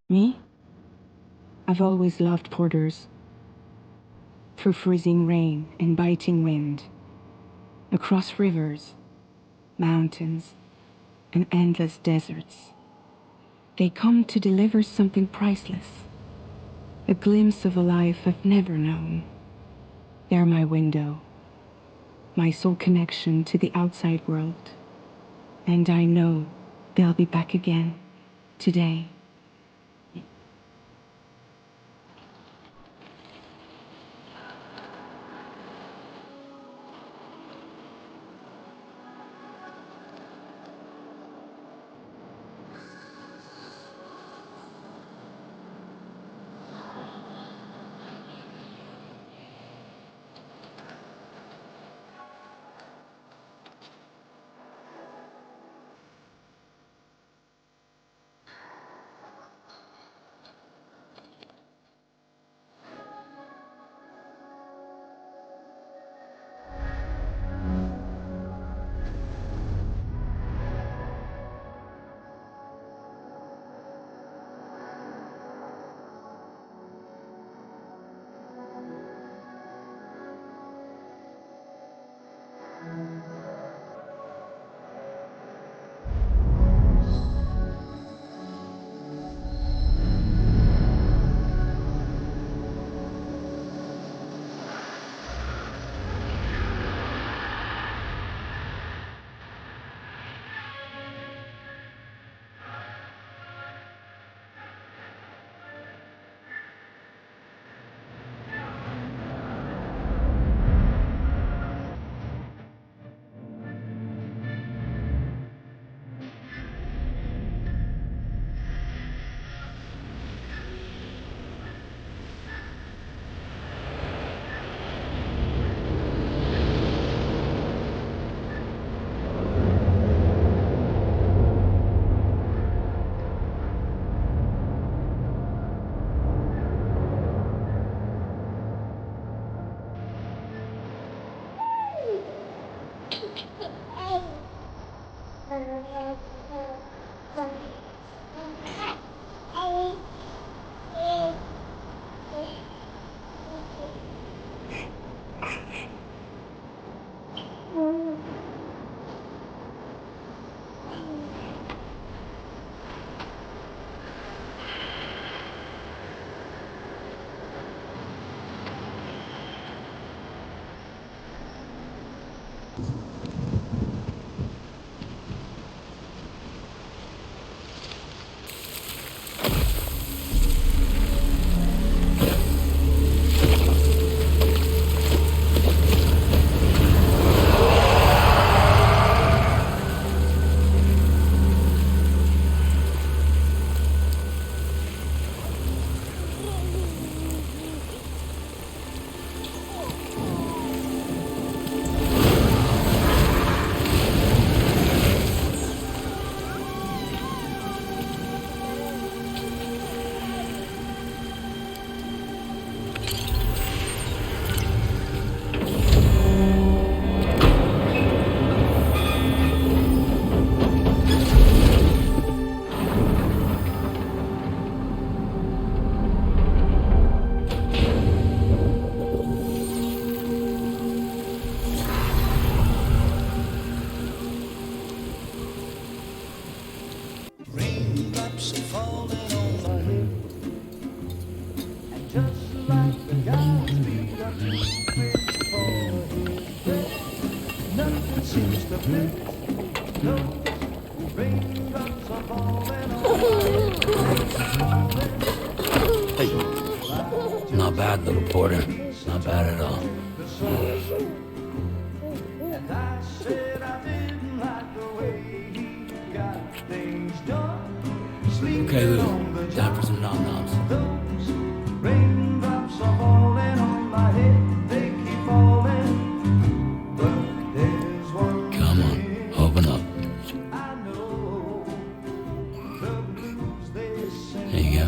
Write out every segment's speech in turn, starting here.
Me? I've always loved porters. Through freezing rain and biting wind. Across rivers, mountains, and endless deserts. They come to deliver something priceless. A glimpse of a life I've never known. They're my window. My sole connection to the outside world. And I know they'll be back again today. Not bad, little porter. Not bad at all. Okay, Lou. Time for some nom-noms. Come on, open up. There you go.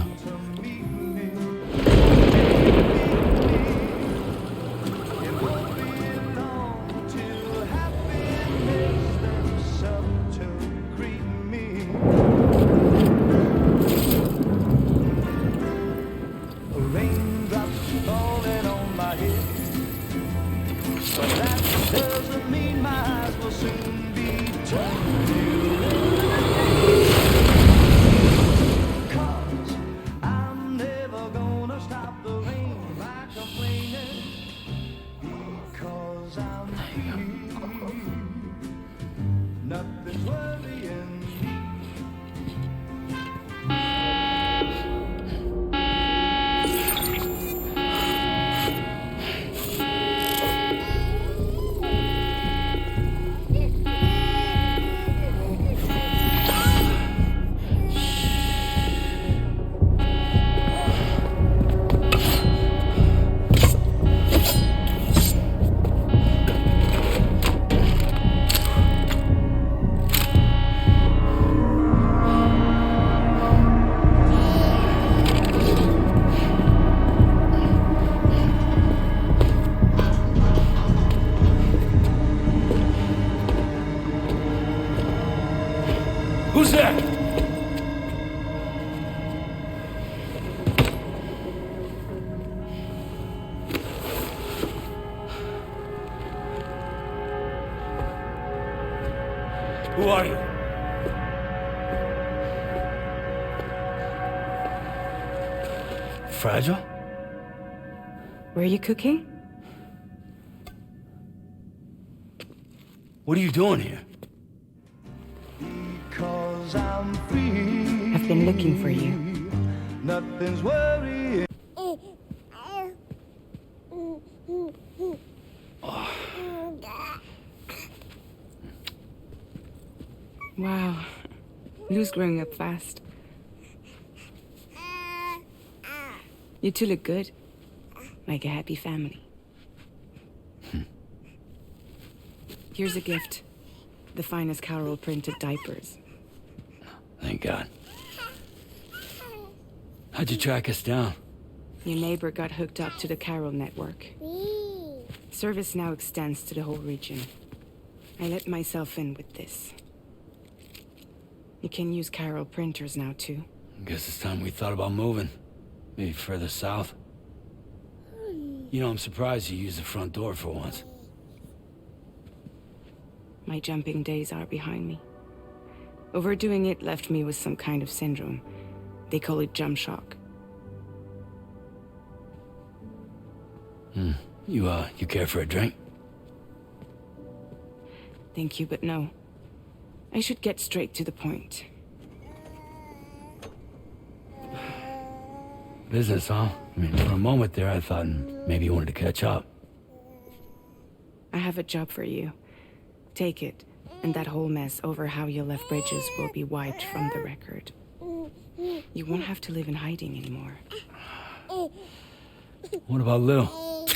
are you? Fragile? Were you cooking? What are you doing here? Because I'm free. I've been looking for you. Nothing's worrying. Wow. Lou's growing up fast. You two look good. Like a happy family. Here's a gift. The finest Carol printed diapers. Thank God. How'd you track us down? Your neighbor got hooked up to the Carol network. Service now extends to the whole region. I let myself in with this. You can use Carol printers now too. Guess it's time we thought about moving. Maybe further south. You know, I'm surprised you used the front door for once. My jumping days are behind me. Overdoing it left me with some kind of syndrome. They call it jump shock. You care for a drink? Thank you, but no. I should get straight to the point. Business, huh? I mean, for a moment there, I thought maybe you wanted to catch up. I have a job for you. Take it, and that whole mess over how you left Bridges will be wiped from the record. You won't have to live in hiding anymore. What about Lil?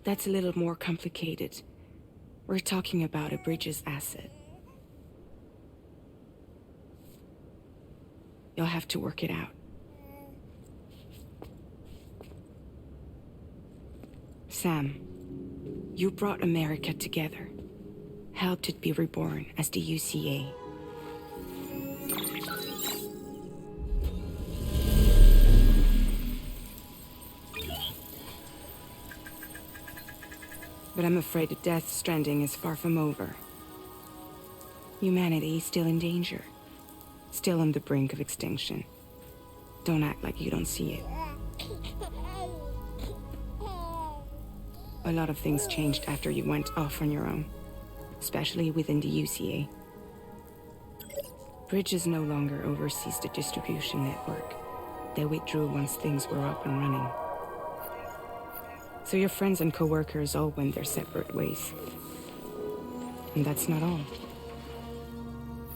That's a little more complicated. We're talking about a Bridges asset. You'll have to work it out. Sam, you brought America together. Helped it be reborn as the UCA. But I'm afraid the death Stranding is far from over. Humanity is still in danger. Still on the brink of extinction. Don't act like you don't see it. A lot of things changed after you went off on your own. Especially within the UCA. Bridges no longer oversees the distribution network. They withdrew once things were up and running. So your friends and co-workers all went their separate ways. And that's not all.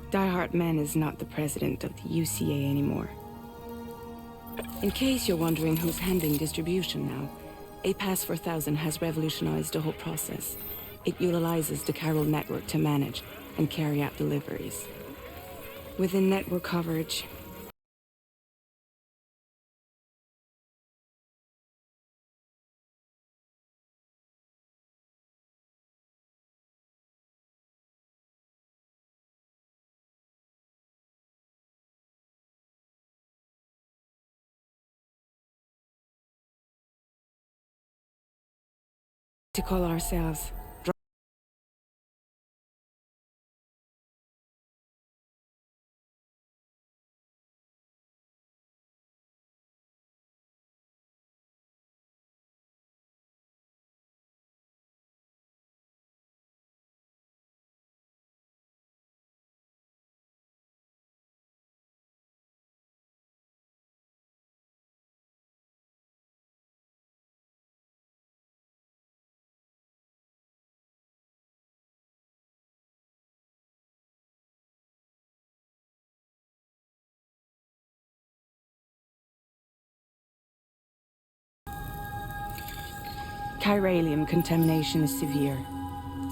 Die Hard Man is not the president of the UCA anymore. In case you're wondering who's handling distribution now, A Pass 4000 has revolutionized the whole process. It utilizes the Carol network to manage and carry out deliveries. Within network coverage, to call ourselves chiralium contamination is severe.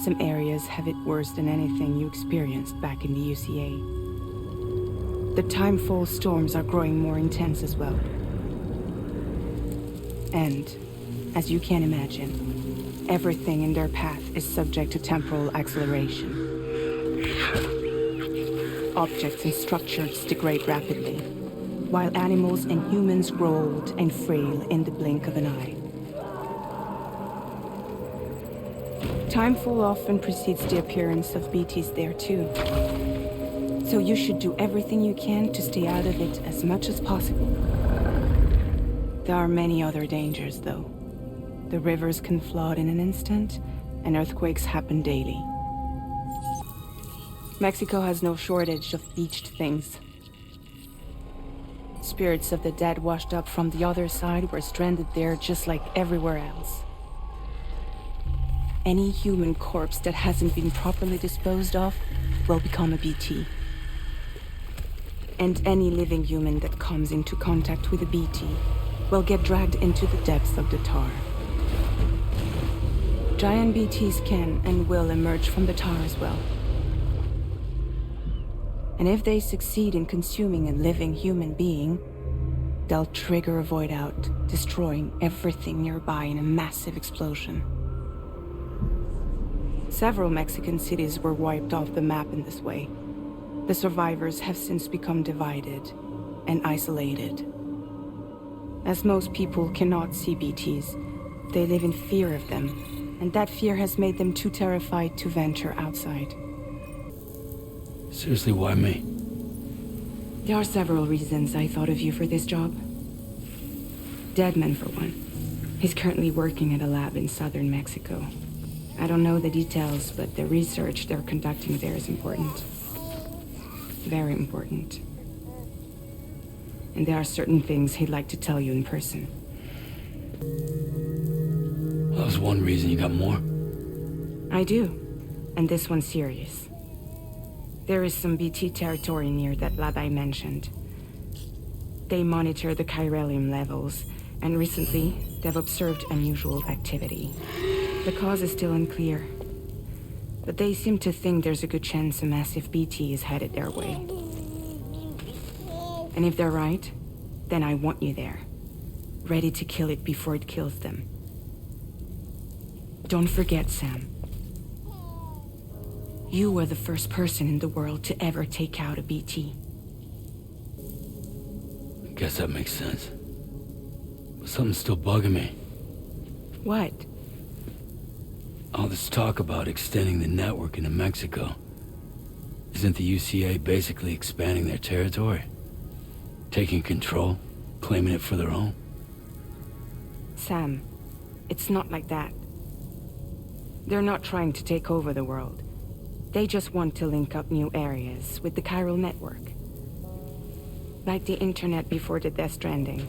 Some areas have it worse than anything you experienced back in the UCA. The timefall storms are growing more intense as well. And, as you can imagine, everything in their path is subject to temporal acceleration. Objects and structures degrade rapidly, while animals and humans grow old and frail in the blink of an eye. Timefall often precedes the appearance of BTs there too. So you should do everything you can to stay out of it as much as possible. There are many other dangers, though. The rivers can flood in an instant, and earthquakes happen daily. Mexico has no shortage of beached things. Spirits of the dead washed up from the other side were stranded there just like everywhere else. Any human corpse that hasn't been properly disposed of will become a BT. And any living human that comes into contact with a BT will get dragged into the depths of the tar. Giant BTs can and will emerge from the tar as well. And if they succeed in consuming a living human being, they'll trigger a void out, destroying everything nearby in a massive explosion. Several Mexican cities were wiped off the map in this way. The survivors have since become divided and isolated. As most people cannot see BTs, they live in fear of them, and that fear has made them too terrified to venture outside. Seriously, why me? There are several reasons I thought of you for this job. Deadman, for one. He's currently working at a lab in southern Mexico. I don't know the details, but the research they're conducting there is important. Very important. And there are certain things he'd like to tell you in person. Well, that was one reason. You got more? I do. And this one's serious. There is some BT territory near that lab I mentioned. They monitor the chiralium levels, and recently, they've observed unusual activity. The cause is still unclear, but they seem to think there's a good chance a massive BT is headed their way. And if they're right, then I want you there, ready to kill it before it kills them. Don't forget, Sam. You were the first person in the world to ever take out a BT. I guess that makes sense. But something's still bugging me. What? All this talk about extending the network into Mexico. Isn't the UCA basically expanding their territory? Taking control, claiming it for their own? Sam, it's not like that. They're not trying to take over the world. They just want to link up new areas with the chiral network. Like the internet before the Death Stranding.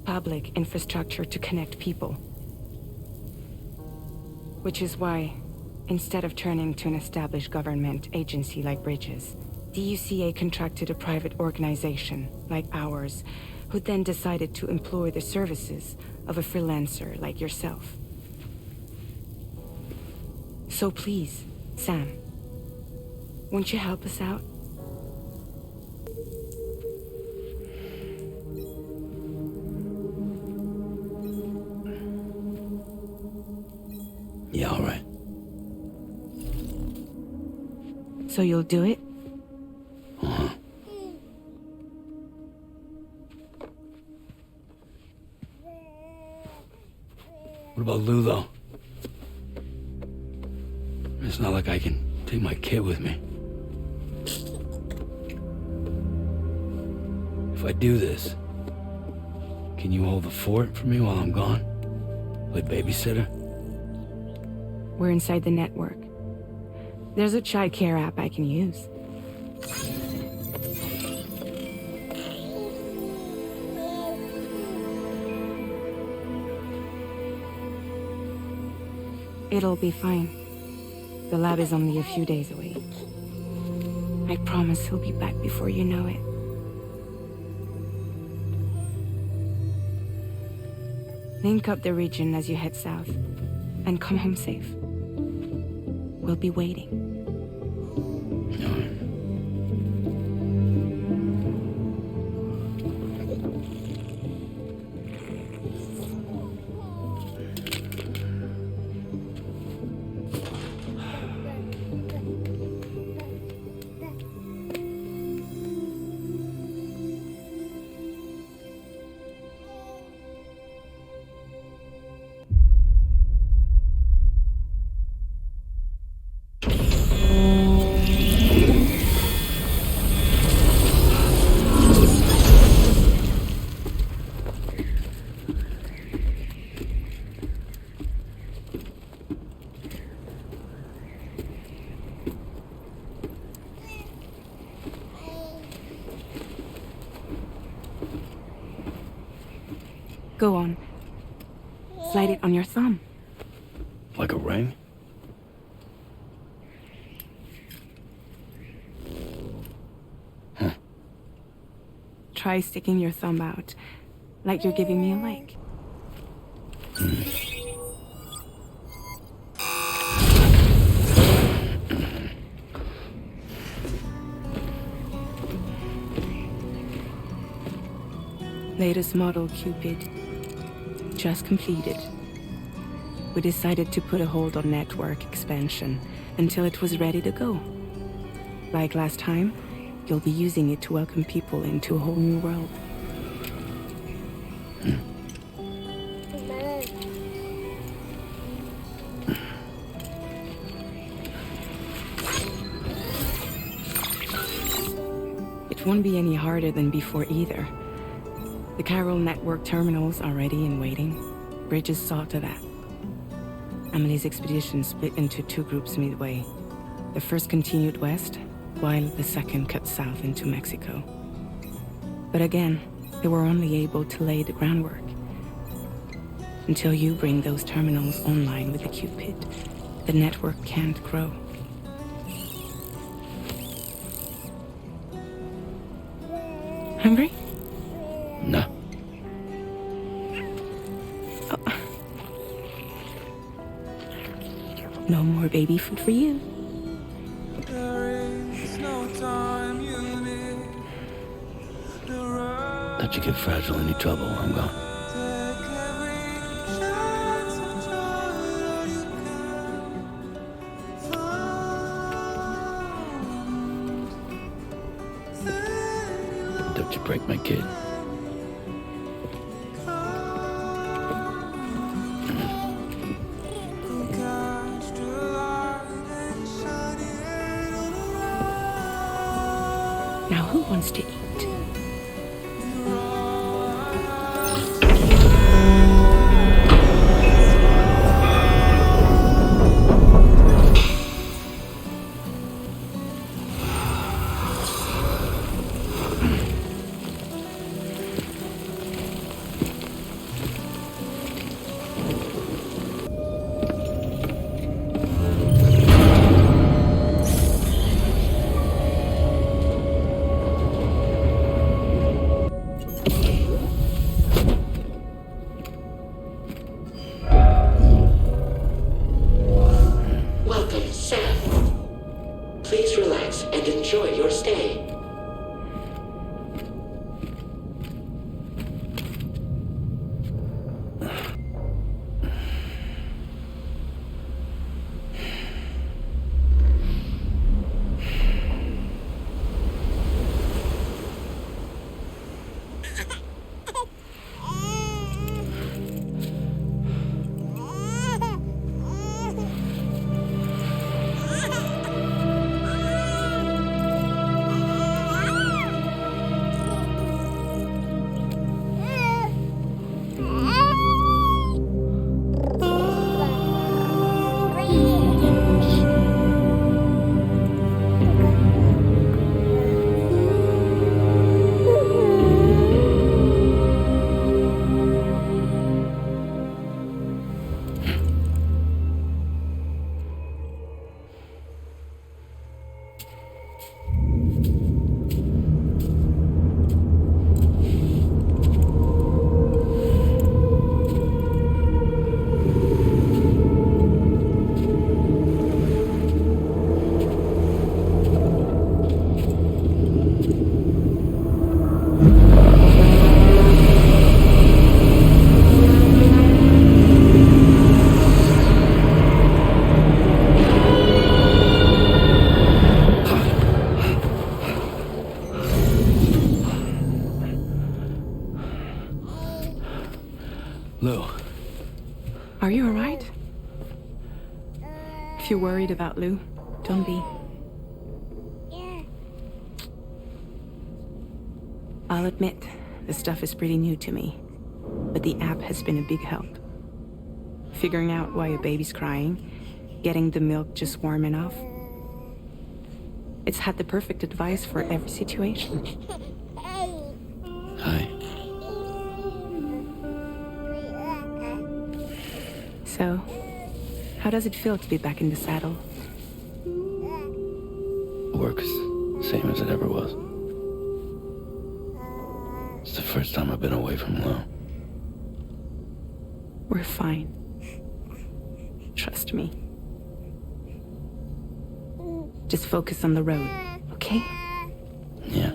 Public infrastructure to connect people. Which is why, instead of turning to an established government agency like Bridges, the UCA contracted a private organization like ours, who then decided to employ the services of a freelancer like yourself. So please, Sam, won't you help us out? Yeah, all right. So you'll do it? Uh-huh. What about Lou, though? It's not like I can take my kid with me. If I do this, can you hold the fort for me while I'm gone? Play babysitter? We're inside the network. There's a child care app I can use. It'll be fine. The lab is only a few days away. I promise he'll be back before you know it. Link up the region as you head south, and come home safe. We'll be waiting. Go on. Slide it on your thumb. Like a ring? Huh. Try sticking your thumb out, like you're giving me a leg. Latest model Cupid. Just completed. We decided to put a hold on network expansion until it was ready to go. Like last time, you'll be using it to welcome people into a whole new world. It won't be any harder than before either. The Chiral network terminals are ready and waiting. Bridges saw to that. Emily's expedition split into two groups midway. The first continued west, while the second cut south into Mexico. But again, they were only able to lay the groundwork. Until you bring those terminals online with the Cupid, the network can't grow. Hungry? No. No more baby food for you. Let you get fragile any trouble, I'm gone. Don't you break my kid. Now who wants to eat? Lou. Are you alright? If you're worried about Lou, don't be. I'll admit, this stuff is pretty new to me, but the app has been a big help. Figuring out why a baby's crying, getting the milk just warm enough. It's had the perfect advice for every situation. Hi. So, how does it feel to be back in the saddle? Works same as it ever was. It's the first time I've been away from Lo. We're fine. Trust me. Just focus on the road, okay? Yeah.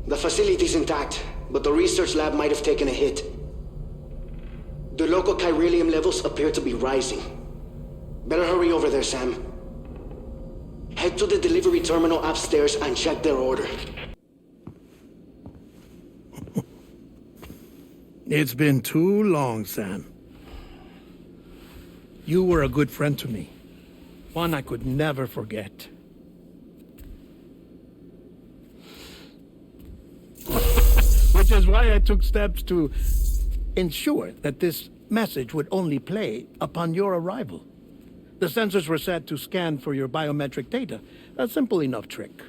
The facility's intact, but the research lab might have taken a hit. The local chiralium levels appear to be rising. Better hurry over there, Sam. Head to the delivery terminal upstairs and check their order. It's been too long, Sam. You were a good friend to me. One I could never forget. Which is why I took steps to ensure that this message would only play upon your arrival. The sensors were set to scan for your biometric data. A simple enough trick.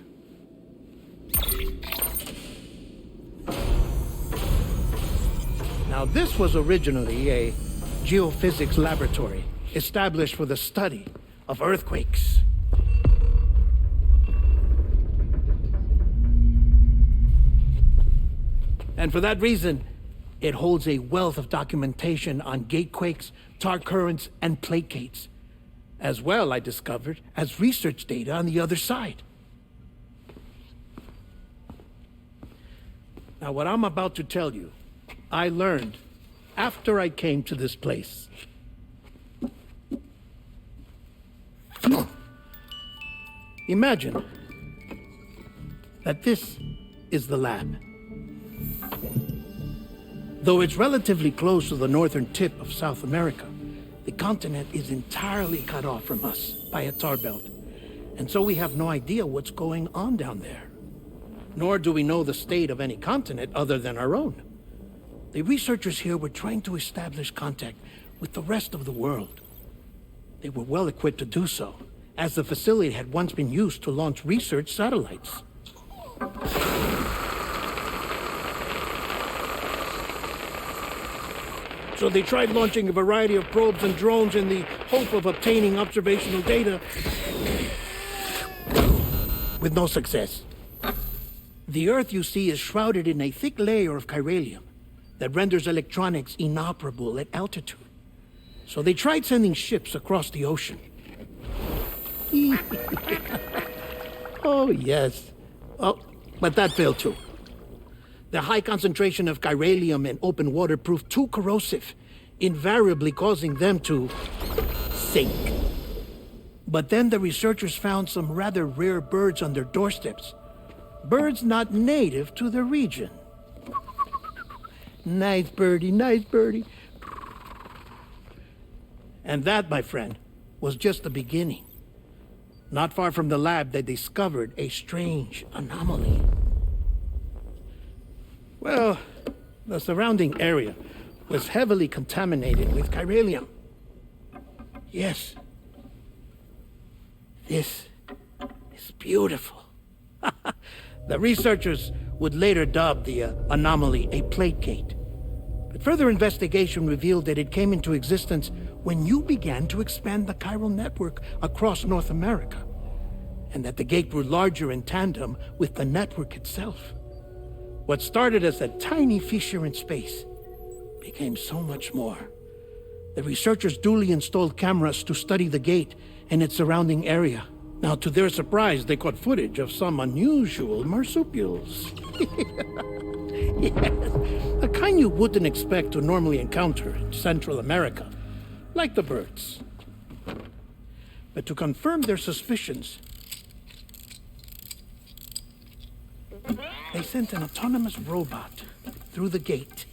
Now, this was originally a geophysics laboratory established for the study of earthquakes. And for that reason, it holds a wealth of documentation on gatequakes, tar currents, and plate gates. As well, I discovered, as research data on the other side. Now, what I'm about to tell you, I learned after I came to this place. Imagine that this is the lab. Though it's relatively close to the northern tip of South America, the continent is entirely cut off from us by a tar belt. And so we have no idea what's going on down there. Nor do we know the state of any continent other than our own. The researchers here were trying to establish contact with the rest of the world. They were well equipped to do so, as the facility had once been used to launch research satellites. So they tried launching a variety of probes and drones in the hope of obtaining observational data, with no success. The Earth, you see, is shrouded in a thick layer of chiralium that renders electronics inoperable at altitude. So they tried sending ships across the ocean. Oh, yes. Oh, but that failed too. The high concentration of chiralium in open water proved too corrosive, invariably causing them to sink. But then the researchers found some rather rare birds on their doorsteps. Birds not native to the region. Nice birdie, nice birdie. And that, my friend, was just the beginning. Not far from the lab, they discovered a strange anomaly. Well, the surrounding area was heavily contaminated with chiralium. Yes. This is beautiful. The researchers would later dub the anomaly a plate gate. But further investigation revealed that it came into existence when you began to expand the chiral network across North America, and that the gate grew larger in tandem with the network itself. What started as a tiny fissure in space became so much more. The researchers duly installed cameras to study the gate and its surrounding area. Now, to their surprise, they caught footage of some unusual marsupials. Yes, a kind you wouldn't expect to normally encounter in Central America, like the birds. But to confirm their suspicions, they sent an autonomous robot through the gate.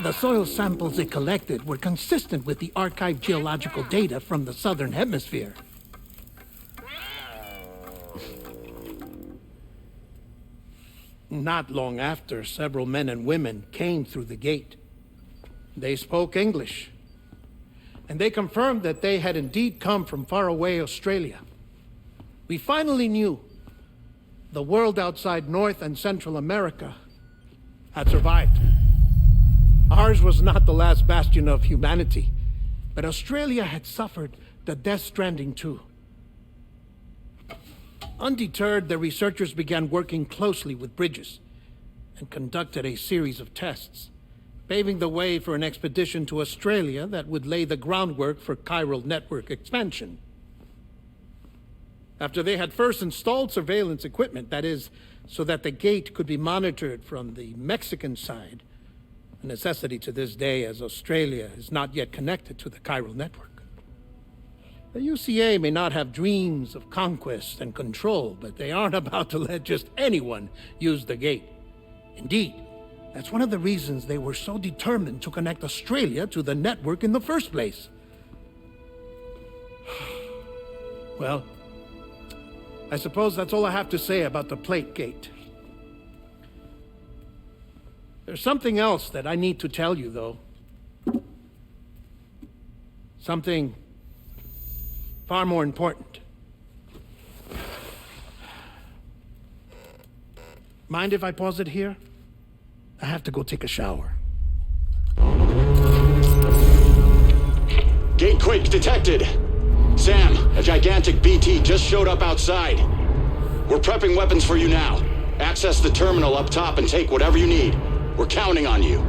The soil samples it collected were consistent with the archived geological data from the southern hemisphere. Not long after, several men and women came through the gate. They spoke English, and they confirmed that they had indeed come from faraway Australia. We finally knew the world outside North and Central America had survived. Ours was not the last bastion of humanity, but Australia had suffered the death stranding too. Undeterred, the researchers began working closely with Bridges and conducted a series of tests, paving the way for an expedition to Australia that would lay the groundwork for chiral network expansion. After they had first installed surveillance equipment, that is, so that the gate could be monitored from the Mexican side, a necessity to this day as Australia is not yet connected to the chiral network. The UCA may not have dreams of conquest and control, but they aren't about to let just anyone use the gate. Indeed, that's one of the reasons they were so determined to connect Australia to the network in the first place. Well, I suppose that's all I have to say about the plate gate. There's something else that I need to tell you, though. Something far more important. Mind if I pause it here? I have to go take a shower. Gate quake detected. Sam, a gigantic BT just showed up outside. We're prepping weapons for you now. Access the terminal up top and take whatever you need. We're counting on you.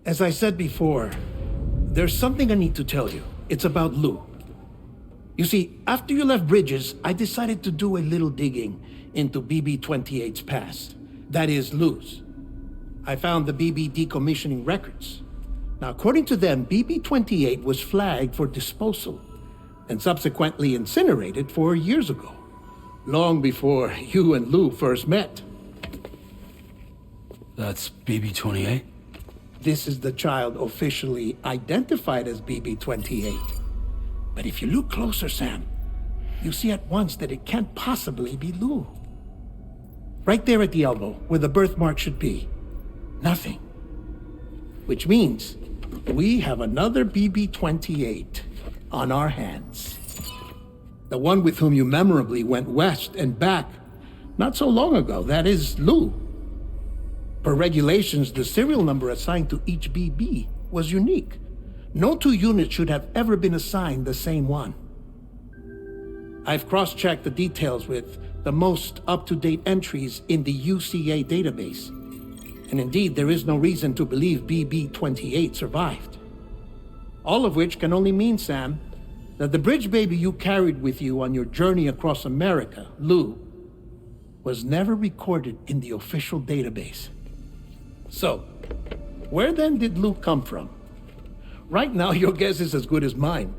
As I said before, there's something I need to tell you. It's about Lou. You see, after you left Bridges, I decided to do a little digging into BB-28's past. That is, Lou's. I found the BB decommissioning records. Now, according to them, BB-28 was flagged for disposal and subsequently incinerated 4 years ago, long before you and Lou first met. That's BB-28? This is the child officially identified as BB-28. But if you look closer, Sam, you see at once that it can't possibly be Lou. Right there at the elbow, where the birthmark should be. Nothing. Which means we have another BB-28 on our hands. The one with whom you memorably went west and back not so long ago, that is Lou. Per regulations, the serial number assigned to each BB was unique. No two units should have ever been assigned the same one. I've cross-checked the details with the most up-to-date entries in the UCA database. And indeed, there is no reason to believe BB-28 survived. All of which can only mean, Sam, that the bridge baby you carried with you on your journey across America, Lou, was never recorded in the official database. So, where then did Lou come from? Right now, your guess is as good as mine.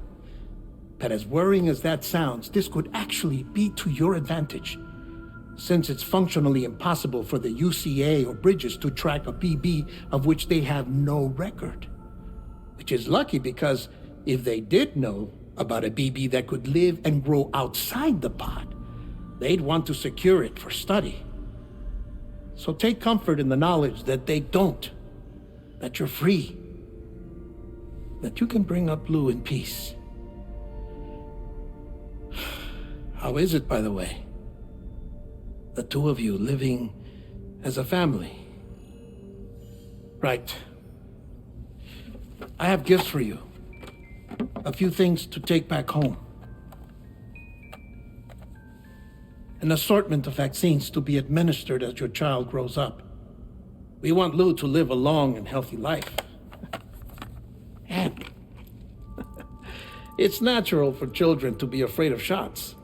But as worrying as that sounds, this could actually be to your advantage, since it's functionally impossible for the UCA or Bridges to track a BB of which they have no record. Which is lucky, because if they did know about a BB that could live and grow outside the pod, they'd want to secure it for study. So take comfort in the knowledge that they don't, that you're free, that you can bring up Lou in peace. How is it, by the way? The two of you living as a family? Right. I have gifts for you. A few things to take back home. An assortment of vaccines to be administered as your child grows up. We want Lou to live a long and healthy life. And it's natural for children to be afraid of shots.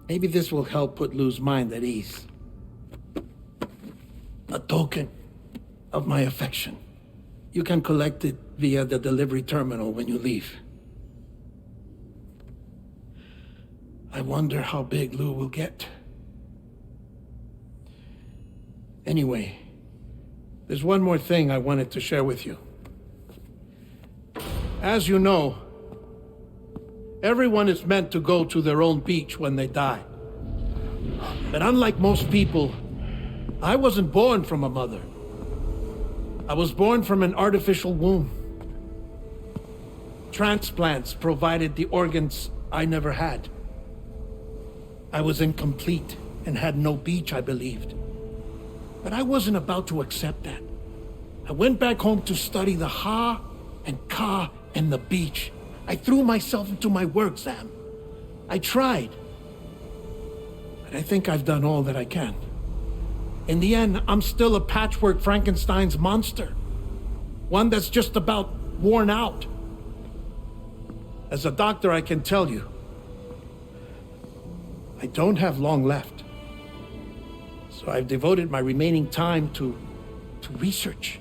Maybe this will help put Lou's mind at ease. A token of my affection. You can collect it via the delivery terminal when you leave. I wonder how big Lou will get. Anyway, there's one more thing I wanted to share with you. As you know, everyone is meant to go to their own beach when they die. But unlike most people, I wasn't born from a mother. I was born from an artificial womb. Transplants provided the organs I never had. I was incomplete and had no beach, I believed. But I wasn't about to accept that. I went back home to study the Ha and Ka and the beach. I threw myself into my work, Sam. I tried. But I think I've done all that I can. In the end, I'm still a patchwork Frankenstein's monster. One that's just about worn out. As a doctor, I can tell you, I don't have long left. So I've devoted my remaining time to research.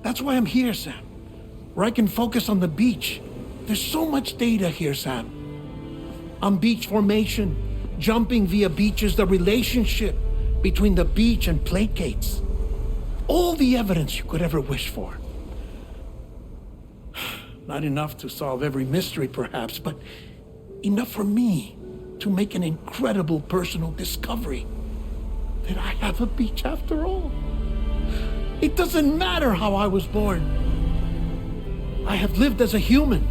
That's why I'm here, Sam. Where I can focus on the beach. There's so much data here, Sam. On beach formation, jumping via beaches, the relationship between the beach and plate gates. All the evidence you could ever wish for. Not enough to solve every mystery, perhaps, but enough for me to make an incredible personal discovery that I have a beach after all. It doesn't matter how I was born. I have lived as a human.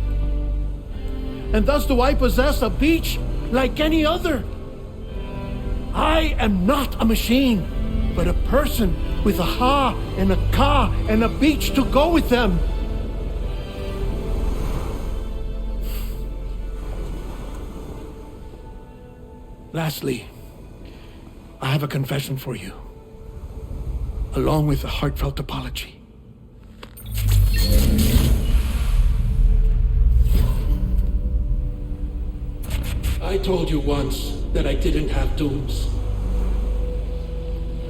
And thus do I possess a beach like any other. I am not a machine, but a person with a Ha and a Ka and a beach to go with them. Lastly, I have a confession for you, along with a heartfelt apology. I told you once that I didn't have dooms.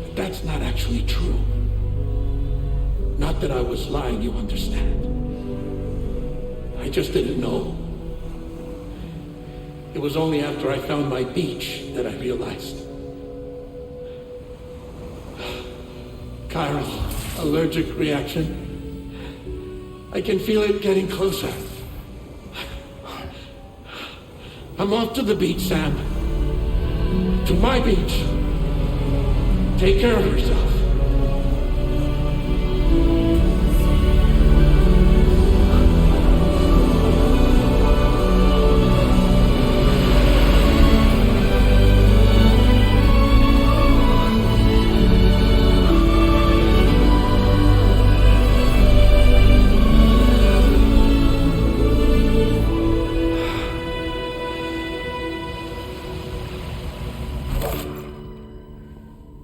But that's not actually true. Not that I was lying, you understand. I just didn't know. It was only after I found my beach that I realized. Chiral allergic reaction. I can feel it getting closer. I'm off to the beach, Sam. To my beach. Take care of yourself.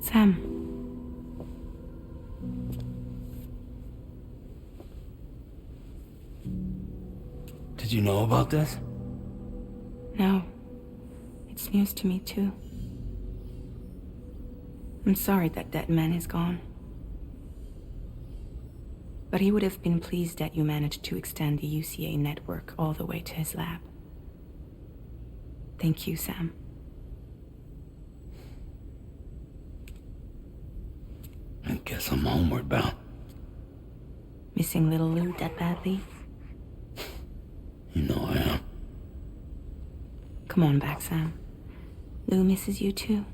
Sam, Did you know about this? No. It's news to me, too. I'm sorry that man is gone. But he would have been pleased that you managed to extend the UCA network all the way to his lab. Thank you, Sam. I guess I'm homeward bound. Missing little Lou that badly? You know I am. Come on back, Sam. Lou misses you too.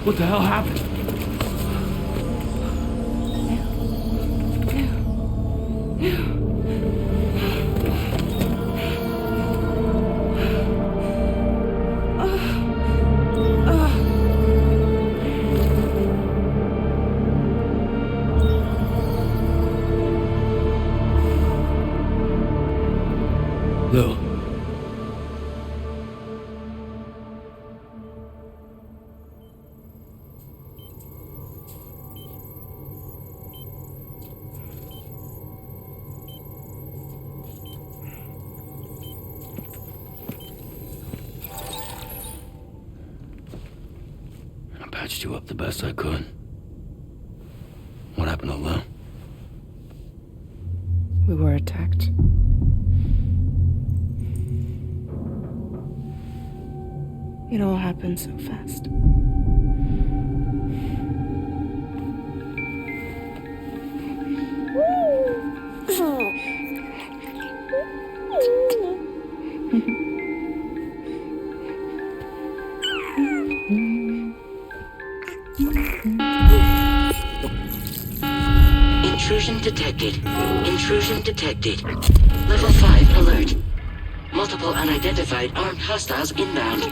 What the hell happened? Lou. I patched you up the best I could. What happened to Lou? We were attacked. It all happened so fast. Intrusion detected. Intrusion detected. Level 5 alert. Multiple unidentified armed hostiles inbound.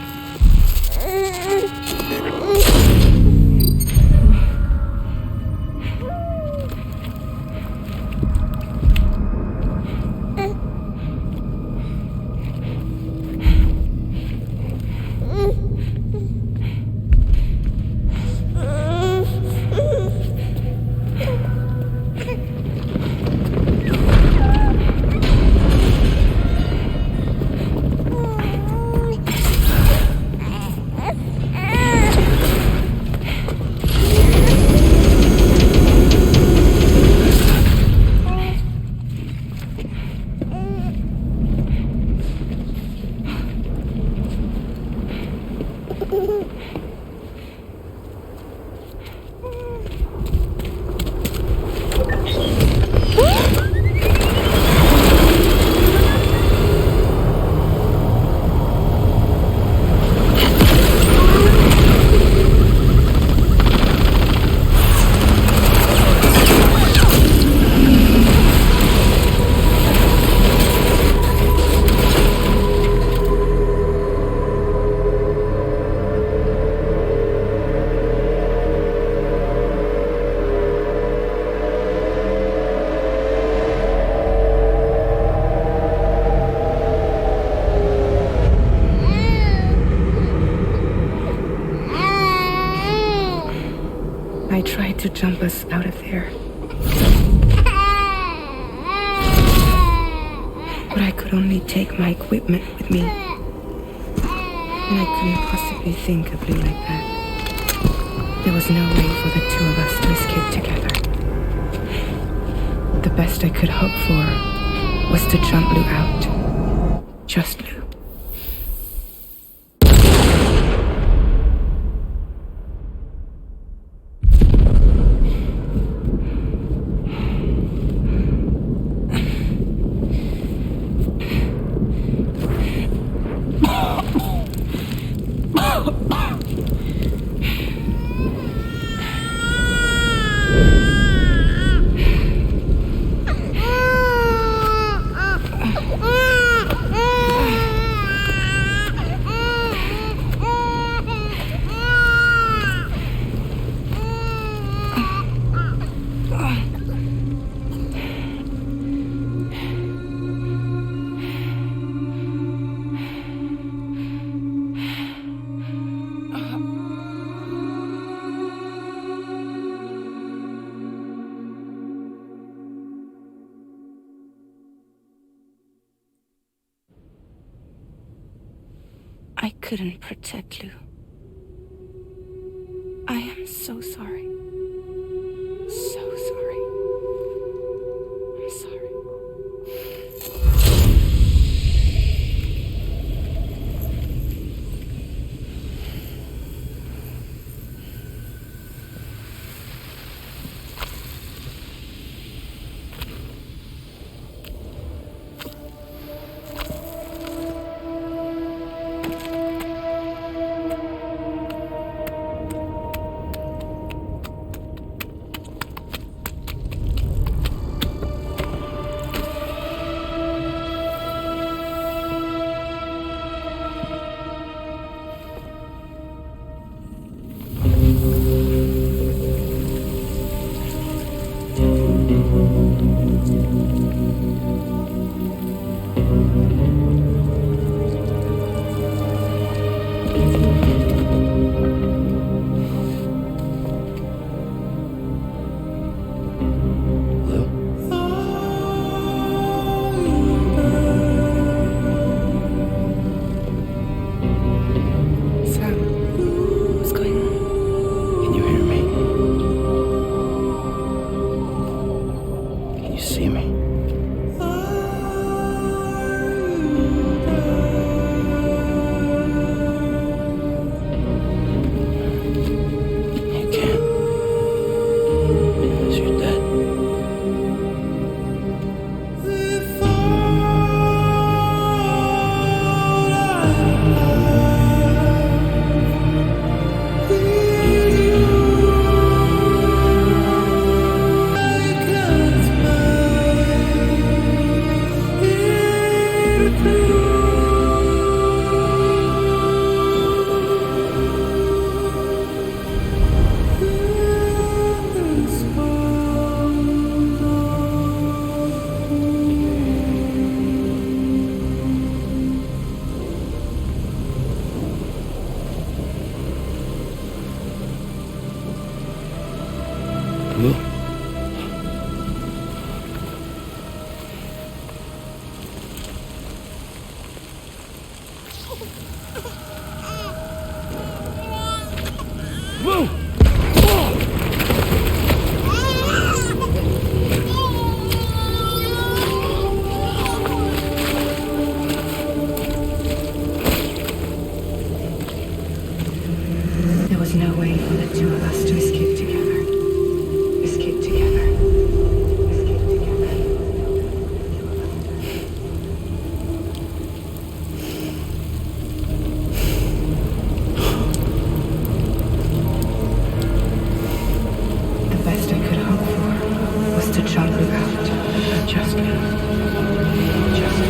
I tried to jump us out of there. But I could only take my equipment with me. And I couldn't possibly think of Lou like that. There was no way for the two of us to escape together. The best I could hope for was to jump Lou out. Just Lou. I couldn't protect Lou. I am so sorry. So sorry. I'm sorry. There was no way for the two of us to escape together. Escape together. Escape together. The best I could hope for was to jump Lou out. Just Lou. Just Lou.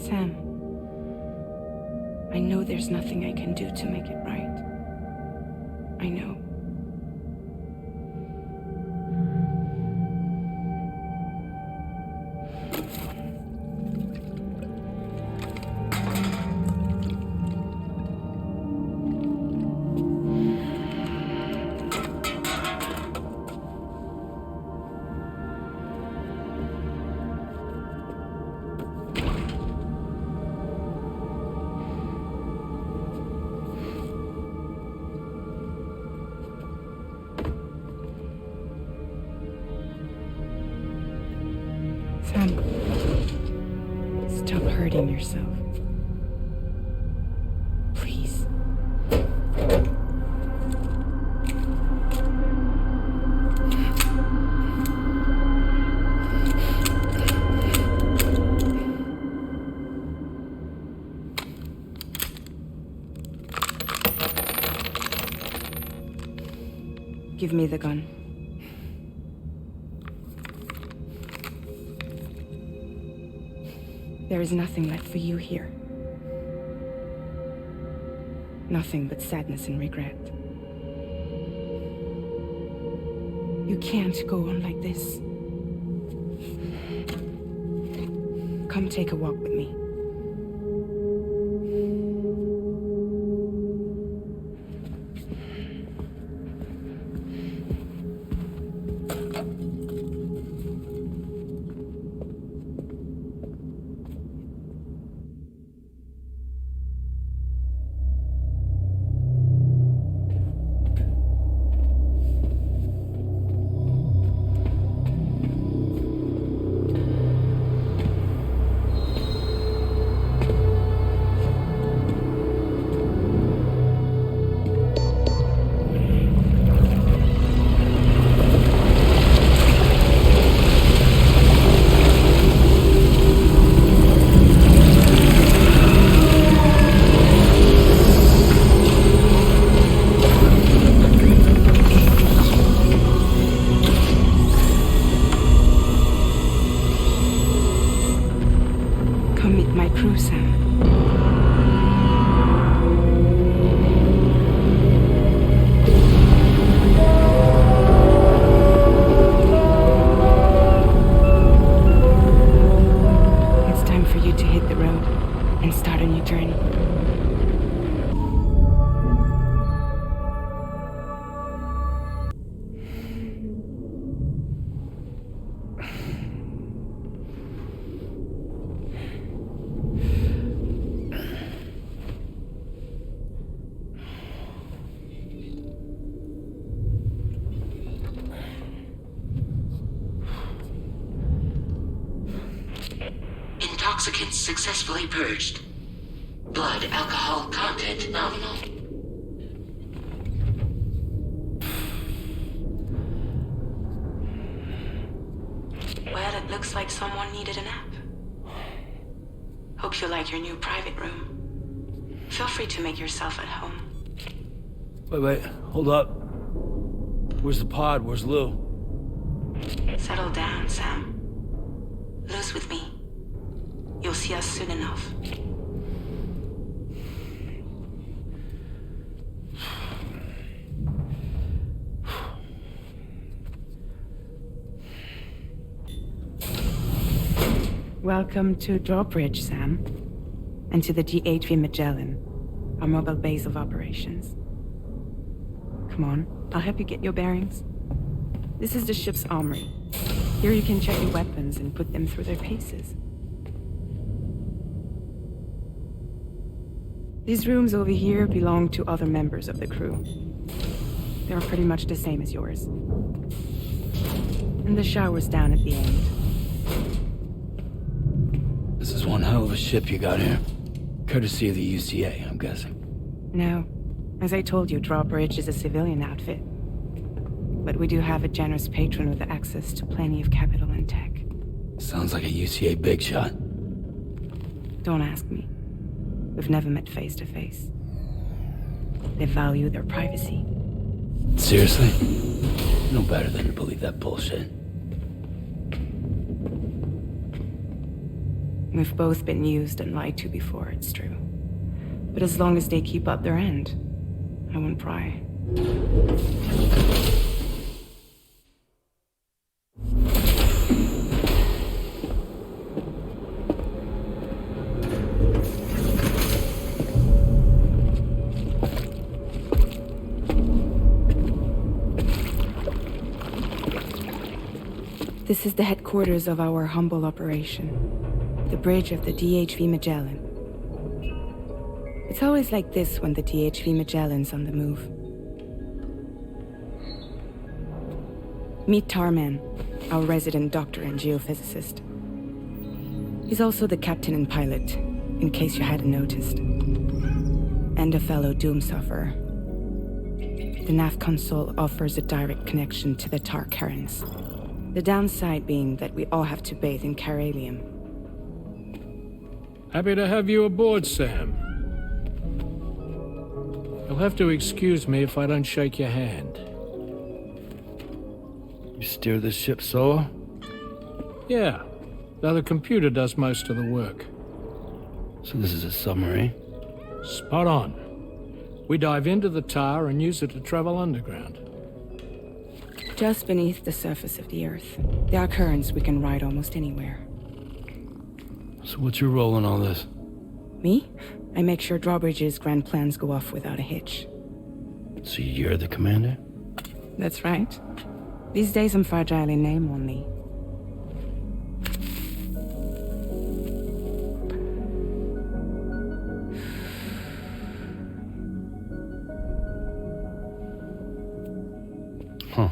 Sam, I know there's nothing I can do to make it right. I know. Sam, stop hurting yourself. Please. Give me the gun. There is nothing left for you here. Nothing but sadness and regret. You can't go on like this. Come take a walk with me. Come meet my crew, Sam. It's time for you to hit the road and start a new journey. Intoxicants successfully purged. Blood alcohol content nominal. Well, it looks like someone needed a nap. Hope you like your new private room. Feel free to make yourself at home. Wait, hold up. Where's the pod? Where's Lou? Settle down, Sam. Lou's with me. You'll see us soon enough. Welcome to Drawbridge, Sam. And to the GHV Magellan, our mobile base of operations. Come on, I'll help you get your bearings. This is the ship's armory. Here you can check your weapons and put them through their paces. These rooms over here belong to other members of the crew. They're pretty much the same as yours. And the shower's down at the end. This is one hell of a ship you got here. Courtesy of the UCA, I'm guessing. No. As I told you, Drawbridge is a civilian outfit. But we do have a generous patron with access to plenty of capital and tech. Sounds like a UCA big shot. Don't ask me. We've never met face to face. They value their privacy. Seriously? No better than to believe that bullshit. We've both been used and lied to before, it's true. But as long as they keep up their end, I won't pry. This is the headquarters of our humble operation. The bridge of the DHV Magellan. It's always like this when the DHV Magellan's on the move. Meet Tarman, our resident doctor and geophysicist. He's also the captain and pilot, in case you hadn't noticed. And a fellow doom sufferer. The nav console offers a direct connection to the Tar currents. The downside being that we all have to bathe in chiralium. Happy to have you aboard, Sam. You'll have to excuse me if I don't shake your hand. You steer this ship solo? Yeah, though the computer does most of the work. So this is a submarine? Spot on. We dive into the tar and use it to travel underground. Just beneath the surface of the Earth, there are currents we can ride almost anywhere. So what's your role in all this? Me? I make sure Drawbridge's grand plans go off without a hitch. So you're the commander? That's right. These days I'm fragile in name only. Huh.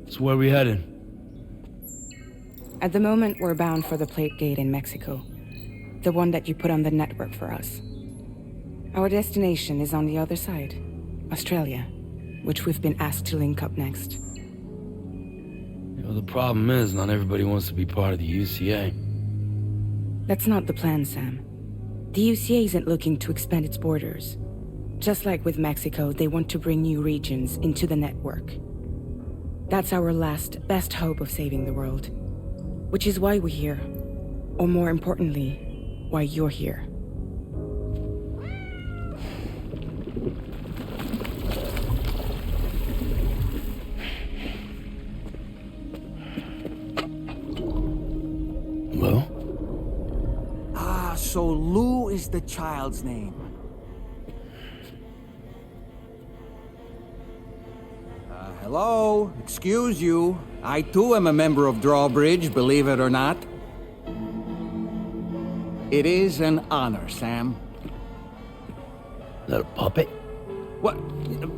So where are we headed? At the moment, we're bound for the plate gate in Mexico. The one that you put on the network for us. Our destination is on the other side, Australia, which we've been asked to link up next. You know, the problem is not everybody wants to be part of the UCA. That's not the plan, Sam. The UCA isn't looking to expand its borders. Just like with Mexico, they want to bring new regions into the network. That's our last, best hope of saving the world. Which is why we're here. Or more importantly, why you're here. Well? Ah, so Lou is the child's name. Hello? Excuse you. I too am a member of Drawbridge, believe it or not. It is an honor, Sam. Is that a puppet? What?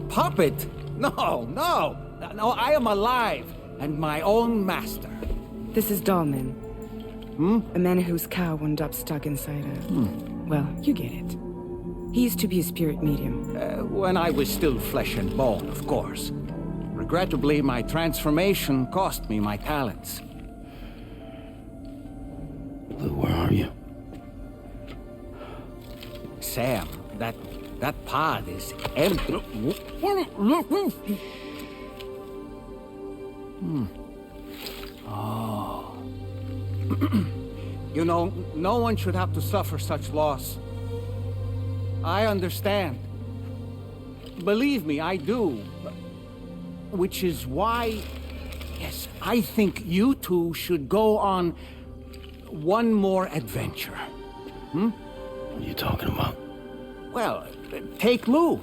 Puppet? No, no! No, I am alive, and my own master. This is Dahlman. A man whose cow wound up stuck inside a... Well, you get it. He used to be a spirit medium. When I was still flesh and bone, of course. Regrettably, my transformation cost me my talents. Lou, where are you? Sam, that pod is empty. Oh. You know, no one should have to suffer such loss. I understand. Believe me, I do. Which is why, yes, I think you two should go on one more adventure. What are you talking about? Well, take Lou.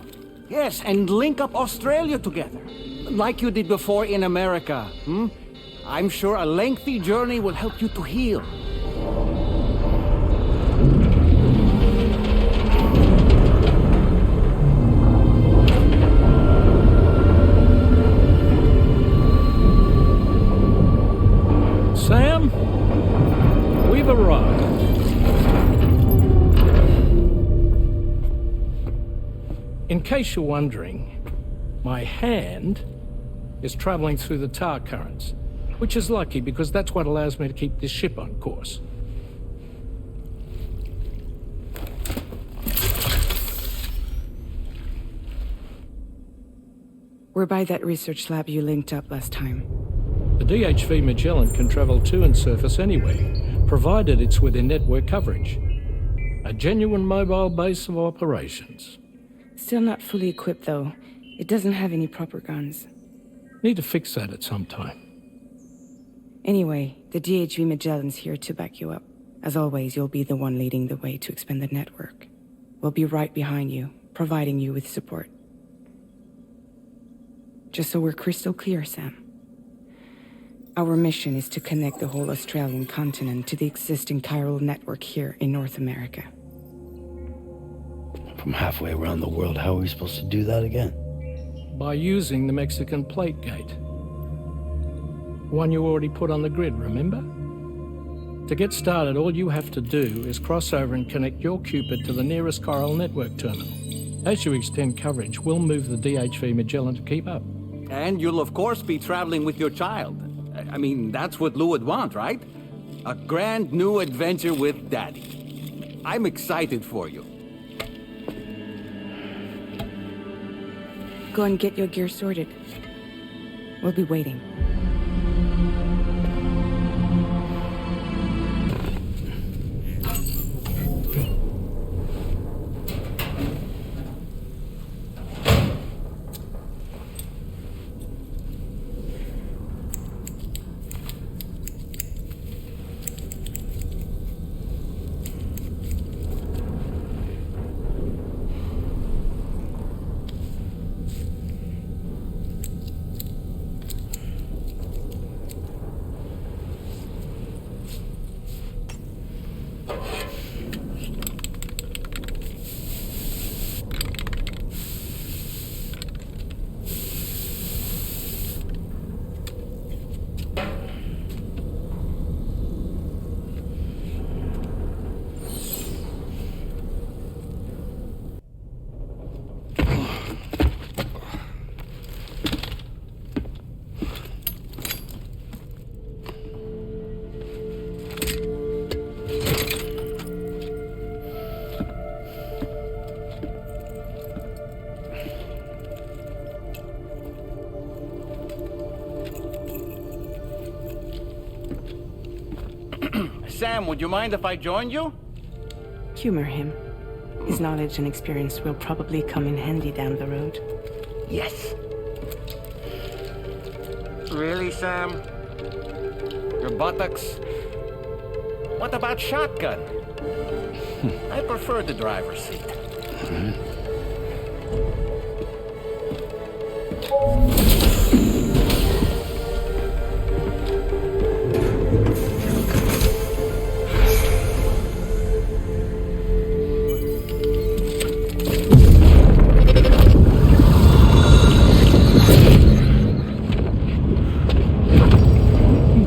Yes, and link up Australia together. Like you did before in America. I'm sure a lengthy journey will help you to heal. Sam, we've arrived. In case you're wondering, my hand is traveling through the tar currents, which is lucky because that's what allows me to keep this ship on course. We're by that research lab you linked up last time. The DHV Magellan can travel to and surface anyway, provided it's within network coverage. A genuine mobile base of operations. Still not fully equipped, though. It doesn't have any proper guns. Need to fix that at some time. Anyway, the DHV Magellan's here to back you up. As always, you'll be the one leading the way to expand the network. We'll be right behind you, providing you with support. Just so we're crystal clear, Sam. Our mission is to connect the whole Australian continent to the existing chiral network here in North America. From halfway around the world, how are we supposed to do that again? By using the Mexican plate gate. One you already put on the grid, remember? To get started, all you have to do is cross over and connect your Cupid to the nearest chiral network terminal. As you extend coverage, we'll move the DHV Magellan to keep up. And you'll of course be traveling with your child. I mean, that's what Lou would want, right? A grand new adventure with Daddy. I'm excited for you. Go and get your gear sorted. We'll be waiting. Sam, would you mind if I joined you? Humor him. His knowledge and experience will probably come in handy down the road. Yes. Really, Sam? Your buttocks? What about shotgun? I prefer the driver's seat.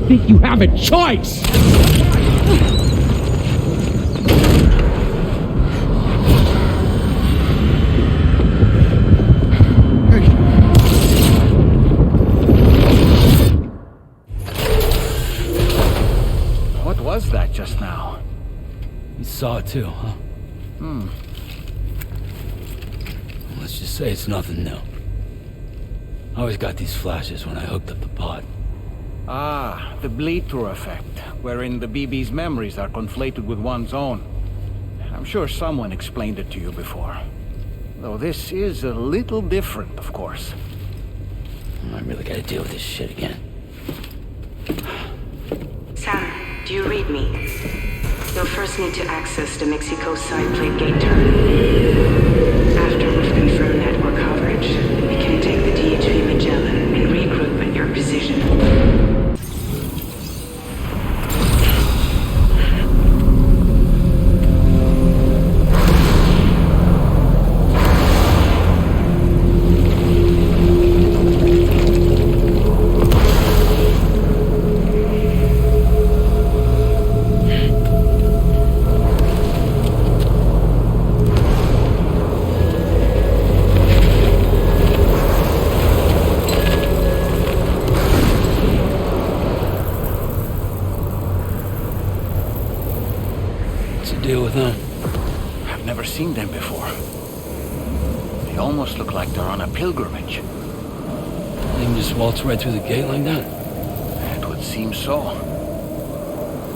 Think you have a choice! What was that just now? You saw it too, huh? Let's just say it's nothing new. I always got these flashes when I hooked up the pod. Ah, the bleed-through effect, wherein the BB's memories are conflated with one's own. I'm sure someone explained it to you before. Though this is a little different, of course. I really gotta deal with this shit again. Sam, do you read me? You'll first need to access the Mexico side plate gate terminal. After we've confirmed network coverage, we can take the DHV Magellan and regroup at your position. Deal with them. I've never seen them before. They almost look like they're on a pilgrimage. They can just waltz right through the gate like that? It would seem so.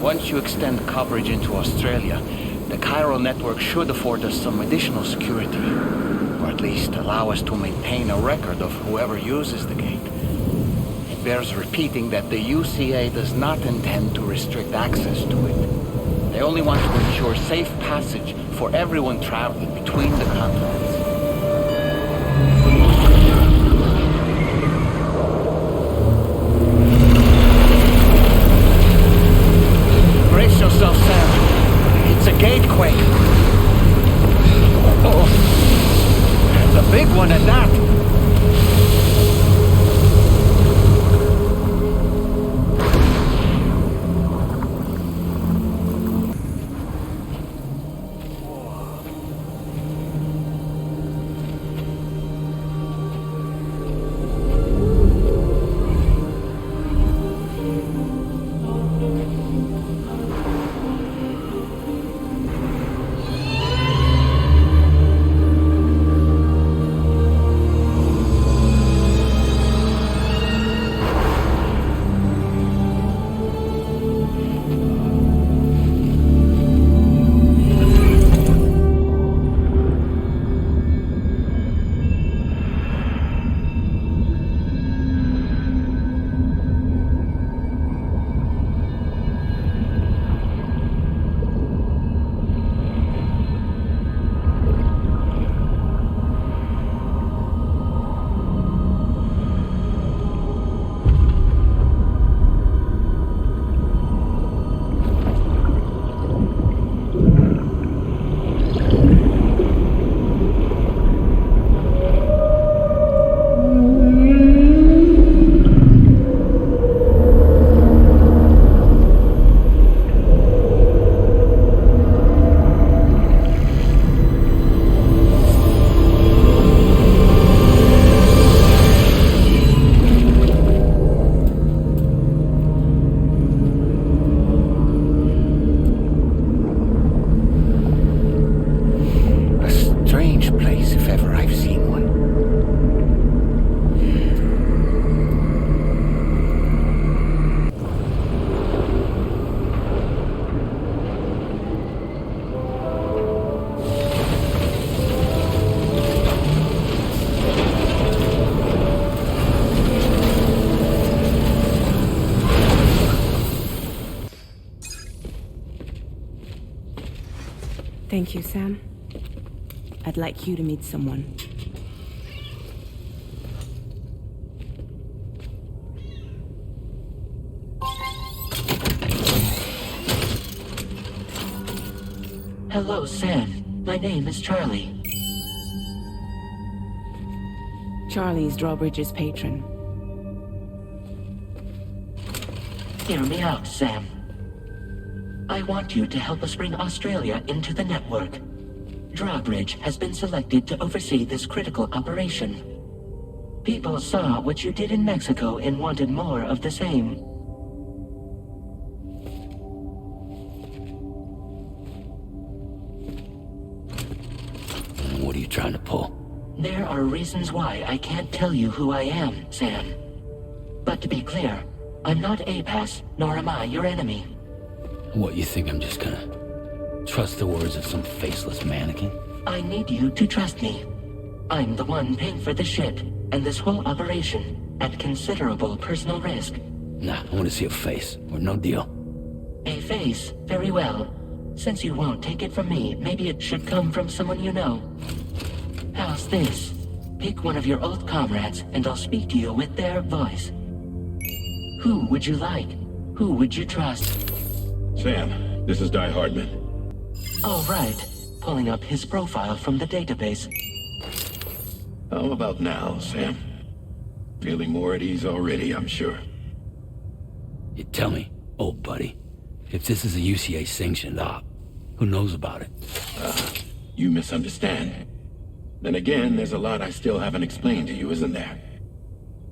Once you extend coverage into Australia, the chiral network should afford us some additional security. Or at least allow us to maintain a record of whoever uses the gate. It bears repeating that the UCA does not intend to restrict access to it. They only want to ensure safe passage for everyone traveling between the continents. Brace yourself, Sam. It's a gatequake. Oh, and a big one at that. Thank you, Sam. I'd like you to meet someone. Hello, Sam. My name is Charlie. Charlie's Drawbridge's patron. Hear me out, Sam. I want you to help us bring Australia into the network. Drawbridge has been selected to oversee this critical operation. People saw what you did in Mexico and wanted more of the same. What are you trying to pull? There are reasons why I can't tell you who I am, Sam. But to be clear, I'm not APAS, nor am I your enemy. What, you think I'm just gonna trust the words of some faceless mannequin? I need you to trust me. I'm the one paying for the shit, and this whole operation, at considerable personal risk. Nah, I want to see a face, or no deal. A face? Very well. Since you won't take it from me, maybe it should come from someone you know. How's this? Pick one of your old comrades, and I'll speak to you with their voice. Who would you like? Who would you trust? Sam, this is Di Hardman. All right. Pulling up his profile from the database. How about now, Sam? Feeling more at ease already, I'm sure. You tell me, old buddy, if this is a UCA sanctioned op, who knows about it? You misunderstand. Then again, there's a lot I still haven't explained to you, isn't there?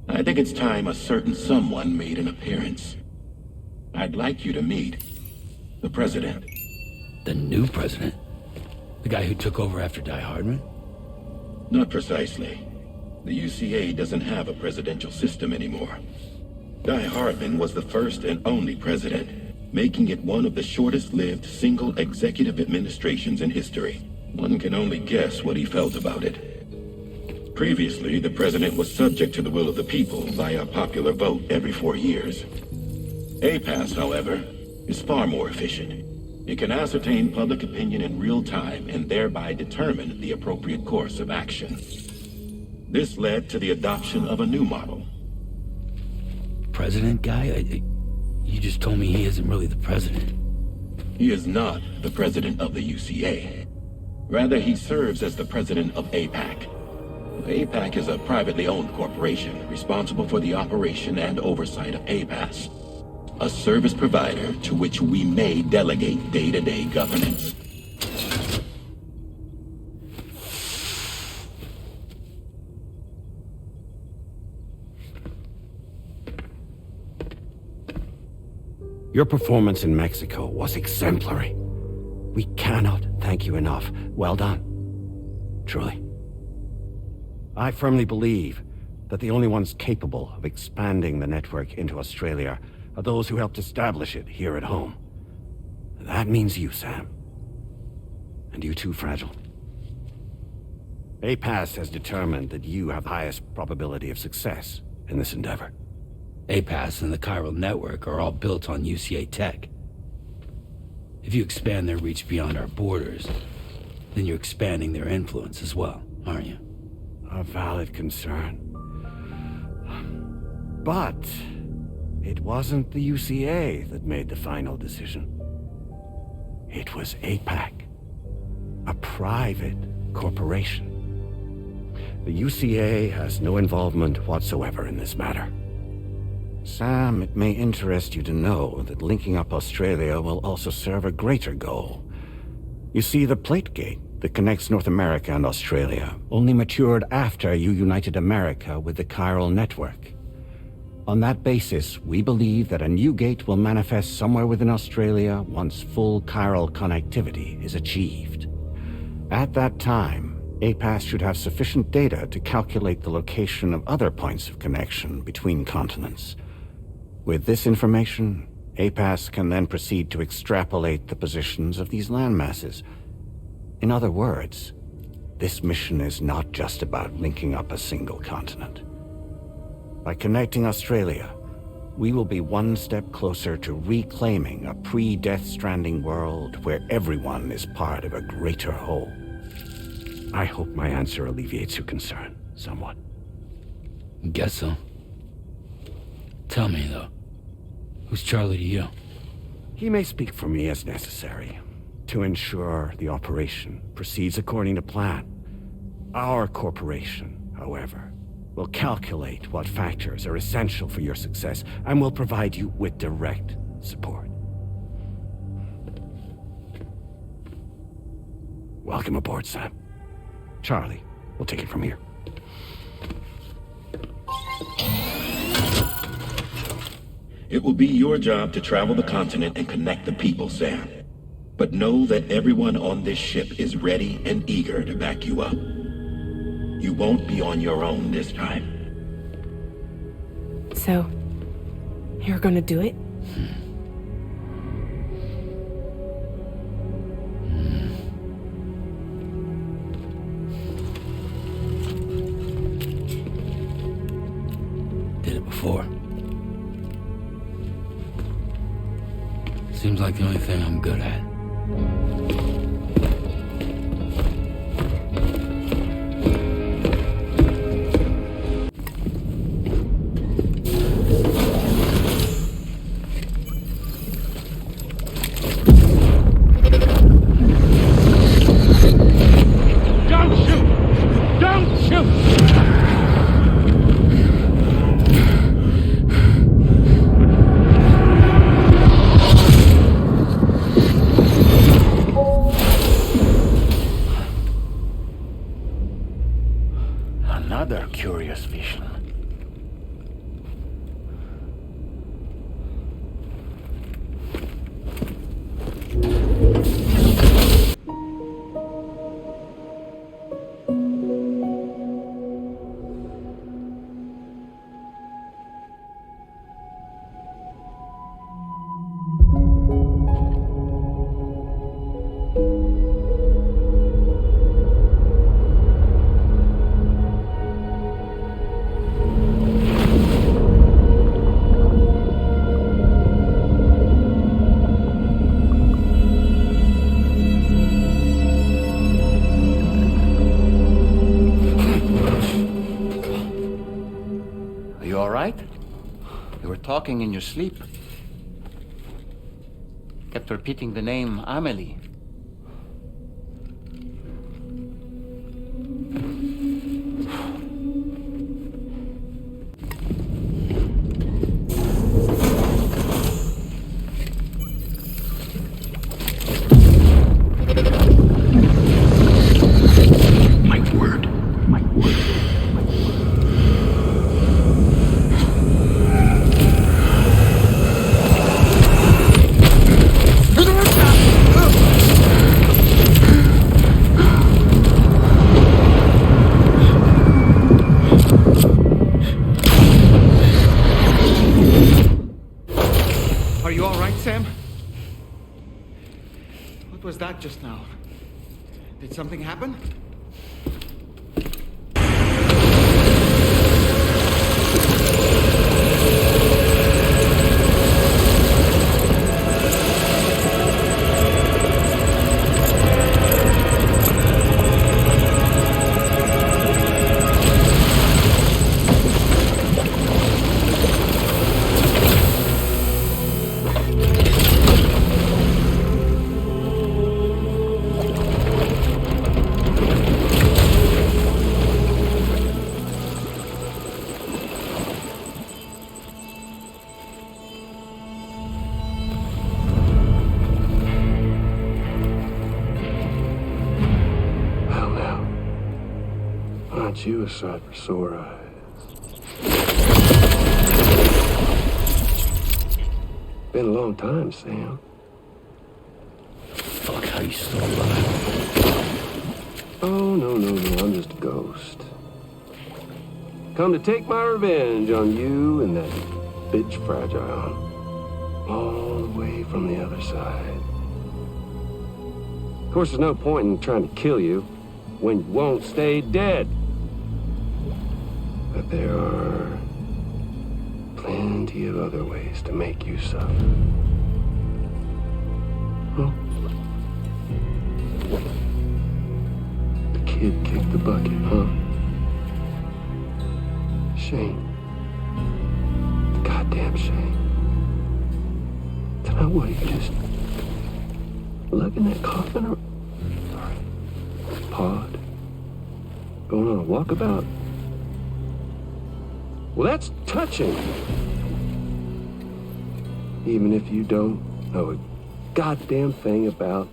I think it's time a certain someone made an appearance. I'd like you to meet the president. The new president? The guy who took over after Di Hardman? Not precisely. The UCA doesn't have a presidential system anymore. Di Hardman was the first and only president. making it one of the shortest-lived single executive administrations in history. One can only guess what he felt about it. Previously, the president was subject to the will of the people via popular vote every 4 years. APAS, however, is far more efficient. It can ascertain public opinion in real time and thereby determine the appropriate course of action. This led to the adoption of a new model. President guy? You just told me he isn't really the president. He is not the president of the UCA. Rather, he serves as the president of APAC. APAC is a privately owned corporation responsible for the operation and oversight of APAS, a service provider to which we may delegate day-to-day governance. Your performance in Mexico was exemplary. We cannot thank you enough. Well done. Truly. I firmly believe that the only ones capable of expanding the network into Australia are those who helped establish it here at home. That means you, Sam. And you too, Fragile. APAS has determined that you have the highest probability of success in this endeavor. APAS and the chiral network are all built on UCA tech. If you expand their reach beyond our borders, then you're expanding their influence as well, aren't you? A valid concern. But it wasn't the UCA that made the final decision. It was APAC, a private corporation. The UCA has no involvement whatsoever in this matter. Sam, it may interest you to know that linking up Australia will also serve a greater goal. You see, the plate gate that connects North America and Australia only matured after you united America with the chiral network. On that basis, we believe that a new gate will manifest somewhere within Australia once full chiral connectivity is achieved. At that time, APAS should have sufficient data to calculate the location of other points of connection between continents. With this information, APAS can then proceed to extrapolate the positions of these landmasses. In other words, this mission is not just about linking up a single continent. By connecting Australia, we will be one step closer to reclaiming a pre-Death Stranding world where everyone is part of a greater whole. I hope my answer alleviates your concern somewhat. Guess so. Tell me, though, who's Charlie to you? He may speak for me as necessary to ensure the operation proceeds according to plan. Our corporation, however, will calculate what factors are essential for your success and will provide you with direct support. Welcome aboard, Sam. Charlie, we'll take it from here. It will be your job to travel the continent and connect the people, Sam. But know that everyone on this ship is ready and eager to back you up. You won't be on your own this time. So, you're gonna do it? Did it before. Seems like the only thing I'm good at. Don't shoot! Don't shoot! Another curious vision. You were talking in your sleep. Kept repeating the name Amelie. Are you all right, Sam? What was that just now? Did something happen? Aren't you a sight for sore eyes? Been a long time, Sam. Fuck, how you still alive? Oh, no, I'm just a ghost. Come to take my revenge on you and that bitch Fragile. All the way from the other side. Of course, there's no point in trying to kill you when you won't stay dead. But there are plenty of other ways to make you suffer. Huh? The kid kicked the bucket, huh? Shame. The goddamn shame. Then what, you just lugging that coffin or pod? Going on a walkabout? Well, that's touching. Even if you don't know a goddamn thing about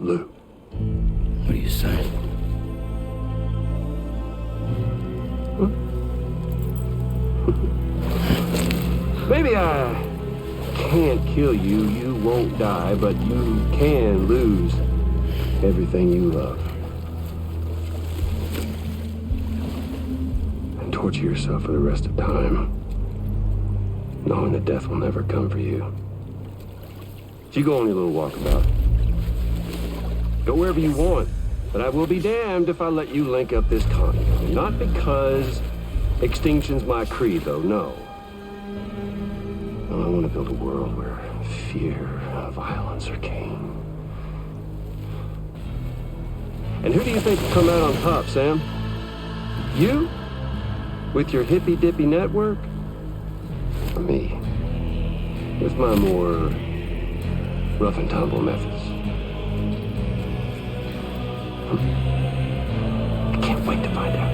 Lou. What are you saying? Huh? Maybe I can't kill you, you won't die, but you can lose everything you love. And torture yourself for the rest of time, knowing that death will never come for you. So you go on your little walkabout. Go wherever you want, but I will be damned if I let you link up this continent. Not because extinction's my creed, though, no. I want to build a world where fear and violence are king. And who do you think will come out on top, Sam? You? With your hippy-dippy network? Or me? With my more rough-and-tumble methods? I can't wait to find out.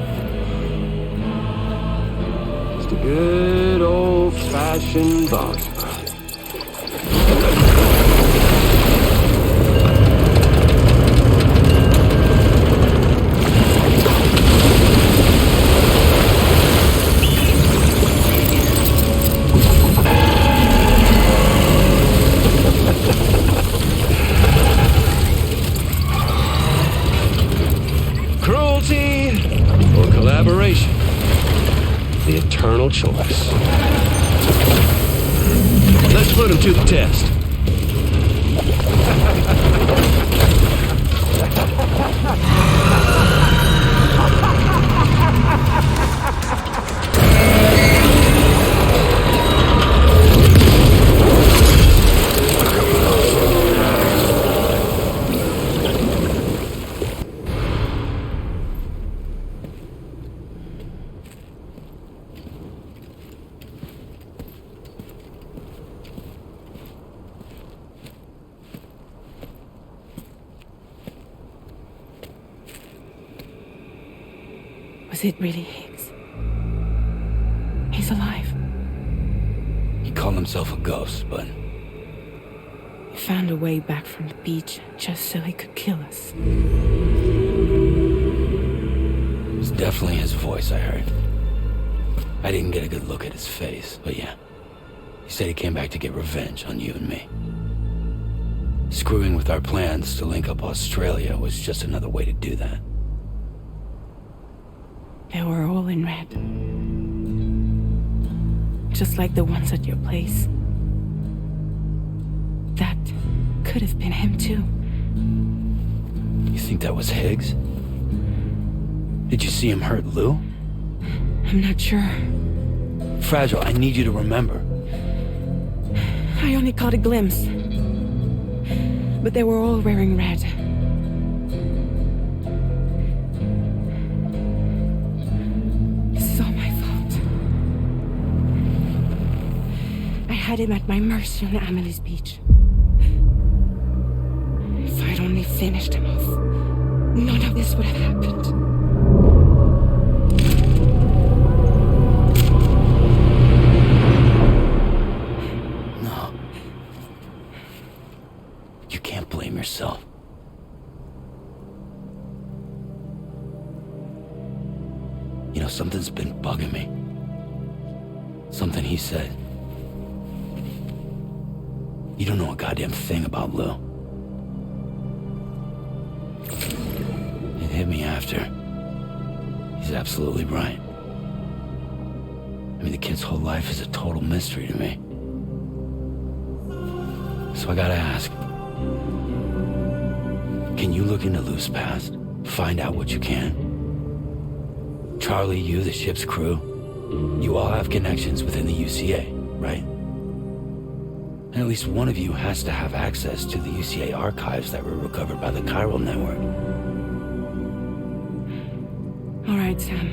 Just a good old-fashioned boss fight. Cruelty or collaboration? The eternal choice. Let's put him to the test. Was it really Higgs? He's alive. He called himself a ghost, but He found a way back from the beach just so he could kill us. it was definitely his voice I heard. I didn't get a good look at his face, but yeah. He said he came back to get revenge on you and me. Screwing with our plans to link up Australia was just another way to do that. They were all in red. Just like the ones at your place. That could have been him too. You think that was Higgs? Did you see him hurt Lou? I'm not sure. Fragile, I need you to remember. I only caught a glimpse. But they were all wearing red. This is all my fault. I had him at my mercy on Amelie's beach. If I'd only finished him off, none of this would have happened. No. You can't blame yourself. You know, something's been bugging me. Something he said. You don't know a goddamn thing about Lou. It hit me after. He's absolutely right. I mean, the kid's whole life is a total mystery to me. So I gotta ask. Can you look into Lou's past? Find out what you can? Charlie, you, the ship's crew, you all have connections within the UCA, right? And at least one of you has to have access to the UCA archives that were recovered by the chiral network. All right, Sam.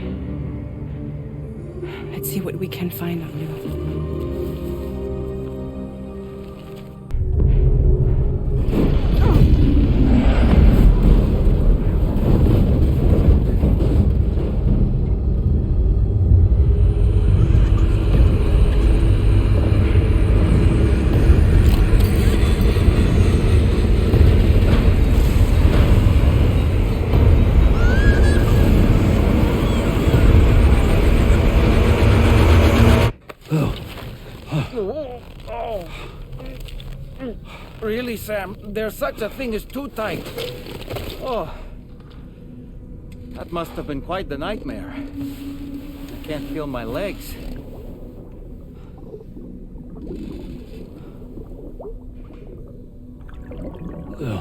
Let's see what we can find on Lou. Really, Sam? There's such a thing as too tight. Oh. That must have been quite the nightmare. I can't feel my legs. Lou.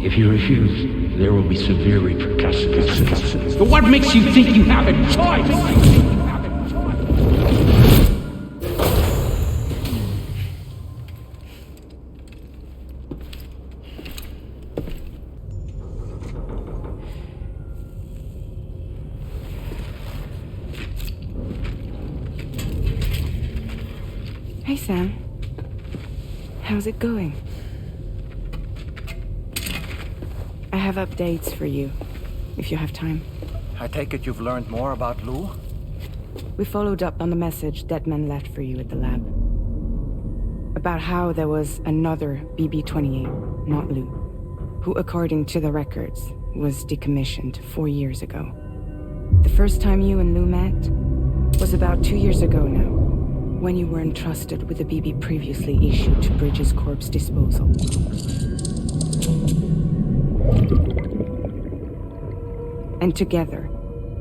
If you refuse, there will be severe repercussions. But what makes you think you have a choice? Hey, Sam. How's it going? I have updates for you, if you have time. I take it you've learned more about Lou? We followed up on the message Deadman left for you at the lab. About how there was another BB-28, not Lou, who, according to the records, was decommissioned 4 years ago. The first time you and Lou met was about 2 years ago now, when you were entrusted with the BB previously issued to Bridge's corpse disposal. And together,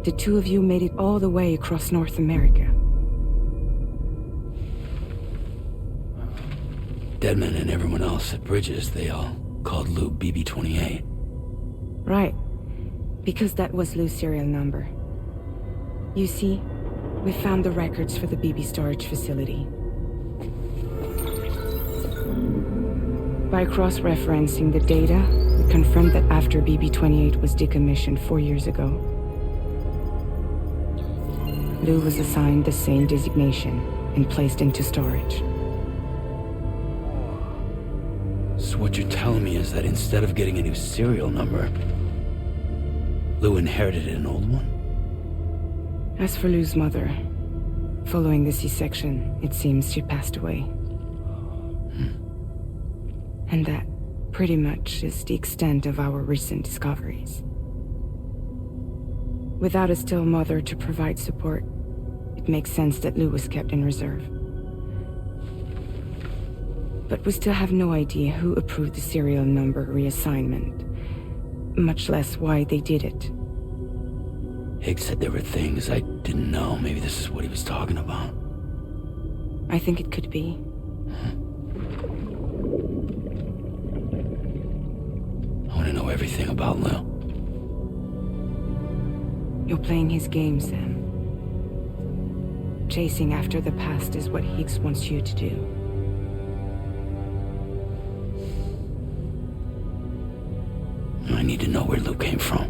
the two of you made it all the way across North America. Deadman and everyone else at Bridges, they all called Lou BB-28. Right. Because that was Lou's serial number. You see, we found the records for the BB storage facility. By cross-referencing the data, we confirmed that after BB-28 was decommissioned 4 years ago, Lou was assigned the same designation and placed into storage. So what you're telling me is that instead of getting a new serial number, Lou inherited an old one? As for Lou's mother, following the C-section, it seems she passed away. And that, pretty much, is the extent of our recent discoveries. Without a still mother to provide support, it makes sense that Lou was kept in reserve. But we still have no idea who approved the serial number reassignment, much less why they did it. Higgs said there were things I didn't know. Maybe this is what he was talking about. I think it could be. I want to know everything about Lou. You're playing his game, Sam. Chasing after the past is what Higgs wants you to do. I need to know where Lou came from.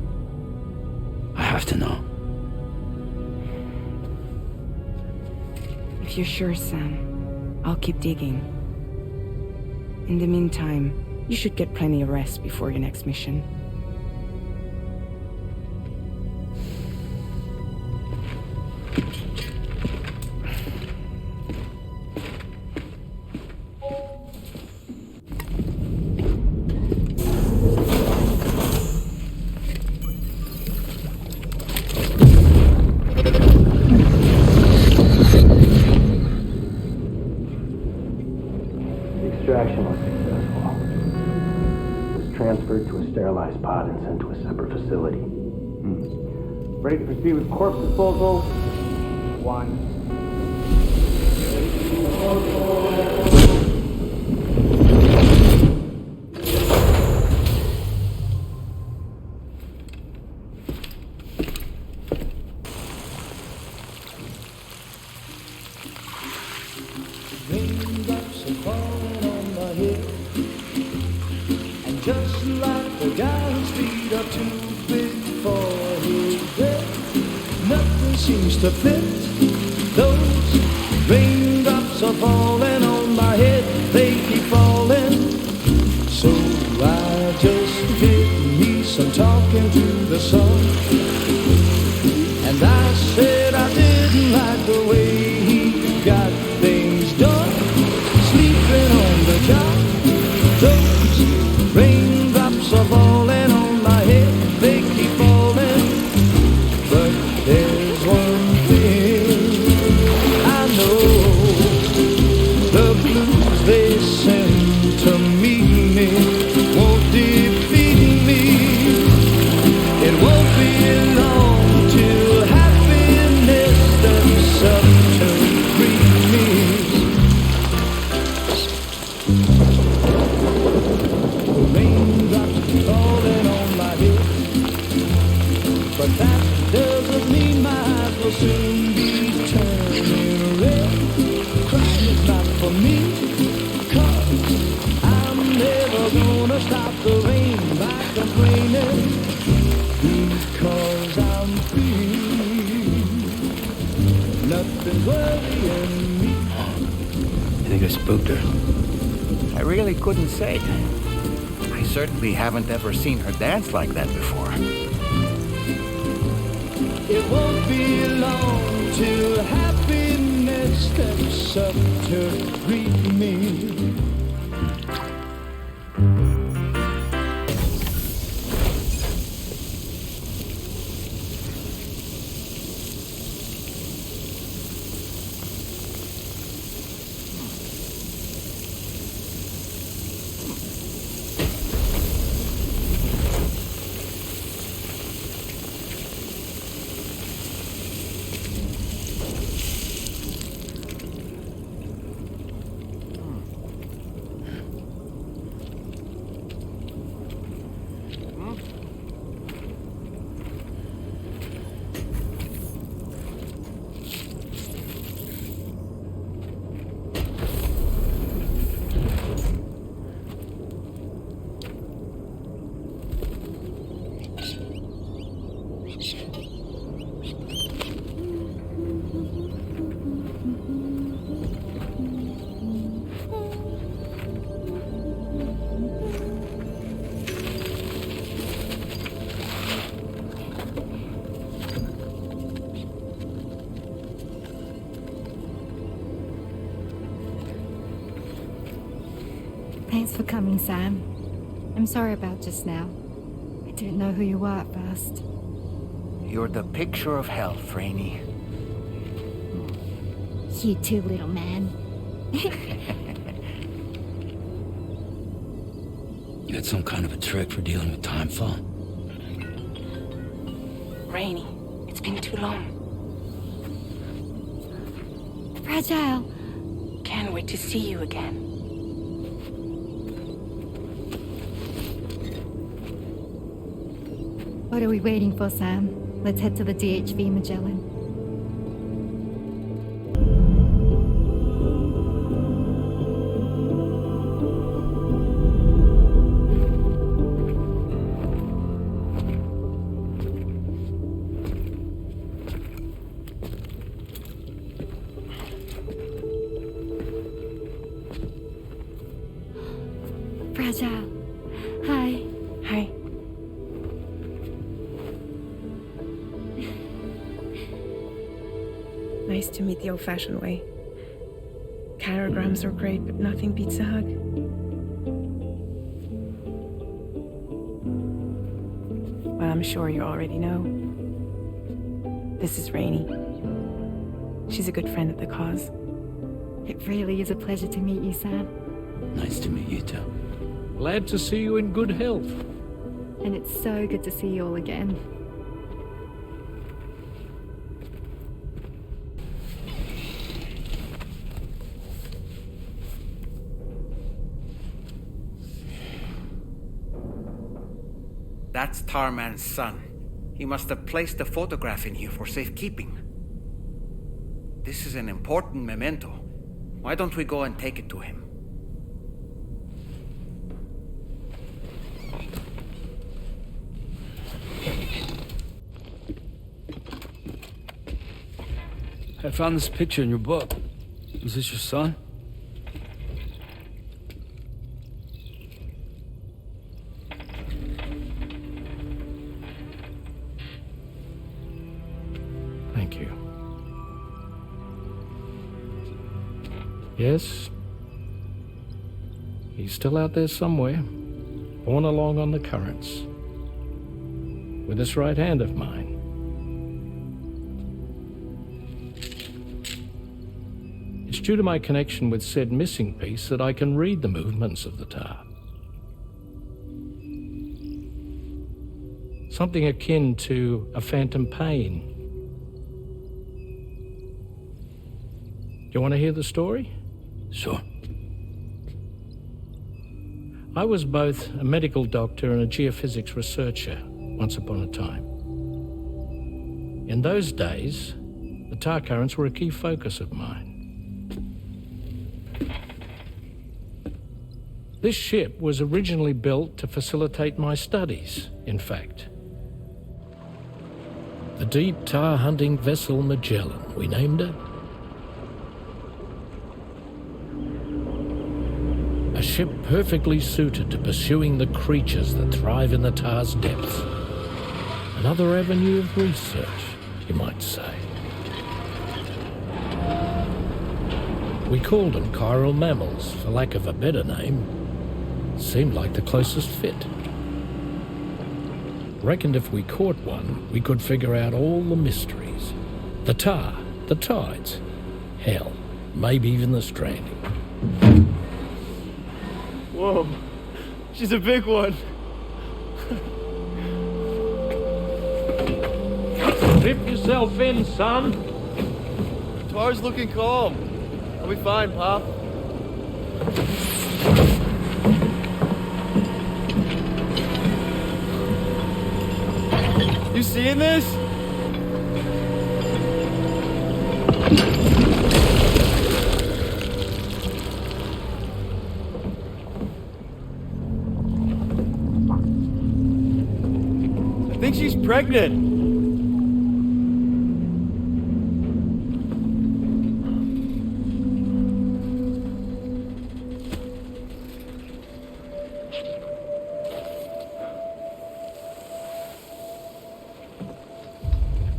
I have to know. If you're sure, Sam, I'll keep digging. In the meantime, you should get plenty of rest before your next mission. Extraction was successful. It was transferred to a sterilized pod and sent to a separate facility. Ready to proceed with corpse disposal? 1. Raindrops are falling on my head, and just like the guy whose feet are too big for his bed, nothing seems to fit. Those raindrops are falling on my head, they keep falling. So I just did me some talking to the sun, and I said I didn't like the way he got things done. Sleeping on the job, those raindrops are falling on my head, they keep falling. But there's one thing I know, the blues they send to me won't defeat me. It won't be long till happiness steps up to greet me. Raindrops falling on my head, but that doesn't mean my eyes will soon be turning red. Crying is not for me, 'cause I'm never gonna stop the rain by complaining, because I'm free. Nothing's worrying me. You think I spooked her? I really couldn't say. I certainly haven't ever seen her dance like that before. It won't be long till happiness steps up to greet me. Thanks for coming, Sam. I'm sorry about just now. I didn't know who you were at first. You're the picture of health, Rainey. You too, little man. You got some kind of a trick for dealing with timefall? Rainy, it's been too long. Fragile. Can't wait to see you again. What are we waiting for, Sam? Let's head to the DHV Magellan. Fragile. Hi. Hi. Nice to meet the old-fashioned way. Carograms are great, but nothing beats a hug. Well, I'm sure you already know. This is Rainey. She's a good friend of the cause. It really is a pleasure to meet you, Sam. Nice to meet you too. Glad to see you in good health. And it's so good to see you all again. That's Tarman's son. He must have placed the photograph in here for safekeeping. This is an important memento. Why don't we go and take it to him? I found this picture in your book. Is this your son? Thank you. Yes. He's still out there somewhere, borne along on the currents, with this right hand of mine. It's due to my connection with said missing piece that I can read the movements of the tar. Something akin to a phantom pain. You want to hear the story? Sure. I was both a medical doctor and a geophysics researcher once upon a time. In those days, the tar currents were a key focus of mine. This ship was originally built to facilitate my studies, in fact. The deep tar hunting vessel Magellan, we named it. A ship perfectly suited to pursuing the creatures that thrive in the tar's depths. Another avenue of research, you might say. We called them chiral mammals, for lack of a better name. Seemed like the closest fit. Reckoned if we caught one, we could figure out all the mysteries. The tar, the tides, hell, maybe even the stranding. Whoa, she's a big one. Strip yourself in, son. Tar's looking calm. I'll be fine, Pop. You seeing this? I think she's pregnant.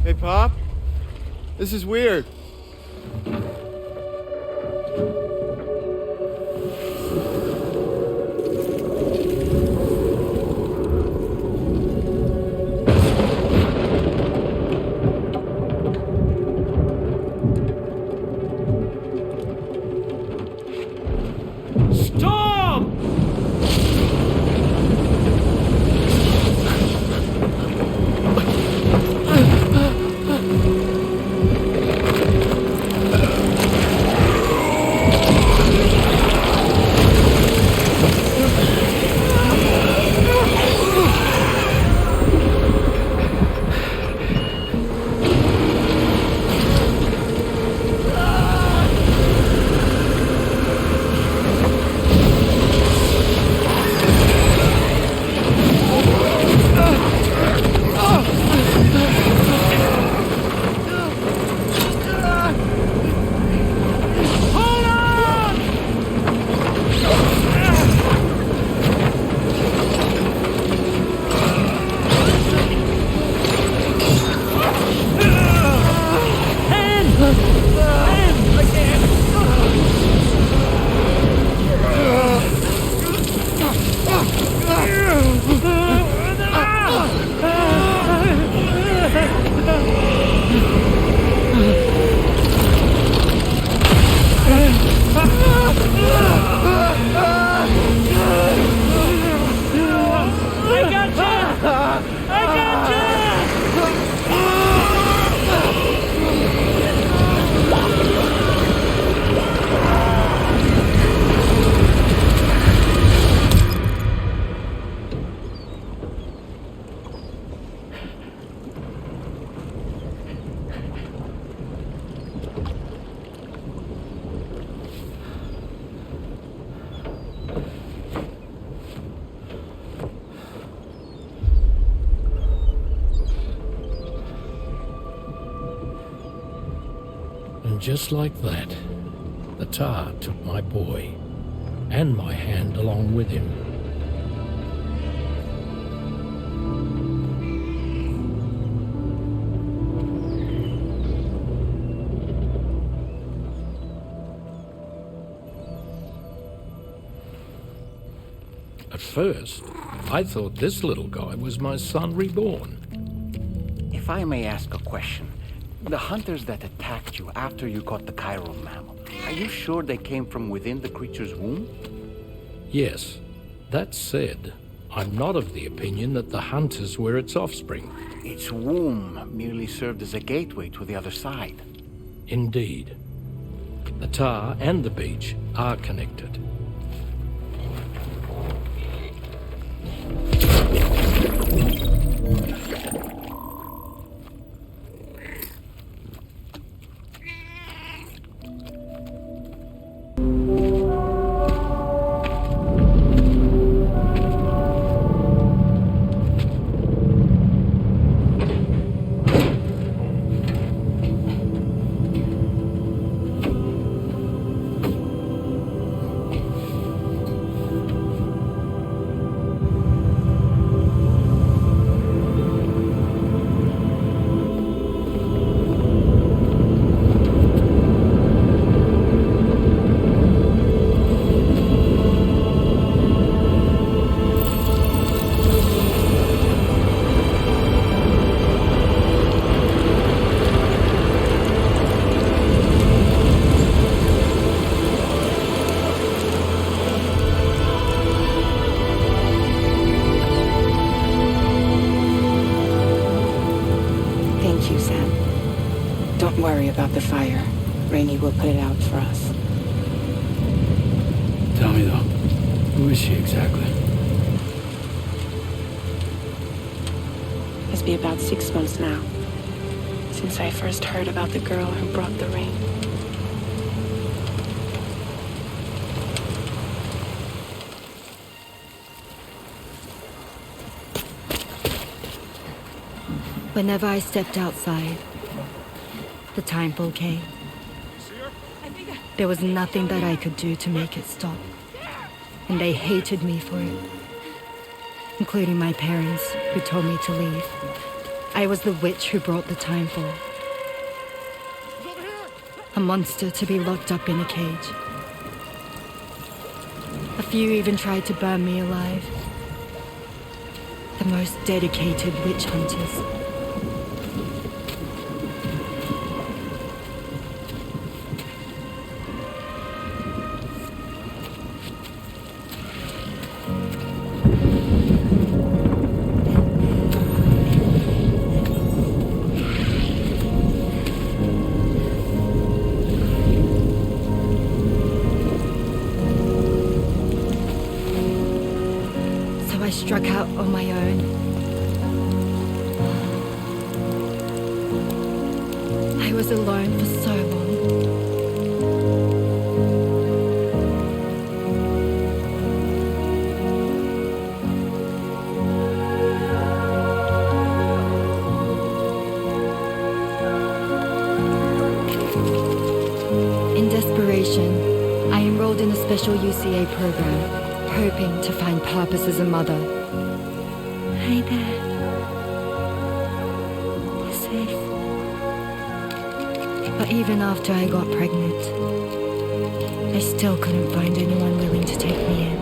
Hey, Pop. This is weird. And just like that, the tar took my boy, and my hand along with him. At first, I thought this little guy was my son reborn. If I may ask a question, the hunters that attacked you after you caught the chiral mammal, are you sure they came from within the creature's womb? Yes. That said, I'm not of the opinion that the hunters were its offspring. Its womb merely served as a gateway to the other side. Indeed. The tar and the beach are connected. Don't worry about the fire. Rainey will put it out for us. Tell me though, who is she exactly? It's been about 6 months now, since I first heard about the girl who brought the rain. Whenever I stepped outside, the timefall came. There was nothing that I could do to make it stop. And they hated me for it. Including my parents, who told me to leave. I was the witch who brought the timefall. A monster to be locked up in a cage. A few even tried to burn me alive. The most dedicated witch hunters. Struck out on my own. I was alone for so long. In desperation, I enrolled in a special UCA program. Hoping to find purpose as a mother. Hi there. You're safe. But even after I got pregnant, I still couldn't find anyone willing to take me in.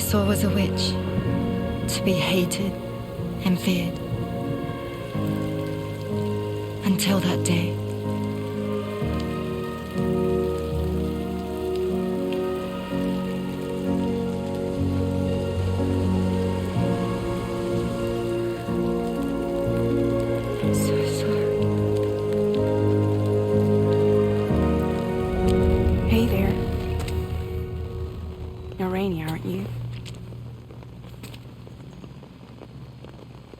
saw was a witch, to be hated and feared. Until that day. I'm so sorry. Hey there. You're Rainy, aren't you?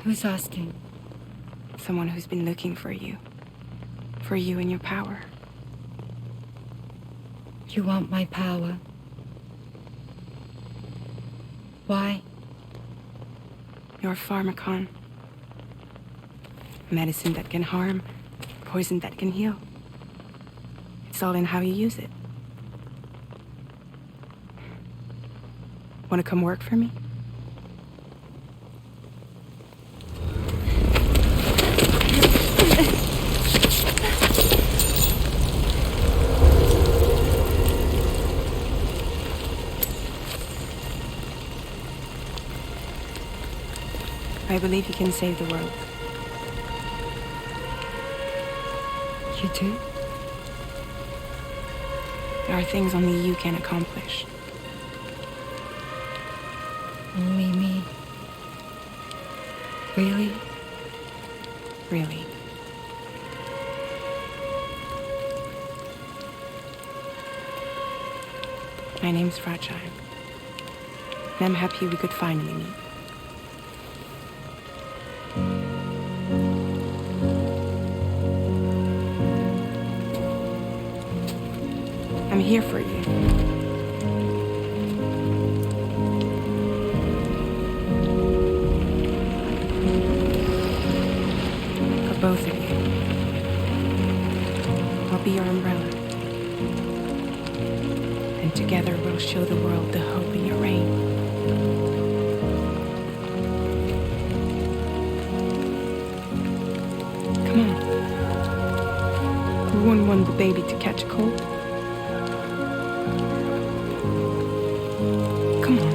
Who's asking? Someone who's been looking for you. For you and your power. You want my power? Why? You're a pharmacon. Medicine that can harm, poison that can heal. It's all in how you use it. Want to come work for me? I believe you can save the world. You do? There are things only you can accomplish. Only me? Really? Really. My name's Fragile. And I'm happy we could finally meet. I'm here for you. For both of you. I'll be your umbrella. And together we'll show the world the hope in your reign. Come on. Who wouldn't want the baby to catch a cold? Come on.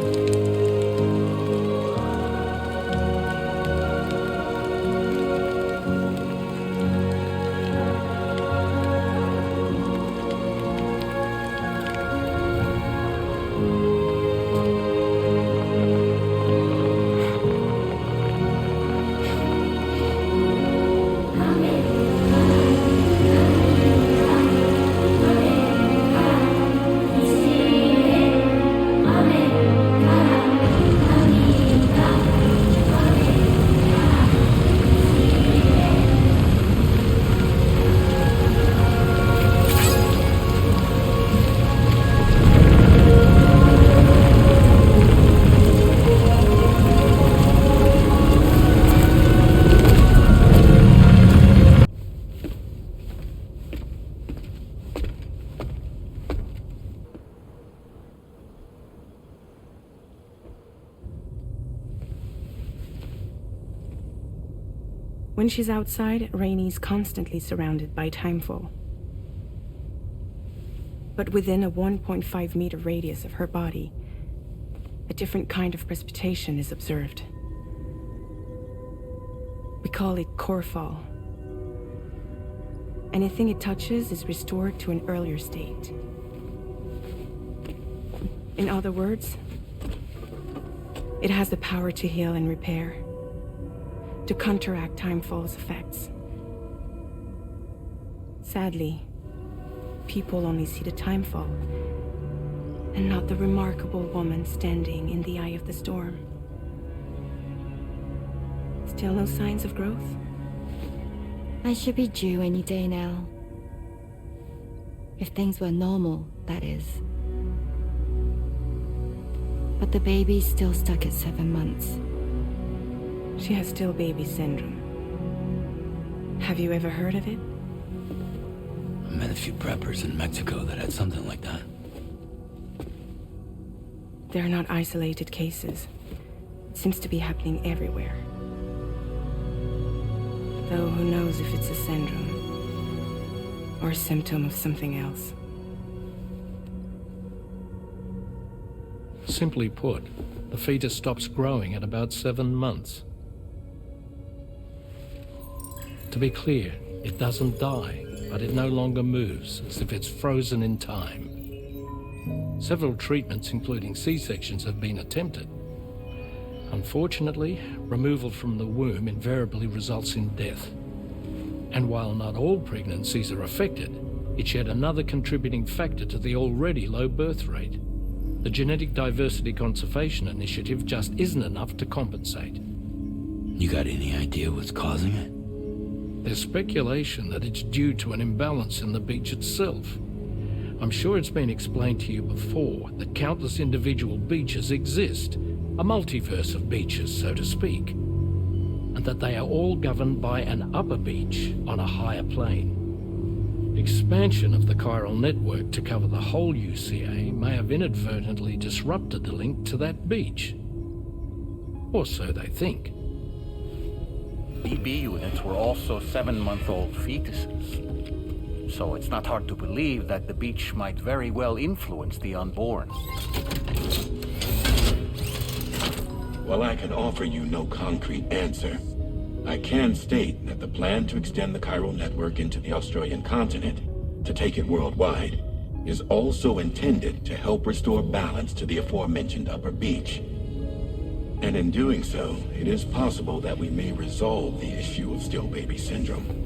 When she's outside, Rainy's constantly surrounded by timefall. But within a 1.5 meter radius of her body, a different kind of precipitation is observed. We call it core fall. Anything it touches is restored to an earlier state. In other words, it has the power to heal and repair, to counteract timefall's effects. Sadly, people only see the timefall, and not the remarkable woman standing in the eye of the storm. Still no signs of growth? I should be due any day now. If things were normal, that is. But the baby's still stuck at 7 months. She has still baby syndrome. Have you ever heard of it? I met a few preppers in Mexico that had something like that. They're not isolated cases. It seems to be happening everywhere. Though who knows if it's a syndrome or a symptom of something else. Simply put, the fetus stops growing at about 7 months. To be clear, it doesn't die, but it no longer moves, as if it's frozen in time. Several treatments, including C-sections, have been attempted. Unfortunately, removal from the womb invariably results in death. And while not all pregnancies are affected, it's yet another contributing factor to the already low birth rate. The Genetic Diversity Conservation Initiative just isn't enough to compensate. You got any idea what's causing it? There's speculation that it's due to an imbalance in the beach itself. I'm sure it's been explained to you before that countless individual beaches exist, a multiverse of beaches, so to speak, and that they are all governed by an upper beach on a higher plane. Expansion of the chiral network to cover the whole UCA may have inadvertently disrupted the link to that beach. Or so they think. BB units were also 7-month-old fetuses. So it's not hard to believe that the beach might very well influence the unborn. While I can offer you no concrete answer, I can state that the plan to extend the chiral network into the Australian continent, to take it worldwide, is also intended to help restore balance to the aforementioned upper beach. And in doing so, it is possible that we may resolve the issue of still baby syndrome.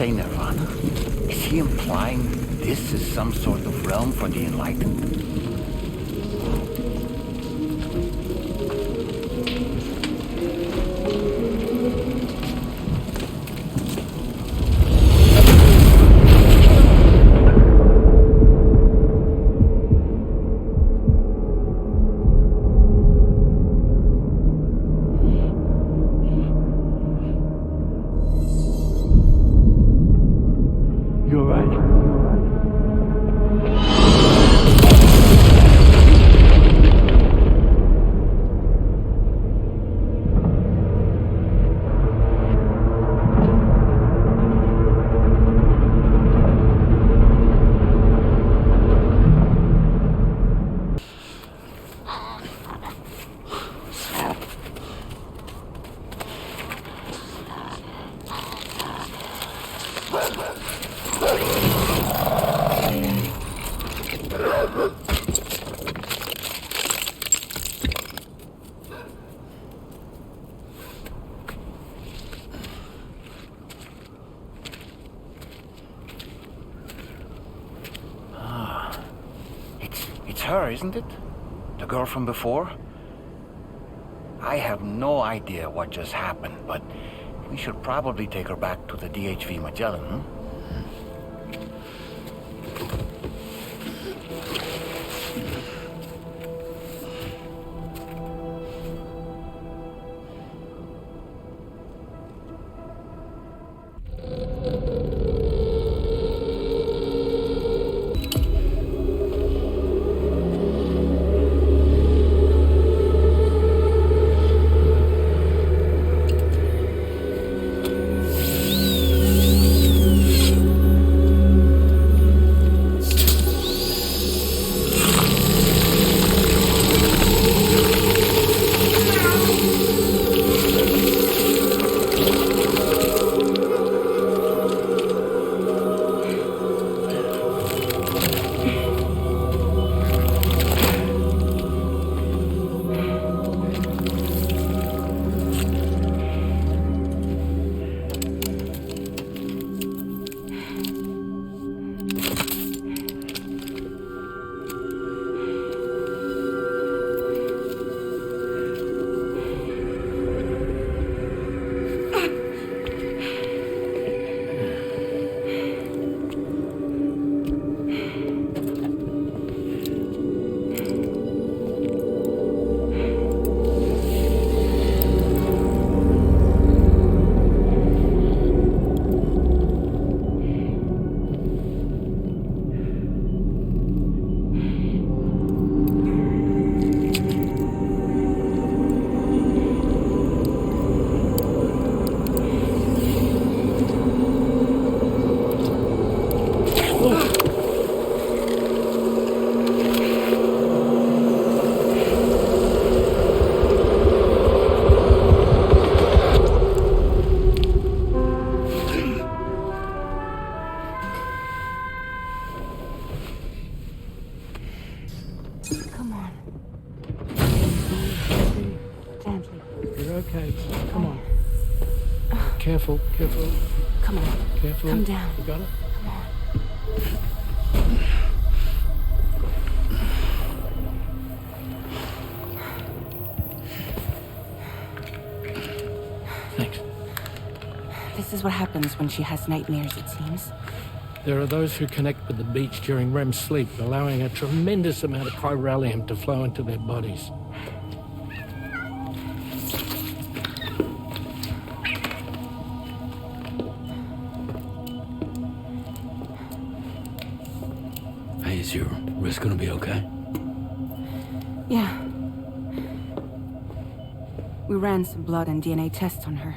say nirvana? Is he implying this is some sort of realm for the enlightened? You're right. It's her, isn't it? The girl from before? I have no idea what just happened, but we should probably take her back to the DHV Magellan, hmm? Come on. Gently. You're okay. Come on. Careful, careful. Come on. Careful. Come down. You got it? Come on. Thanks. This is what happens when she has nightmares, it seems. There are those who connect with the beach during REM sleep, allowing a tremendous amount of chiralium to flow into their bodies. Hey, is your wrist gonna be okay? Yeah. We ran some blood and DNA tests on her.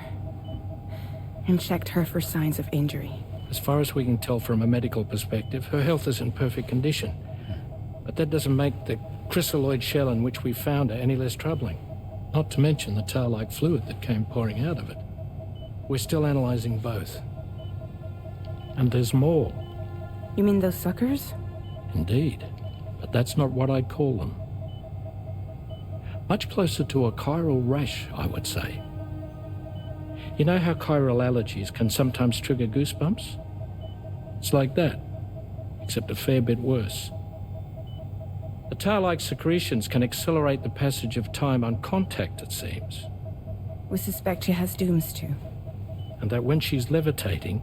And checked her for signs of injury. As far as we can tell from a medical perspective, her health is in perfect condition. But that doesn't make the crystalloid shell in which we found her any less troubling. Not to mention the tar-like fluid that came pouring out of it. We're still analyzing both. And there's more. You mean those suckers? Indeed. But that's not what I'd call them. Much closer to a chiral rash, I would say. You know how chiral allergies can sometimes trigger goosebumps? It's like that, except a fair bit worse. The tar-like secretions can accelerate the passage of time on contact, it seems. We suspect she has dooms too. And that when she's levitating,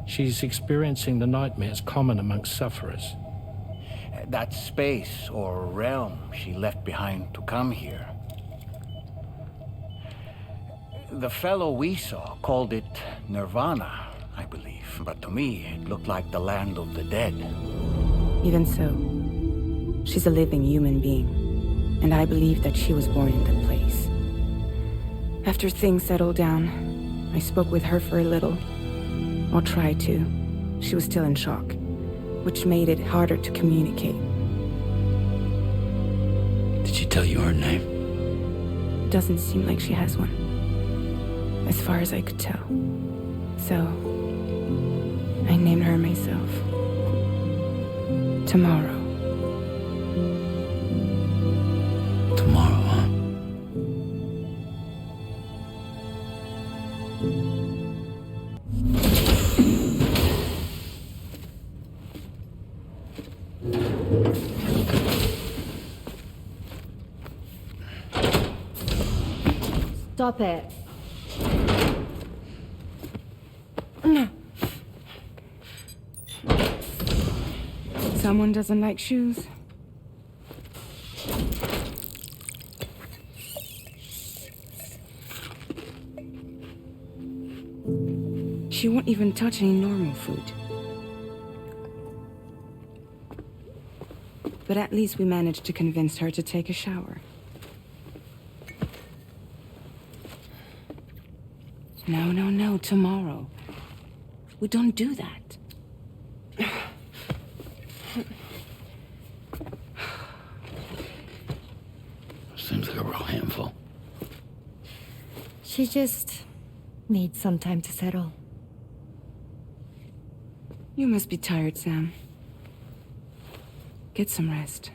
she's experiencing the nightmares common amongst sufferers. That space or realm she left behind to come here. The fellow we saw called it Nirvana, I believe. But to me, it looked like the land of the dead. Even so, she's a living human being. And I believe that she was born in that place. After things settled down, I spoke with her for a little. Or tried to. She was still in shock, which made it harder to communicate. Did she tell you her name? Doesn't seem like she has one. As far as I could tell. So, I named her myself. Tomorrow. Tomorrow, huh? Stop it. Someone doesn't like shoes. She won't even touch any normal food. But at least we managed to convince her to take a shower. No, tomorrow. We don't do that. Seems like a real handful. She just needs some time to settle. You must be tired, Sam. Get some rest.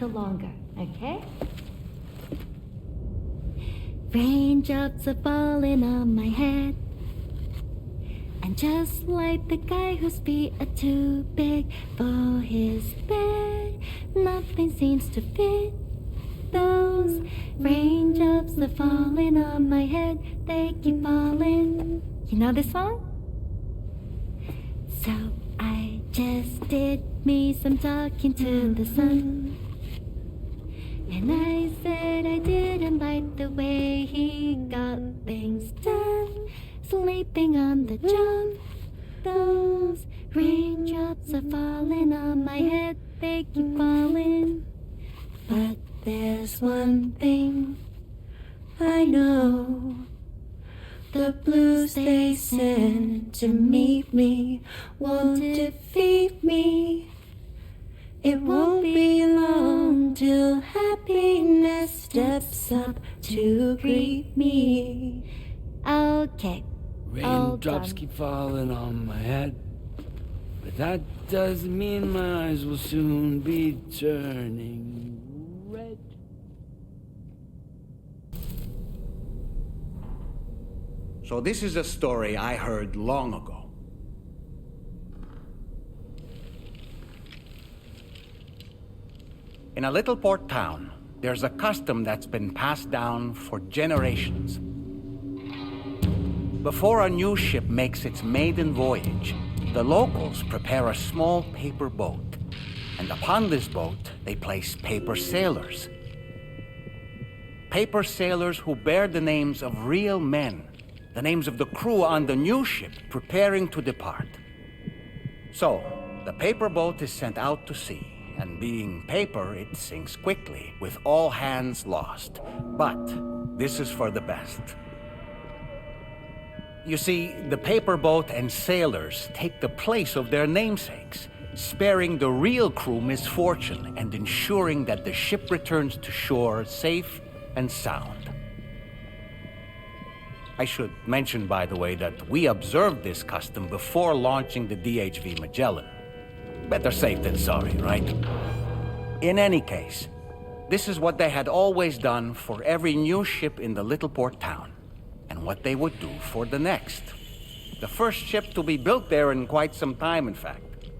Longer, okay? Raindrops are falling on my head. And just like the guy whose feet are too big for his bed, nothing seems to fit. Those raindrops are falling on my head, they keep falling. You know this song? So I just did me some talking to the sun. And I said I didn't like the way he got things done. Sleeping on the job. Those raindrops are falling on my head, they keep falling. But there's one thing I know. The blues they sent to meet me won't defeat me. It won't be long till happiness steps up to greet me. Okay. Raindrops keep falling on my head, but that doesn't mean my eyes will soon be turning red. So this is a story I heard long ago. In a little port town, there's a custom that's been passed down for generations. Before a new ship makes its maiden voyage, the locals prepare a small paper boat. And upon this boat, they place paper sailors. Paper sailors who bear the names of real men, the names of the crew on the new ship preparing to depart. So, the paper boat is sent out to sea. And being paper, it sinks quickly, with all hands lost. But this is for the best. You see, the paper boat and sailors take the place of their namesakes, sparing the real crew misfortune and ensuring that the ship returns to shore safe and sound. I should mention, by the way, that we observed this custom before launching the DHV Magellan. Better safe than sorry, right? In any case, this is what they had always done for every new ship in the little port town, and what they would do for the next. The first ship to be built there in quite some time, in fact.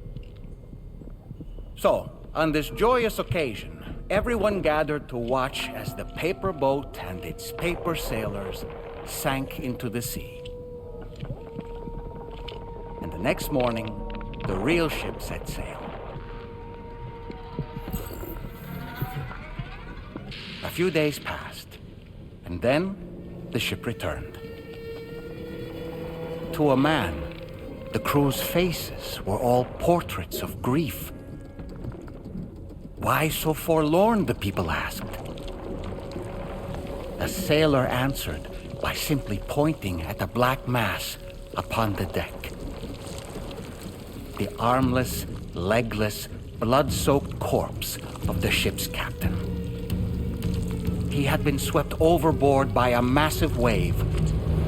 So, on this joyous occasion, everyone gathered to watch as the paper boat and its paper sailors sank into the sea. And the next morning, the real ship set sail. A few days passed, and then the ship returned. To a man, the crew's faces were all portraits of grief. Why so forlorn, the people asked. The sailor answered by simply pointing at a black mass upon the deck. The armless, legless, blood-soaked corpse of the ship's captain. He had been swept overboard by a massive wave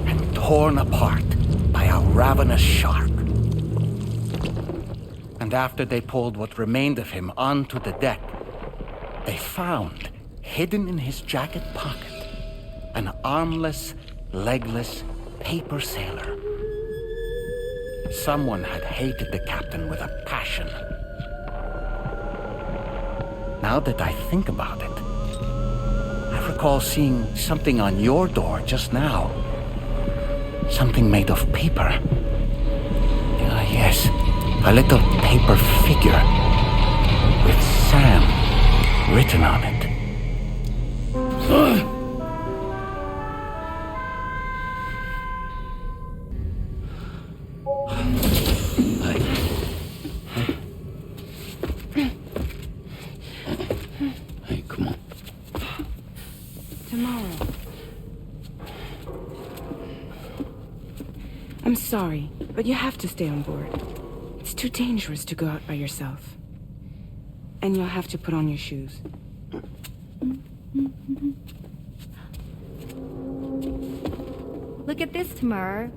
and torn apart by a ravenous shark. And after they pulled what remained of him onto the deck, they found, hidden in his jacket pocket, an armless, legless paper sailor. Someone had hated the captain with a passion. Now that I think about it, I recall seeing something on your door just now. Something made of paper. Ah, yes, a little paper figure with Sam written on it. Hey, come on. Tomorrow. I'm sorry, but you have to stay on board. It's too dangerous to go out by yourself. And you'll have to put on your shoes. Look at this, Tamara.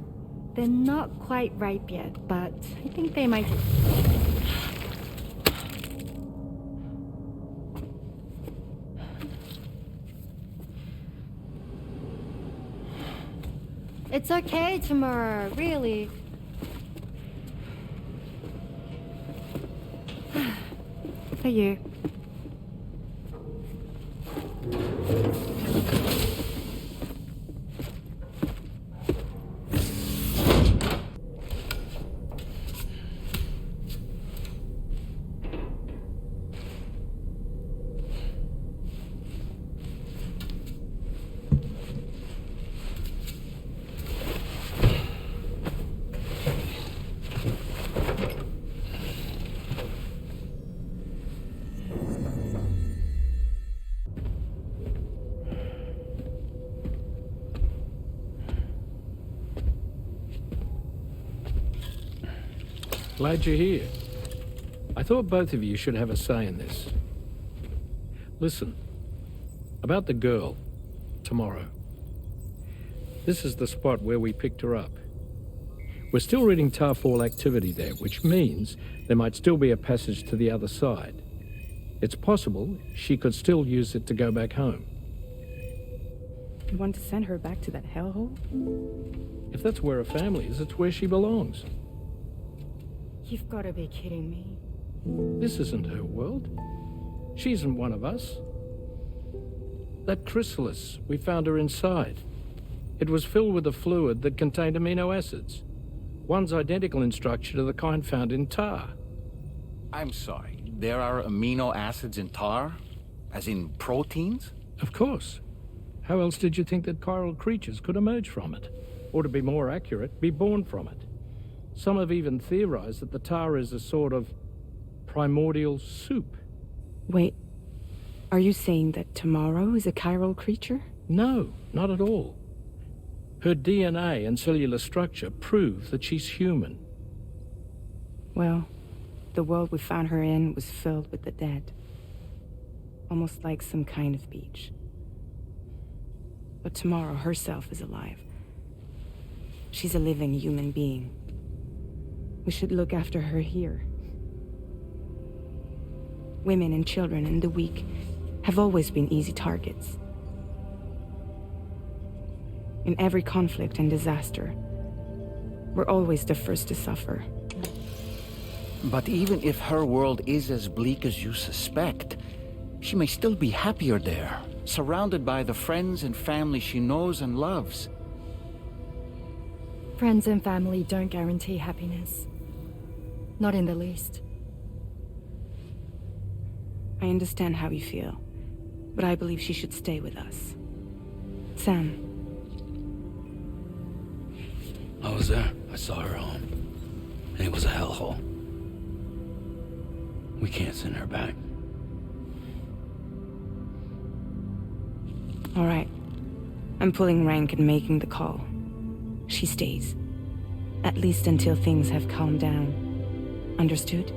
They're not quite ripe yet, but I think they might... It's okay, Tamara, really. For you. Glad you're here. I thought both of you should have a say in this. Listen, about the girl, tomorrow. This is the spot where we picked her up. We're still reading Tarfall activity there, which means there might still be a passage to the other side. It's possible she could still use it to go back home. You want to send her back to that hellhole? If that's where her family is, it's where she belongs. You've got to be kidding me. This isn't her world. She isn't one of us. That chrysalis, we found her inside. It was filled with a fluid that contained amino acids. One's identical in structure to the kind found in tar. I'm sorry, there are amino acids in tar? As in proteins? Of course. How else did you think that chiral creatures could emerge from it? Or to be more accurate, be born from it? Some have even theorized that the tar is a sort of primordial soup. Wait, are you saying that tomorrow is a chiral creature? No, not at all. Her DNA and cellular structure prove that she's human. Well, the world we found her in was filled with the dead. Almost like some kind of beach. But tomorrow herself is alive. She's a living human being. We should look after her here. Women and children and the weak have always been easy targets. In every conflict and disaster, we're always the first to suffer. But even if her world is as bleak as you suspect, she may still be happier there, surrounded by the friends and family she knows and loves. Friends and family don't guarantee happiness. Not in the least. I understand how you feel, but I believe she should stay with us. Sam. I was there. I saw her home. And it was a hellhole. We can't send her back. All right. I'm pulling rank and making the call. She stays. At least until things have calmed down. Understood?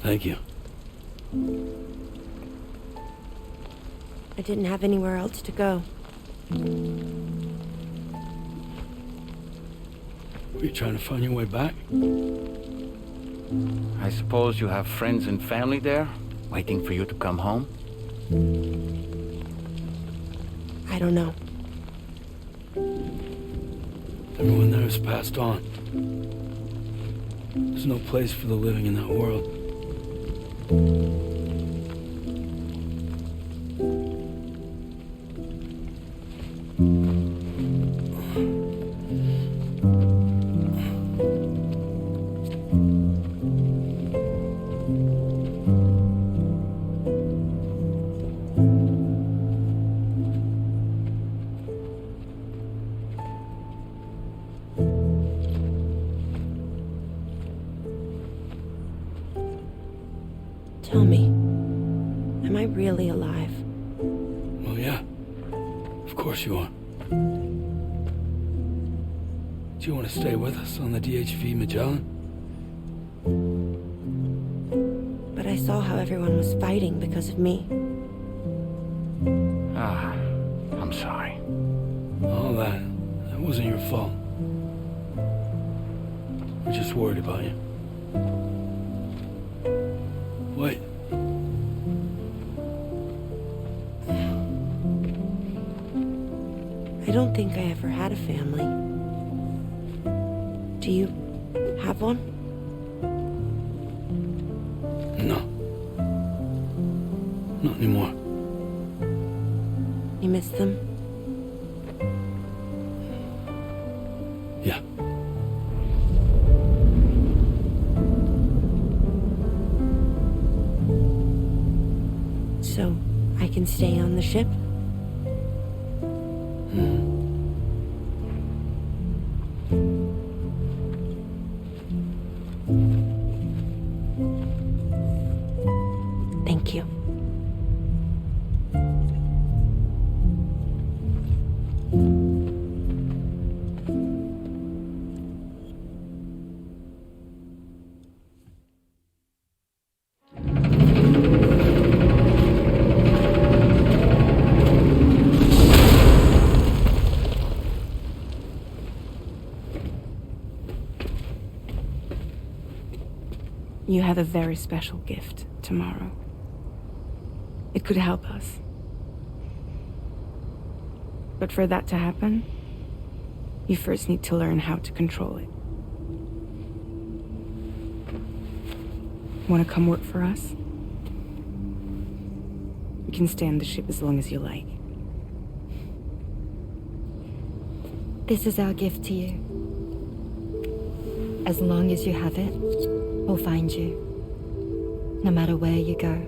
Thank you. I didn't have anywhere else to go. Were you trying to find your way back? I suppose you have friends and family there, waiting for you to come home? I don't know. Everyone there has passed on. There's no place for the living in that world. Tell me, am I really alive? Well, yeah. Of course you are. Do you want to stay with us on the DHV Magellan? But I saw how everyone was fighting because of me. I'm sorry. All that wasn't your fault. We're just worried about you. Wait. I don't think I ever had a family. Do you have one? No. Not anymore. You miss them? Yeah. So, I can stay on the ship? Thank you. You have a very special gift tomorrow. It could help us. But for that to happen, you first need to learn how to control it. Want to come work for us? You can stay on the ship as long as you like. This is our gift to you. As long as you have it, we'll find you. No matter where you go.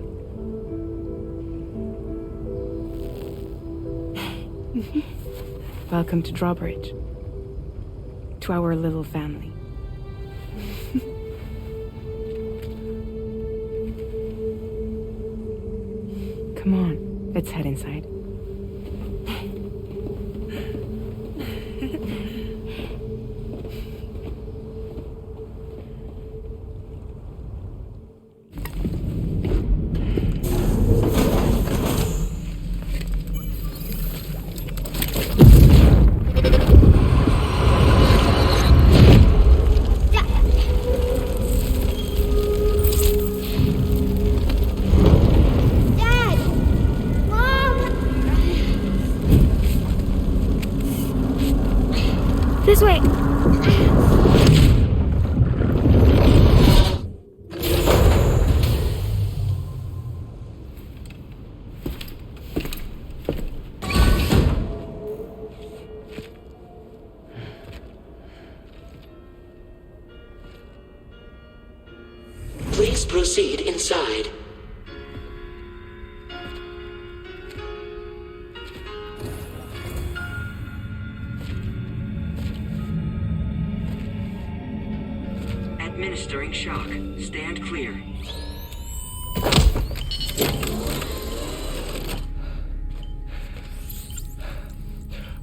Welcome to Drawbridge. To our little family. Come on, let's head inside. This way! Please proceed inside. Administering shock. Stand clear.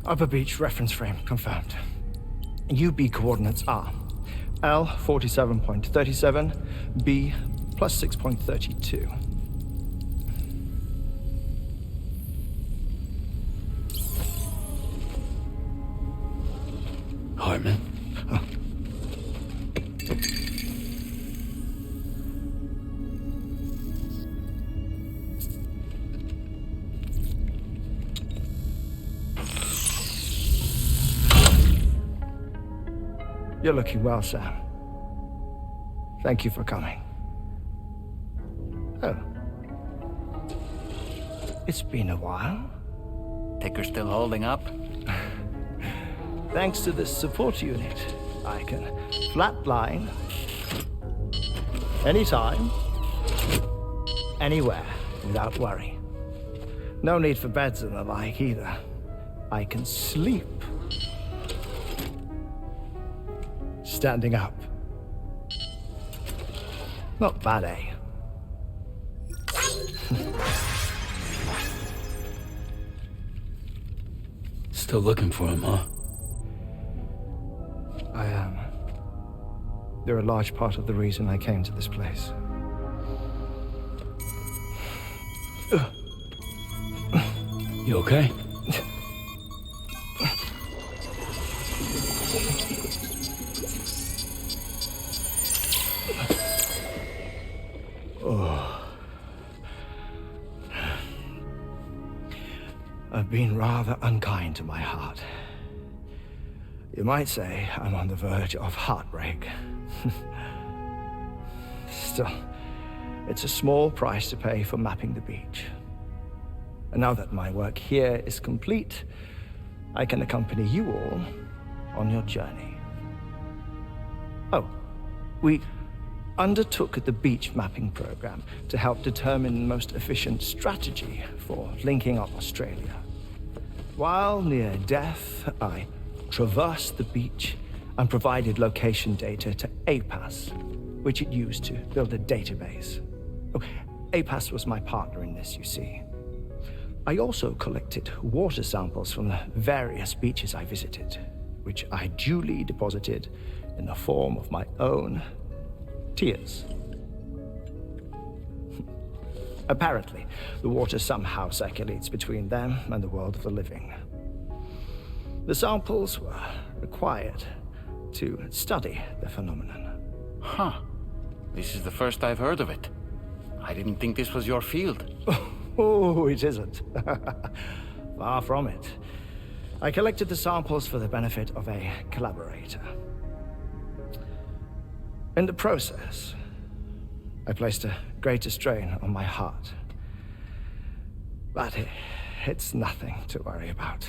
Upper Beach reference frame confirmed. UB coordinates are L 47.37, B plus 6.32. Hartman? You're looking well, Sam. Thank you for coming. Oh. It's been a while. Ticker still holding up? Thanks to this support unit, I can flatline anytime, anywhere, without worry. No need for beds and the like either. I can sleep standing up. Not bad, eh? Still looking for him, huh? I am. They're a large part of the reason I came to this place. You okay? Oh. I've been rather unkind to my heart. You might say I'm on the verge of heartbreak. Still, it's a small price to pay for mapping the beach. And now that my work here is complete, I can accompany you all on your journey. Oh, we undertook the beach mapping program to help determine the most efficient strategy for linking up Australia. While near death, I traversed the beach and provided location data to APAS, which it used to build a database. Oh, APAS was my partner in this, you see. I also collected water samples from the various beaches I visited, which I duly deposited in the form of my own tears. Apparently, the water somehow circulates between them and the world of the living. The samples were required to study the phenomenon. Huh. This is the first I've heard of it. I didn't think this was your field. Oh, it isn't. Far from it. I collected the samples for the benefit of a collaborator. In the process, I placed a greater strain on my heart. But it's nothing to worry about.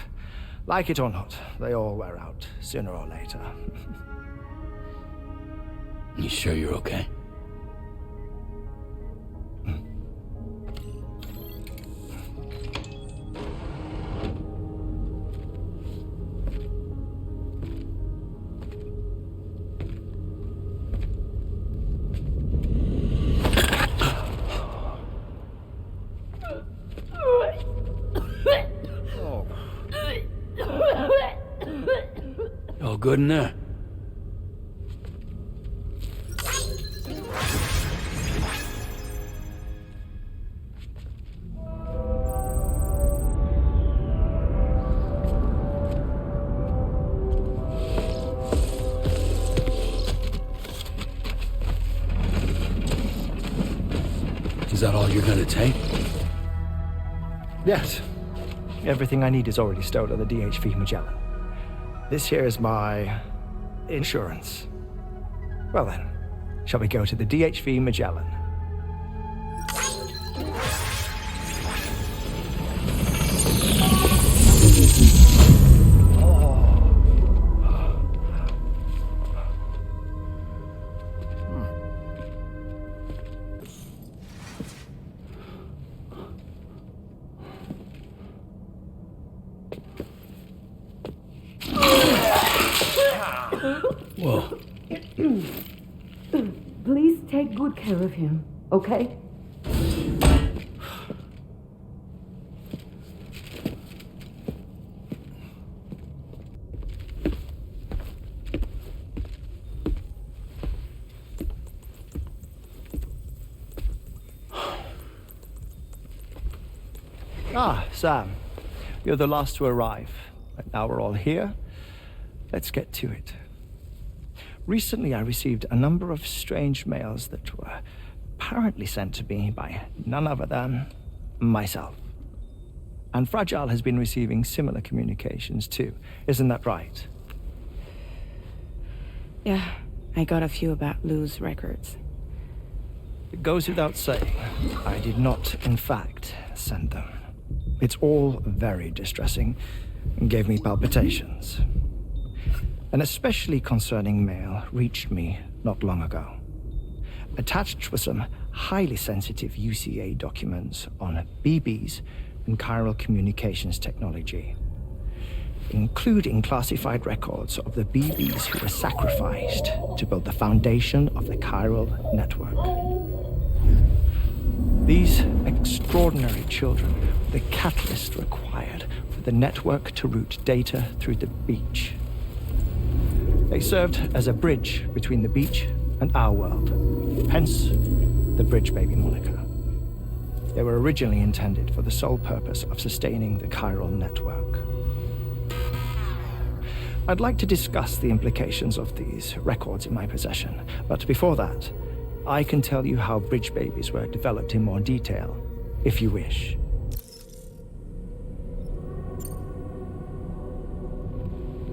Like it or not, they all wear out sooner or later. You sure you're okay? All good in there? Is that all you're gonna take? Yes. Everything I need is already stowed on the DHV Magellan. This here is my insurance. Well then, shall we go to the DHV Magellan? Whoa. Please take good care of him, okay? Ah, Sam. You're the last to arrive. But now we're all here. Let's get to it. Recently, I received a number of strange mails that were apparently sent to me by none other than myself. And Fragile has been receiving similar communications too. Isn't that right? Yeah, I got a few about Lou's records. It goes without saying, I did not, in fact, send them. It's all very distressing and gave me palpitations. An especially concerning mail reached me not long ago. Attached were some highly sensitive UCA documents on BBs and chiral communications technology, including classified records of the BBs who were sacrificed to build the foundation of the chiral network. These extraordinary children were the catalyst required for the network to route data through the beach. They served as a bridge between the beach and our world, hence the Bridge Baby moniker. They were originally intended for the sole purpose of sustaining the chiral network. I'd like to discuss the implications of these records in my possession, but before that, I can tell you how Bridge Babies were developed in more detail, if you wish.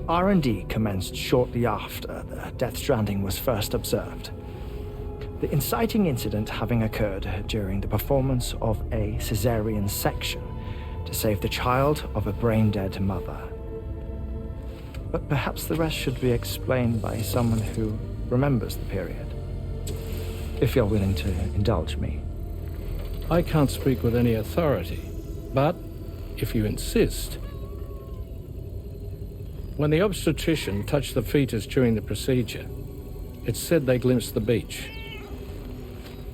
R&D commenced shortly after the Death Stranding was first observed. The inciting incident having occurred during the performance of a cesarean section to save the child of a brain-dead mother. But perhaps the rest should be explained by someone who remembers the period. If you're willing to indulge me. I can't speak with any authority, but if you insist. When the obstetrician touched the fetus during the procedure, it's said they glimpsed the beach.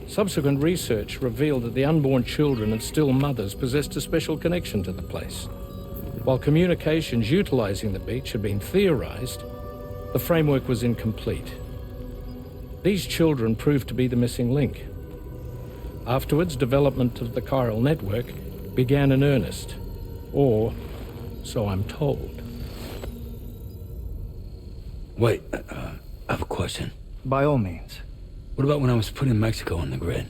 Subsequent research revealed that the unborn children and still mothers possessed a special connection to the place. While communications utilizing the beach had been theorized, the framework was incomplete. These children proved to be the missing link. Afterwards, development of the chiral network began in earnest, or so I'm told. Wait, I have a question. By all means. What about when I was putting Mexico on the grid?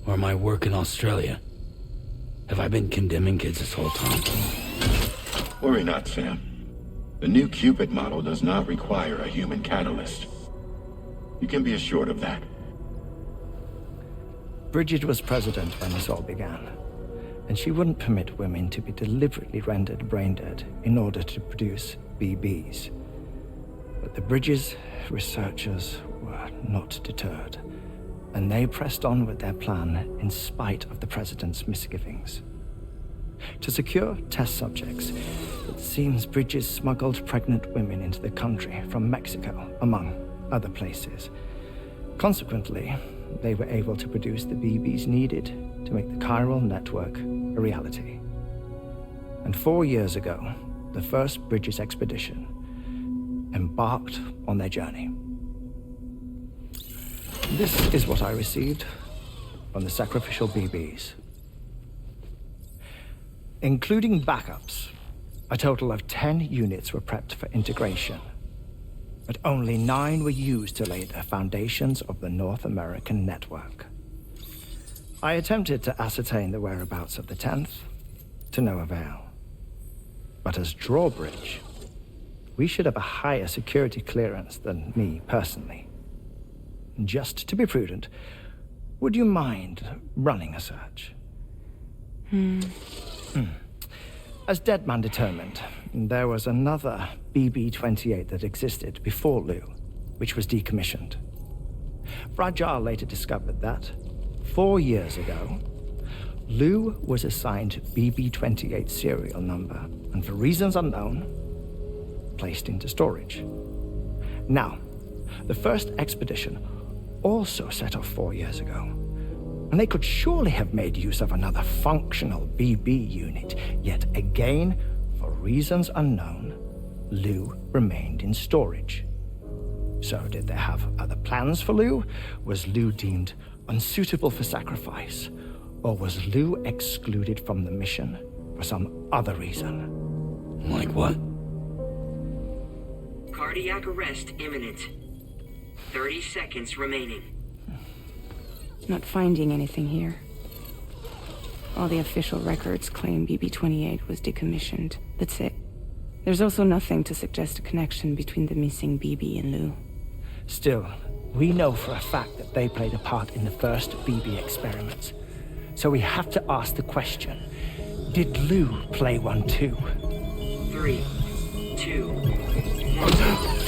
Or my work in Australia? Have I been condemning kids this whole time? Worry not, Sam. The new Cupid model does not require a human catalyst. You can be assured of that. Bridget was president when this all began, and she wouldn't permit women to be deliberately rendered brain-dead in order to produce BBs. But the Bridges researchers were not deterred, and they pressed on with their plan in spite of the president's misgivings. To secure test subjects, it seems Bridges smuggled pregnant women into the country from Mexico, among other places. Consequently, they were able to produce the BBs needed to make the chiral network a reality. And 4 years ago, the first Bridges expedition embarked on their journey. This is what I received from the sacrificial BBs. Including backups, a total of 10 units were prepped for integration, but only 9 were used to lay the foundations of the North American network. I attempted to ascertain the whereabouts of the 10th, to no avail. But as Drawbridge, we should have a higher security clearance than me personally. Just to be prudent, would you mind running a search? As Deadman determined, there was another BB-28 that existed before Lou, which was decommissioned. Fragile later discovered that, 4 years ago, Lou was assigned BB-28 serial number, and for reasons unknown, placed into storage. Now, the first expedition also set off 4 years ago, and they could surely have made use of another functional BB unit, yet again, for reasons unknown, Lou remained in storage. So did they have other plans for Lou? Was Lou deemed unsuitable for sacrifice? Or was Lou excluded from the mission for some other reason? Like what? Cardiac arrest imminent. 30 seconds remaining. Not finding anything here. All the official records claim BB-28 was decommissioned. That's it. There's also nothing to suggest a connection between the missing BB and Lou. Still, we know for a fact that they played a part in the first BB experiments. So we have to ask the question, did Lou play one too? 3, 2, 1.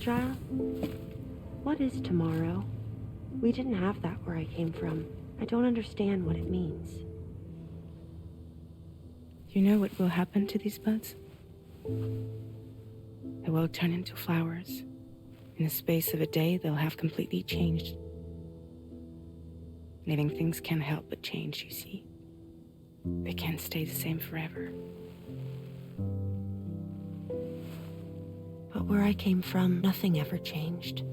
fragile? What is tomorrow? We didn't have that where I came from. I don't understand what it means. You know what will happen to these buds? They will turn into flowers. In the space of a day, they'll have completely changed. Living things can't help but change, you see. They can't stay the same forever. But where I came from, nothing ever changed.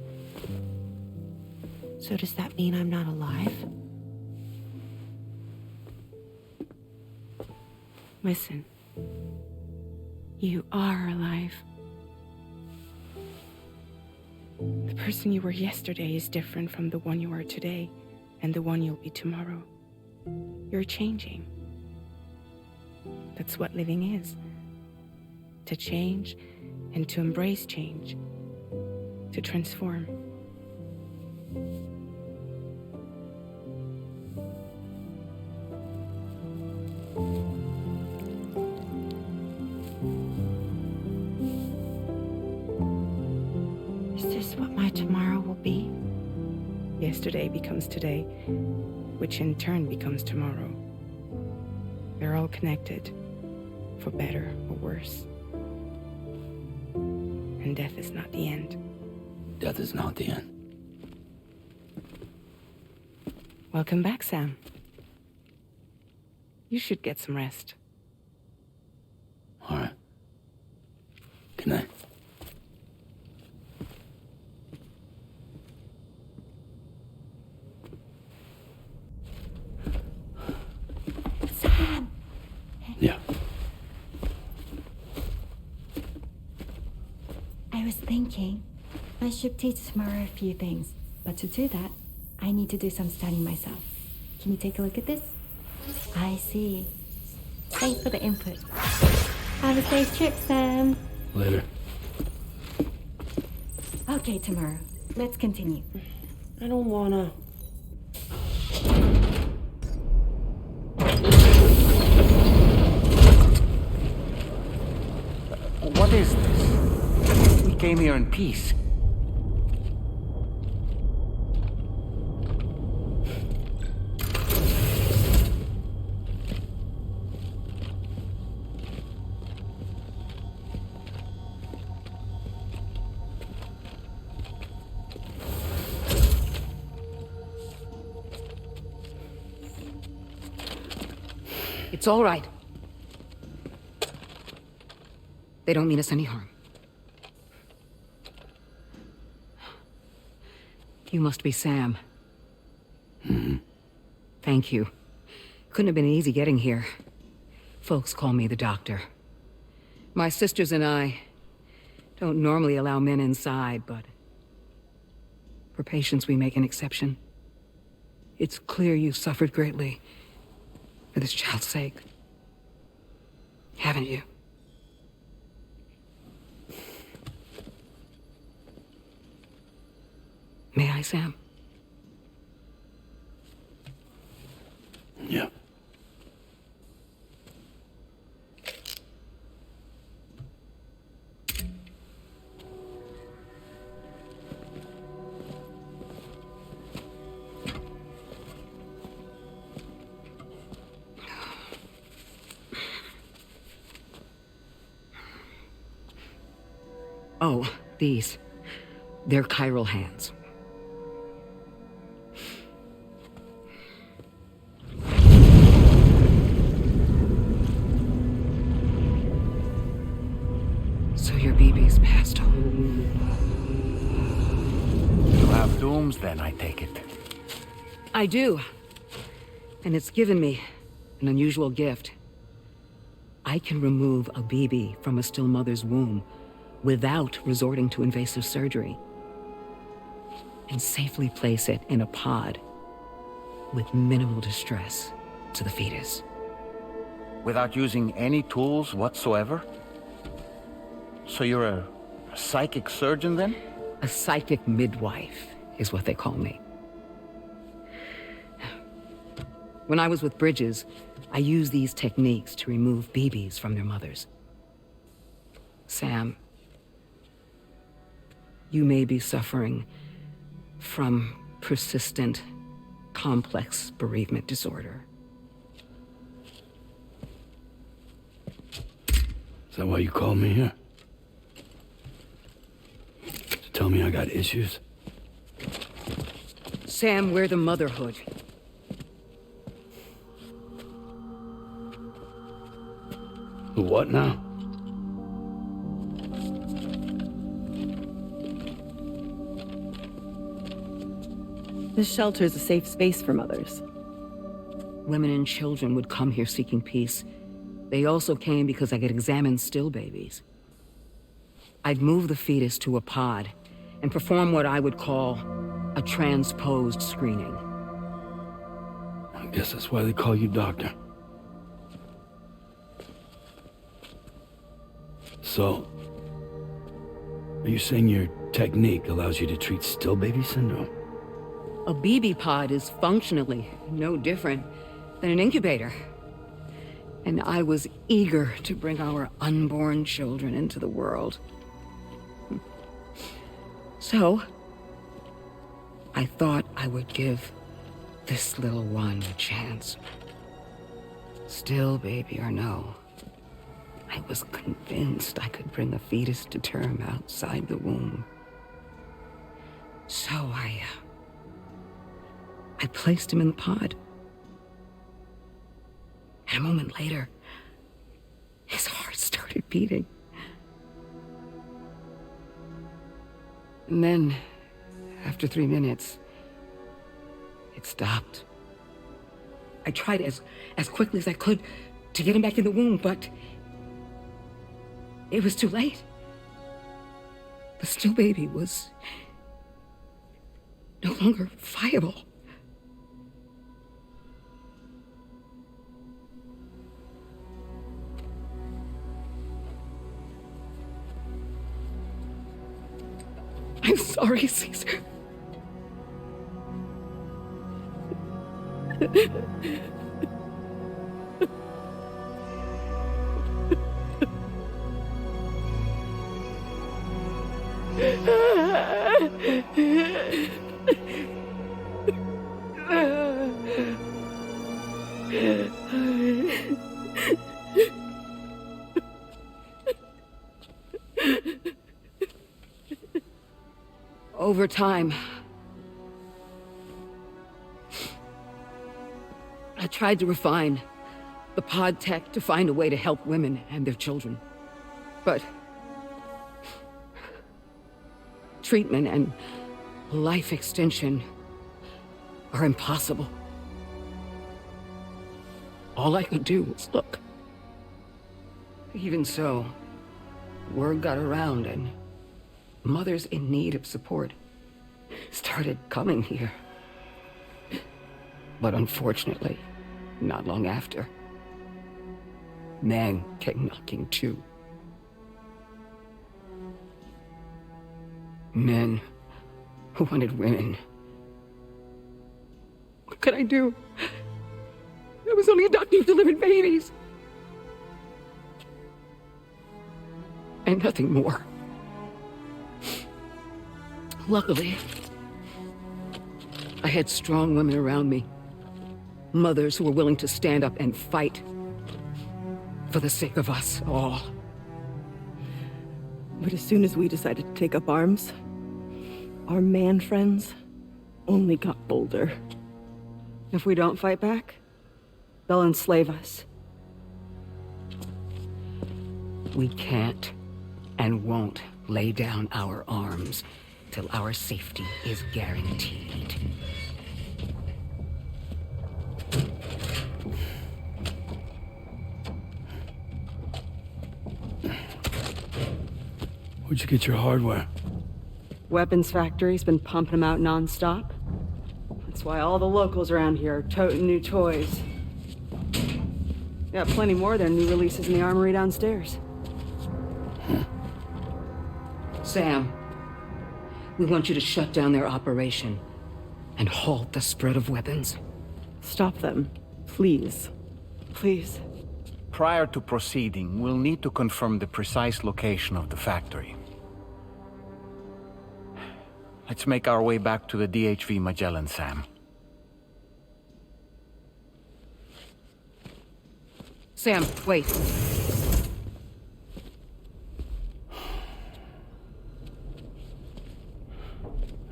So does that mean I'm not alive? Listen. You are alive. The person you were yesterday is different from the one you are today, and the one you'll be tomorrow. You're changing. That's what living is. To change and to embrace change. To transform. Is this what my tomorrow will be? Yesterday becomes today, which in turn becomes tomorrow. They're all connected, for better or worse. And death is not the end. Death is not the end. Welcome back, Sam. You should get some rest. All right. Good night. Sam! Yeah. I was thinking, I should teach tomorrow a few things, but to do that, I need to do some studying myself. Can you take a look at this? I see. Thanks for the input. Have a safe trip, Sam. Later. Okay, tomorrow. Let's continue. I don't wanna. What is this? We came here in peace. It's all right. They don't mean us any harm. You must be Sam. Thank you. Couldn't have been easy getting here. Folks call me the doctor. My sisters and I don't normally allow men inside, but for patients we make an exception. It's clear you've suffered greatly for this child's sake. Haven't you? May I, Sam? Yeah. Oh, these. They're chiral hands. So your BB's passed on. You have dooms then, I take it. I do. And it's given me an unusual gift. I can remove a BB from a still mother's womb without resorting to invasive surgery, and safely place it in a pod with minimal distress to the fetus. Without using any tools whatsoever? So you're a psychic surgeon then? A psychic midwife is what they call me. When I was with Bridges, I used these techniques to remove BBs from their mothers. Sam, You may be suffering from persistent, complex bereavement disorder. Is that why you called me here? To tell me I got issues? Sam, we're the motherhood. The what now? This shelter is a safe space for mothers. Women and children would come here seeking peace. They also came because I could examine still babies. I'd move the fetus to a pod and perform what I would call a transposed screening. I guess that's why they call you doctor. So, are you saying your technique allows you to treat still baby syndrome? A BB pod is functionally no different than an incubator. And I was eager to bring our unborn children into the world. So, I thought I would give this little one a chance. Still baby or no, I was convinced I could bring a fetus to term outside the womb. So I placed him in the pod. And a moment later, his heart started beating. And then, after 3 minutes, it stopped. I tried as quickly as I could to get him back in the womb, but it was too late. The still baby was no longer viable. I'm sorry, Caesar. Over time, I tried to refine the pod tech to find a way to help women and their children. But treatment and life extension are impossible. All I could do was look. Even so, word got around and mothers in need of support started coming here. But unfortunately, not long after, men came knocking too. Men who wanted women. What could I do? I was only a doctor who delivered babies. And nothing more. Luckily, I had strong women around me. Mothers who were willing to stand up and fight for the sake of us all. But as soon as we decided to take up arms, our man friends only got bolder. If we don't fight back, they'll enslave us. We can't and won't lay down our arms till our safety is guaranteed. Where'd you get your hardware? Weapons factory's been pumping them out non-stop. That's why all the locals around here are toting new toys. Got plenty more of their new releases in the armory downstairs. Sam, we want you to shut down their operation and halt the spread of weapons. Stop them, please. Please. Prior to proceeding, we'll need to confirm the precise location of the factory. Let's make our way back to the DHV Magellan, Sam. Sam, wait.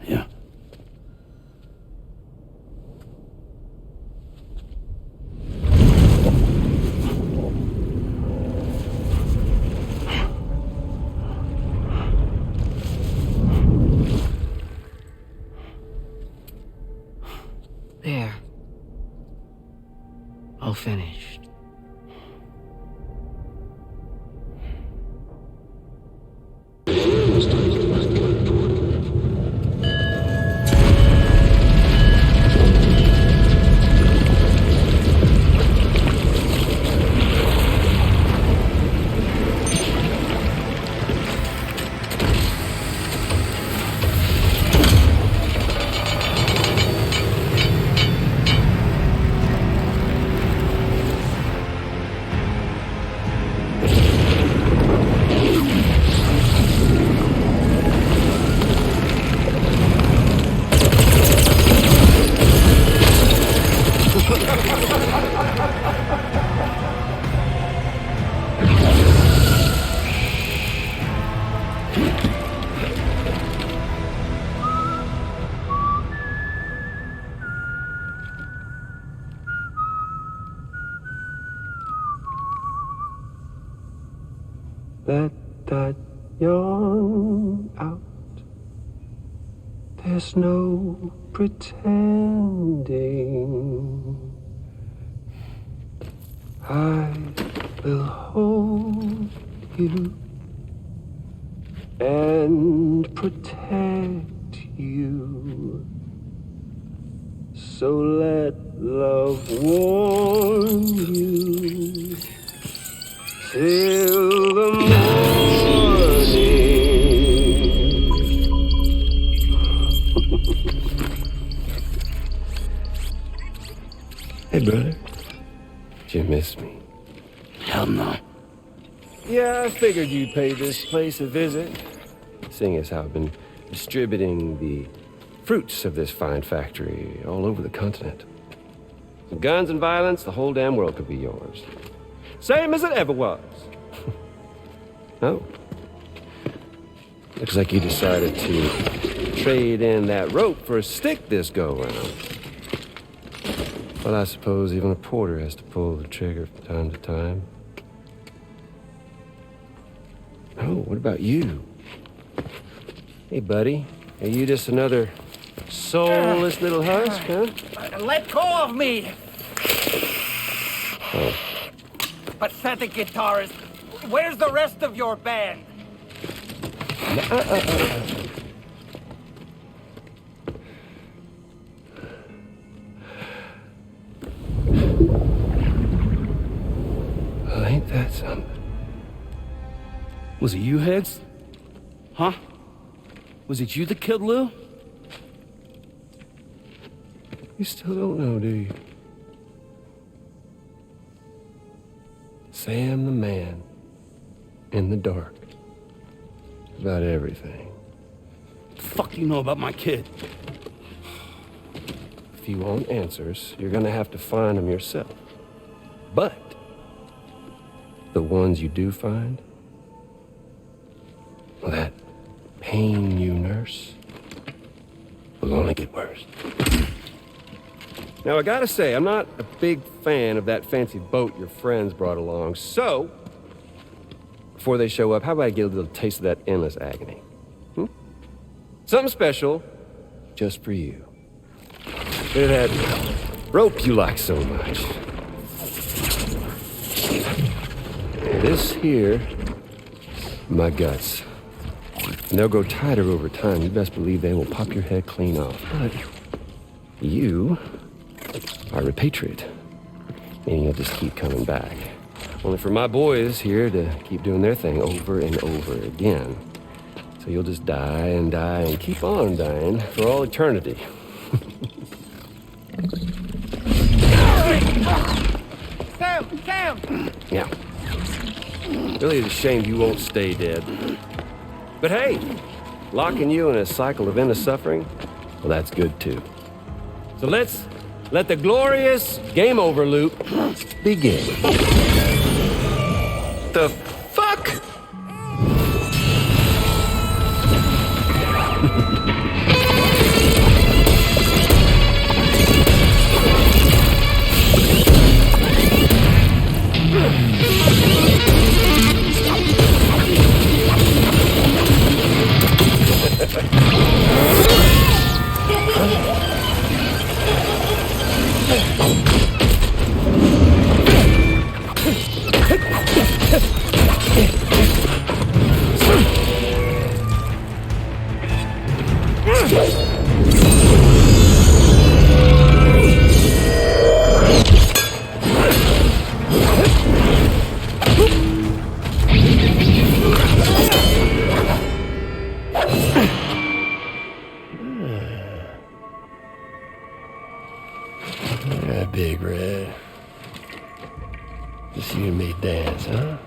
Yeah. There. All finished. Let that yawn out. There's no pretending. I will hold you and protect you. So let love warm you till the morning. Hey, brother. Did you miss me? Hell no. Yeah, I figured you'd pay this place a visit, seeing as how I've been distributing the fruits of this fine factory all over the continent. With guns and violence, the whole damn world could be yours. Same as it ever was. Oh. Looks like you decided to trade in that rope for a stick this go-around. Well, I suppose even a porter has to pull the trigger from time to time. Oh, what about you? Hey, buddy. Are you just another soulless little husk, huh? Let go of me! Oh. Pathetic guitarist. Where's the rest of your band? Well, ain't that something? Was it you, Higgs? Huh? Was it you that killed Lou? You still don't know, do you? Sam the man. In the dark. About everything. What the fuck you know about my kid? If you want answers, you're gonna have to find them yourself. But the ones you do find, well, that pain you nurse will only get worse. Now, I gotta say, I'm not a big fan of that fancy boat your friends brought along, so before they show up, how about I get a little taste of that endless agony? Something special just for you. Look at that rope you like so much. This here, my guts. And they'll grow tighter over time. You best believe they will pop your head clean off. But you are repatriate, meaning you'll just keep coming back. Only for my boys here to keep doing their thing over and over again. So you'll just die and die and keep on dying for all eternity. Sam! Yeah. Really is a shame you won't stay dead. But hey, Locking you in a cycle of endless suffering, well, that's good too. So let's let the glorious game over loop begin. The fuck? Big Red. Just you and me dance, huh?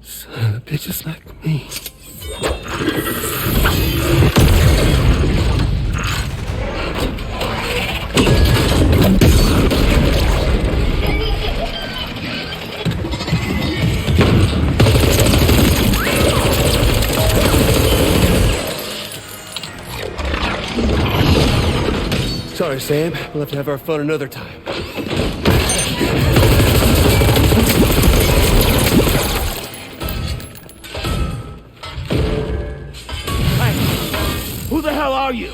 Son of a bitch just like me. Sorry, Sam. We'll have to have our fun another time. Who the hell are you?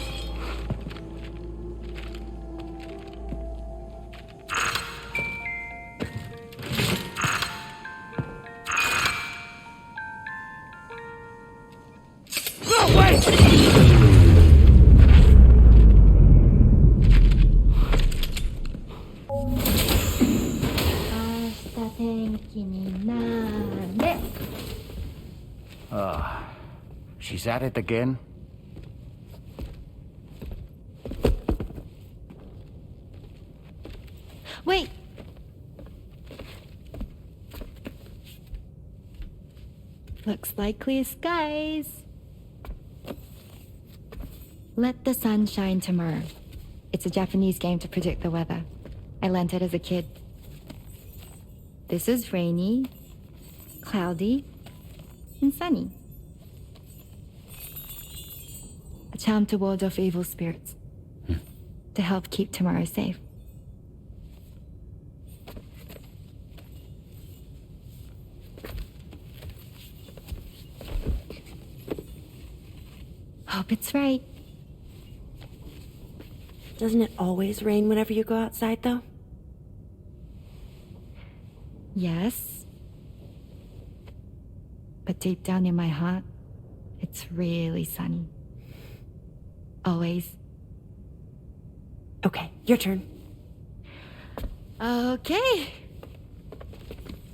No, wait! She's at it again? Wait! Looks like clear skies. Let the sun shine tomorrow. It's a Japanese game to predict the weather. I learned it as a kid. This is rainy, cloudy, and sunny. A charm to ward off evil spirits. To help keep tomorrow safe. Hope it's right. Doesn't it always rain whenever you go outside, though? Yes. But deep down in my heart, it's really sunny. Always. Okay, your turn. Okay.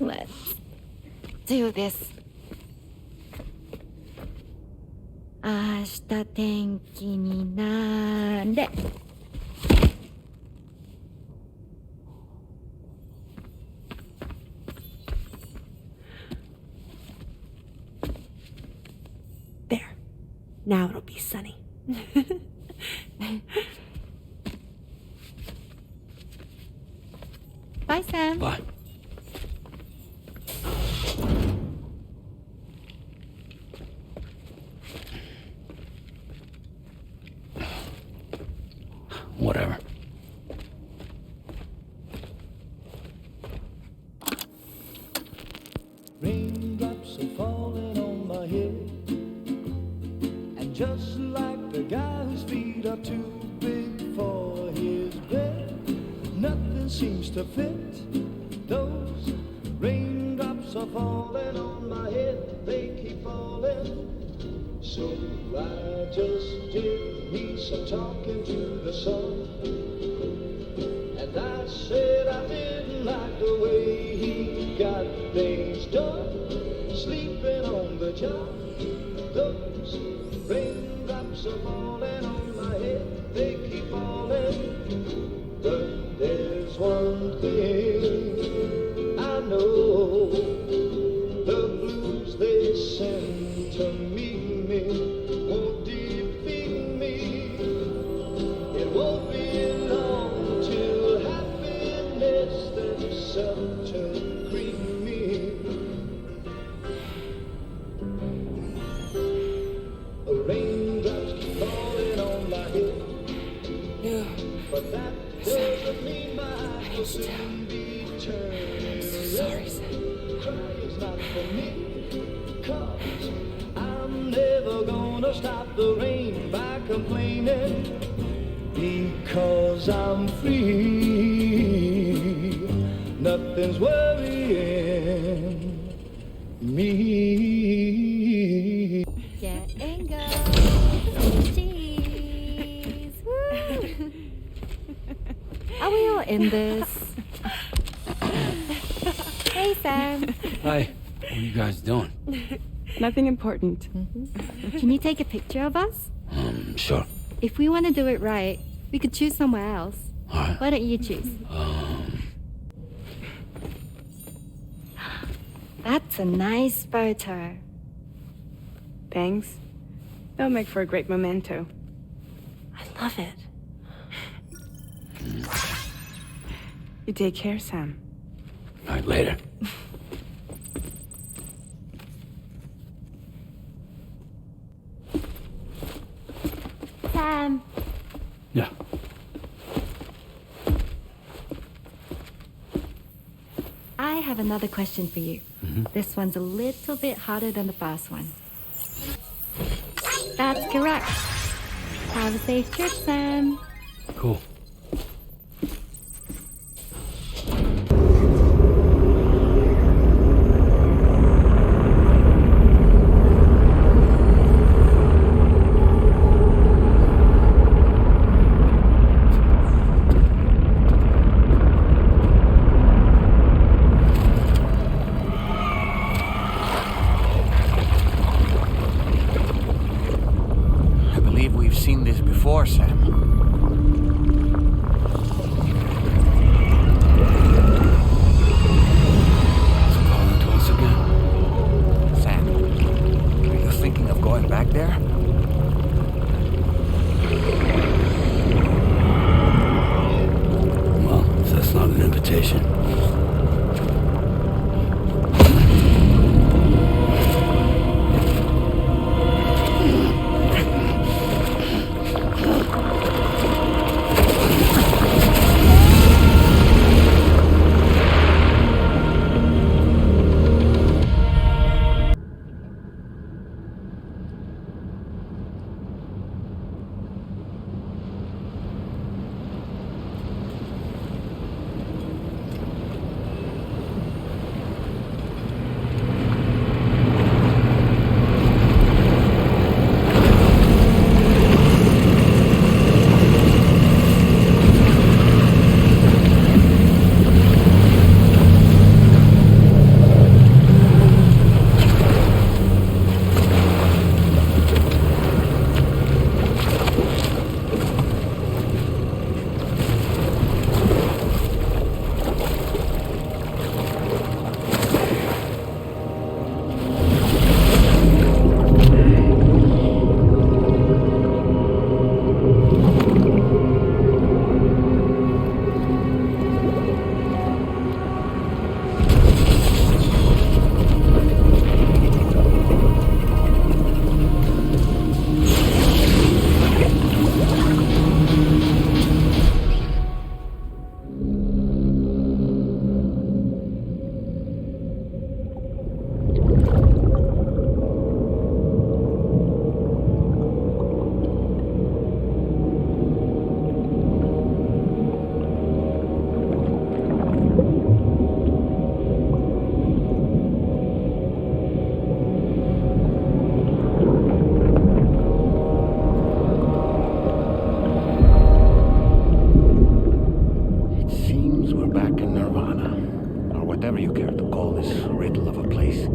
Let's do this. 明日天気になれ。There. Now it'll be sunny. Bye, Sam. Bye. Whatever. nothing seems to fit. Those raindrops are falling on my head, they keep falling. So I just did me some talking to the sun. And I said I didn't like the way he got things done. Sleeping on the job, those raindrops are falling on my head, they keep falling. But there's one thing I know, the blues they send to meet me won't defeat me. It won't be long till happiness themselves to greet me. Raindrops keep falling on my head, but that doesn't mean my eyes will soon be turned. I'm so sorry, Sam. Crying's not for me, 'cause I'm never gonna stop the rain by complaining, because I'm free. Nothing's worrying me. Getting go. Cheese. Woo. Are we all in this? Hey, Sam. Hi. What are you guys doing? Nothing important. Can you take a picture of us? Sure. If we want to do it right, we could choose somewhere else. All right. Why don't you choose? That's a nice photo. Thanks. They'll make for a great memento. I love it. You take care, Sam. All right, later. Sam. Yeah. I have another question for you. This one's a little bit harder than the first one. That's correct. Have a safe trip, Sam. Cool. Sam. Is it calling to us again? Sam, are you thinking of going back there? Well, if that's not an invitation. whatever you care to call this riddle of a place.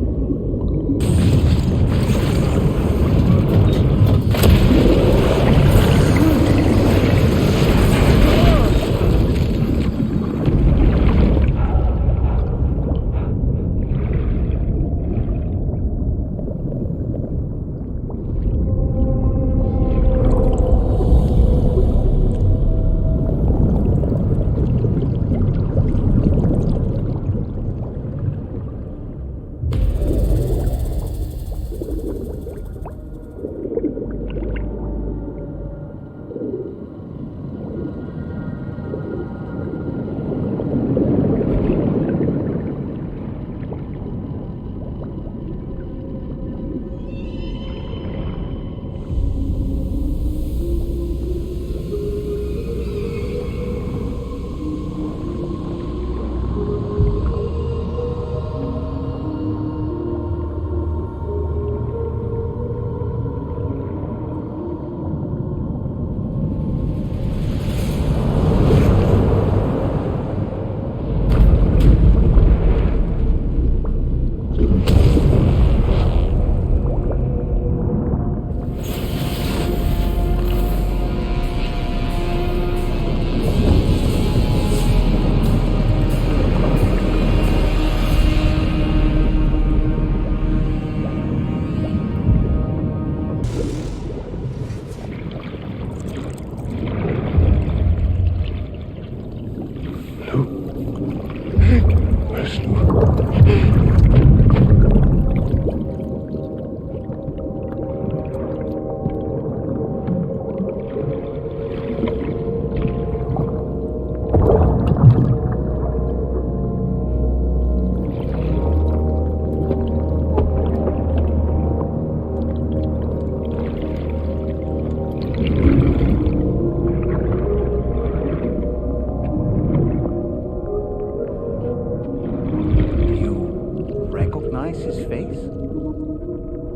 His face?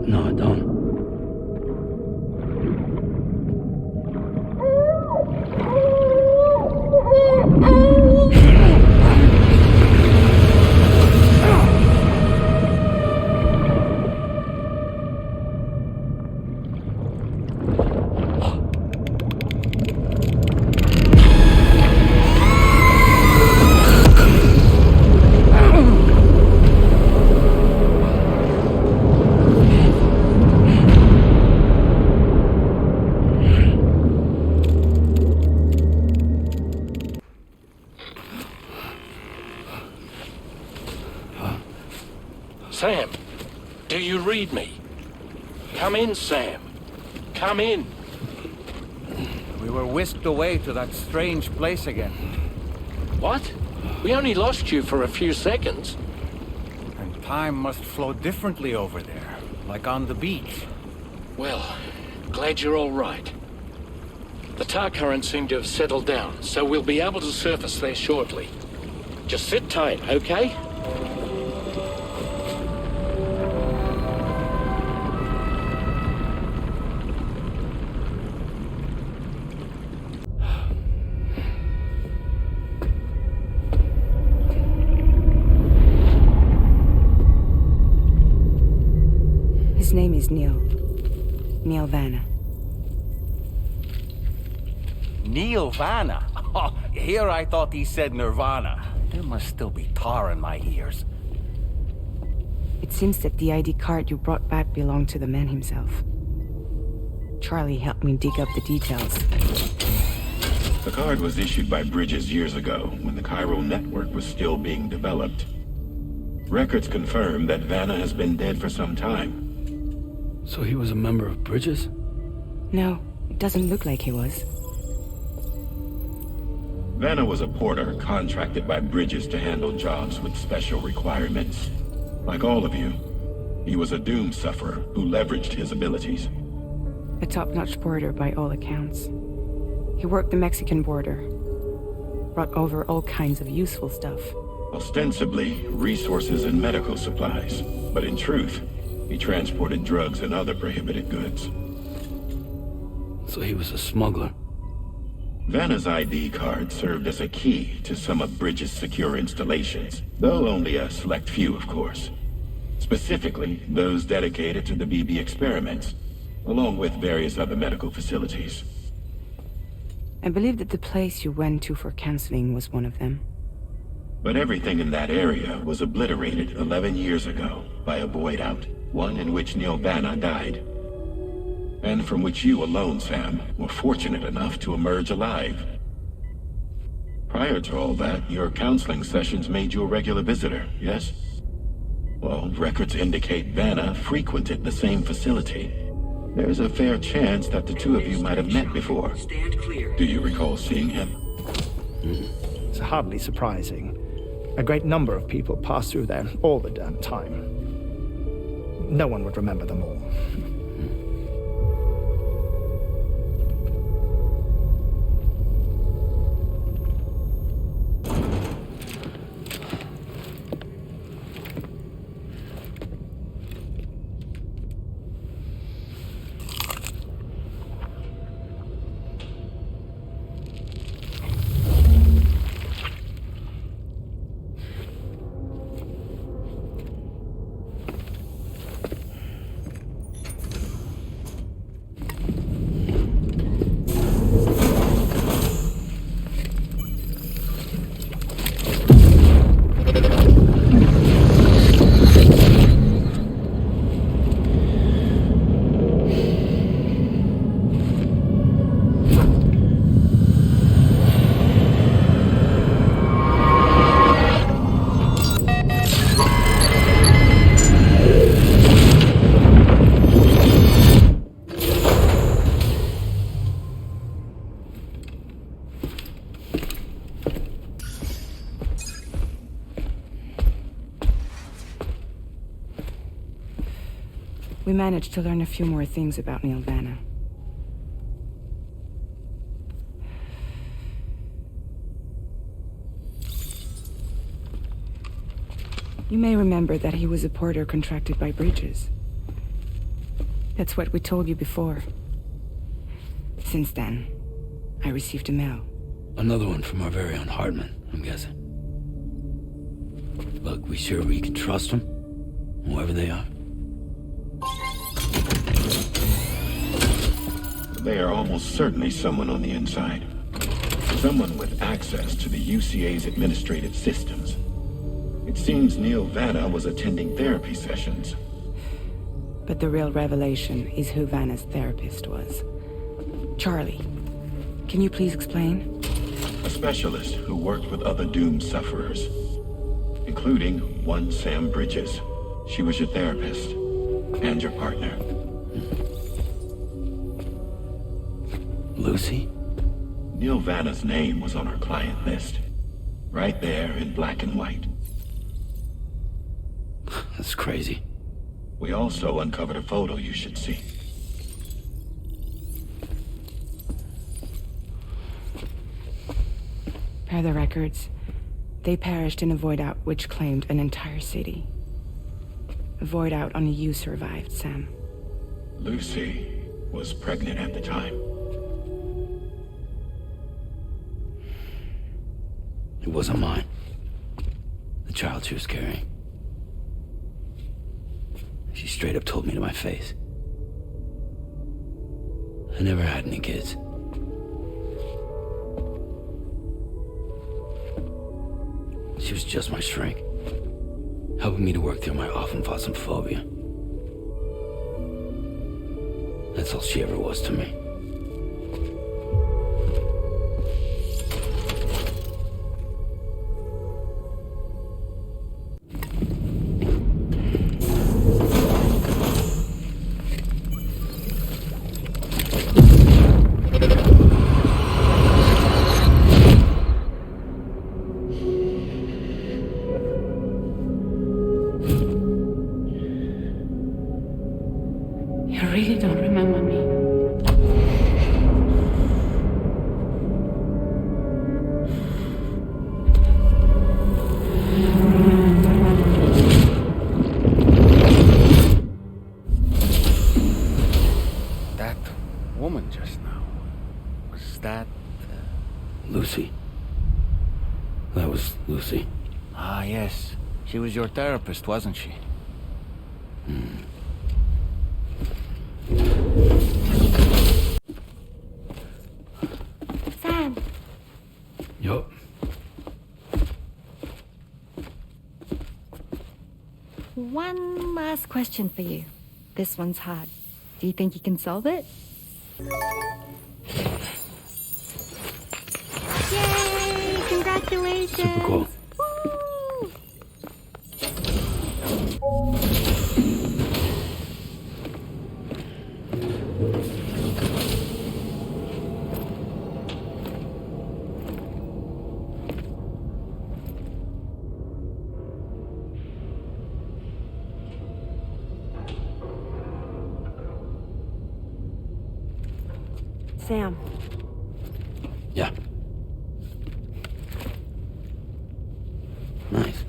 No, I don't. Sam, do you read me? Come in, Sam. Come in. We were whisked away to that strange place again. What? We only lost you for a few seconds. And time must flow differently over there, like on the beach. Well, glad you're all right. The tar currents seem to have settled down, so we'll be able to surface there shortly. Just sit tight, okay? His name is Neil. Neil Vanna. Neil Vanna? Oh, here I thought he said Nirvana. There must still be tar in my ears. It seems that the ID card you brought back belonged to the man himself. Charlie helped me dig up the details. The card was issued by Bridges years ago, when the chiral network was still being developed. Records confirm that Vanna has been dead for some time. So he was a member of Bridges? No, it doesn't look like he was. Vanna was a porter contracted by Bridges to handle jobs with special requirements. Like all of you, he was a doom sufferer who leveraged his abilities. A top-notch porter by all accounts. He worked the Mexican border. Brought over all kinds of useful stuff. Ostensibly, resources and medical supplies. But in truth, he transported drugs and other prohibited goods. So he was a smuggler. Vanna's ID card served as a key to some of Bridge's secure installations, though only a select few, of course. Specifically, those dedicated to the BB experiments, along with various other medical facilities. I believe that the place you went to for counseling was one of them. But everything in that area was obliterated 11 years ago by a void out, one in which Neil Vanna died. And from which you alone, Sam, were fortunate enough to emerge alive. Prior to all that, your counseling sessions made you a regular visitor, yes? Well, records indicate Vanna frequented the same facility. There's a fair chance that the two of you might have met before. Stand clear. Do you recall seeing him? It's hardly surprising. A great number of people pass through there all the damn time. No one would remember them all. We managed to learn a few more things about Neil Vanna. You may remember that he was a porter contracted by Bridges. That's what we told you before. Since then, I received a mail. Another one from our very own Hartman, I'm guessing. Look, we sure we can trust them? Whoever they are? They are almost certainly someone on the inside. Someone with access to the UCA's administrative systems. It seems Neil Vanna was attending therapy sessions. But the real revelation is who Vanna's therapist was. Charlie, can you please explain? A specialist who worked with other doomed sufferers, including one Sam Bridges. She was your therapist and your partner. Lucy? Neil Vanna's name was on her client list. Right there in black and white. That's crazy. We also uncovered a photo you should see. Per the records, they perished in a void out which claimed an entire city. A void out only you survived, Sam. Lucy was pregnant at the time. It wasn't mine. The child she was carrying. She straight up told me to my face. I never had any kids. She was just my shrink, helping me to work through my often phobia. That's all she ever was to me. You really don't remember me. That was Lucy. Ah, yes. She was your therapist, wasn't she? Sam, Yup. one last question for you. This one's hard. Do you think you can solve it? Yay! Congratulations! Super cool. Woo! Sam, Yeah. Nice.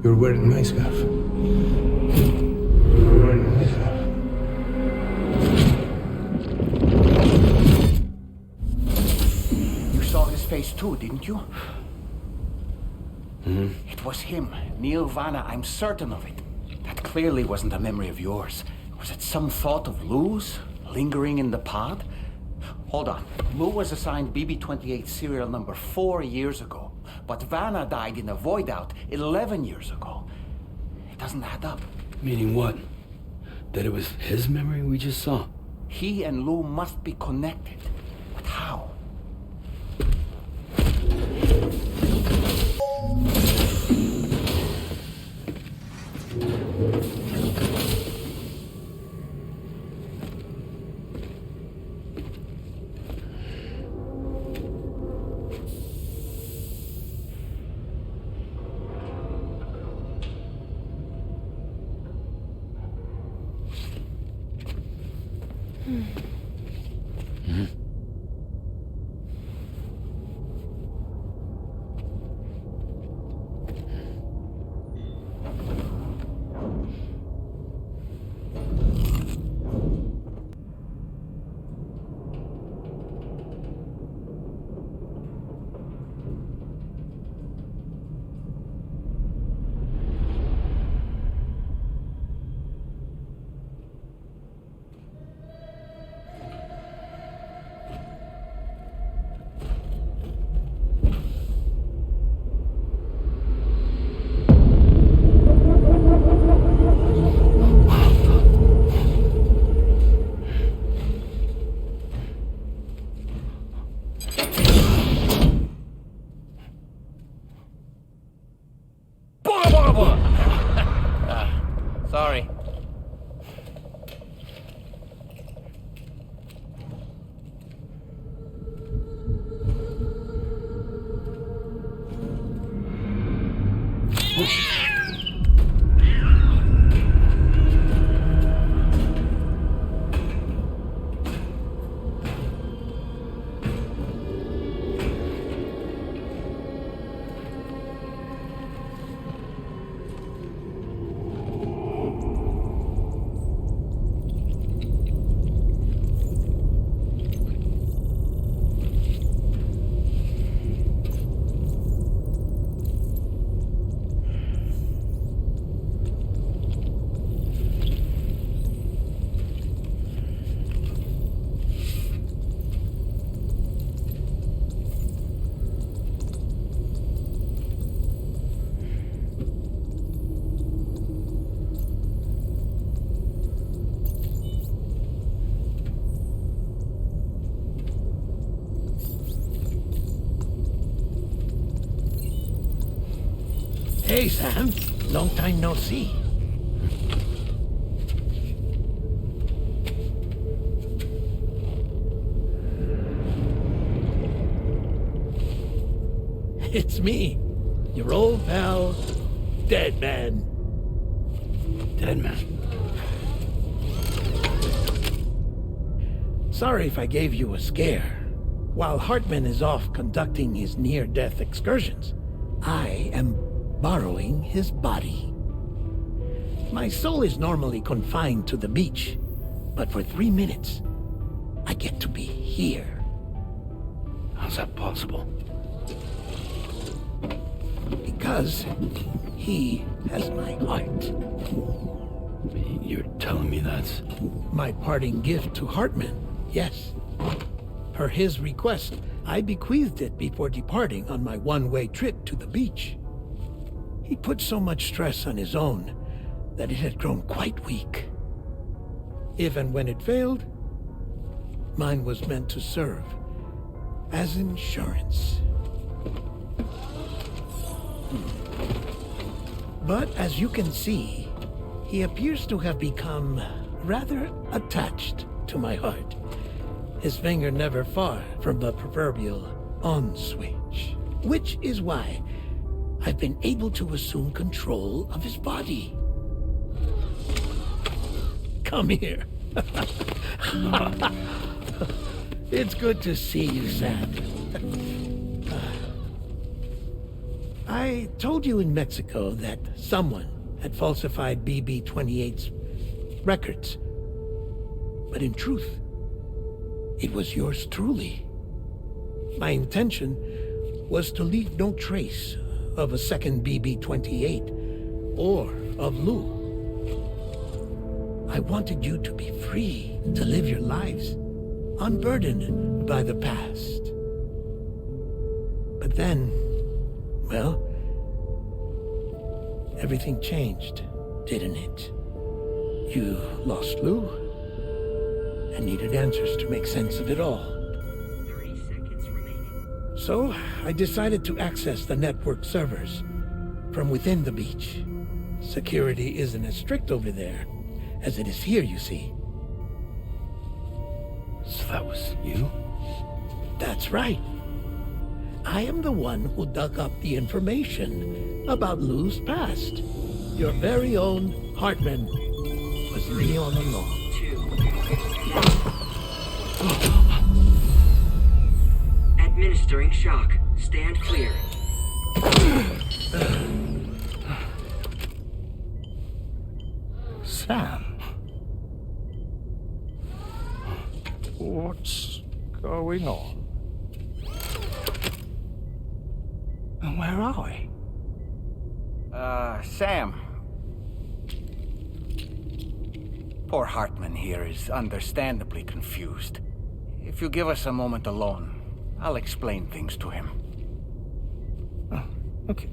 You're wearing my scarf. You're wearing my scarf. You saw his face too, didn't you? Mm-hmm. It was him, Neil Vanna, I'm certain of it. That clearly wasn't a memory of yours. Was it some thought of Lou's, lingering in the pod? Hold on. Lou was assigned BB-28 serial number 4 years ago, but Vanna died in a void out 11 years ago. It doesn't add up. Meaning what? That it was his memory we just saw? He and Lou must be connected. But how? Sorry. Hey, Sam. Long time no see. It's me, your old pal, Dead Man. Dead Man? Sorry if I gave you a scare. While Hartman is off conducting his near-death excursions, I am borrowing his body. My soul is normally confined to the beach, but for 3 minutes, I get to be here. How's that possible? Because he has my heart. You're telling me that's... My parting gift to Hartman, yes. Per his request, I bequeathed it before departing on my one-way trip to the beach. He put so much stress on his own that it had grown quite weak. If and when it failed, mine was meant to serve as insurance. But as you can see, he appears to have become rather attached to my heart. His finger never far from the proverbial on switch. Which is why I've been able to assume control of his body. Come here. It's good to see you, Sam. I told you in Mexico that someone had falsified BB-28's records. But in truth, it was yours truly. My intention was to leave no trace of a second BB-28 or of Lou. I wanted you to be free to live your lives, unburdened by the past. But then, well, everything changed, didn't it? You lost Lou, and needed answers to make sense of it all. 30 seconds remaining. So, I decided to access the network servers from within the beach. Security isn't as strict over there as it is here, you see. So that was you? That's right. I am the one who dug up the information about Lou's past. Your very own Hartman was me all along. Administering shock. Stand clear. Sam. What's going on? And where are we? Sam. Poor Hartman here is understandably confused. If you give us a moment alone, I'll explain things to him. Oh, okay.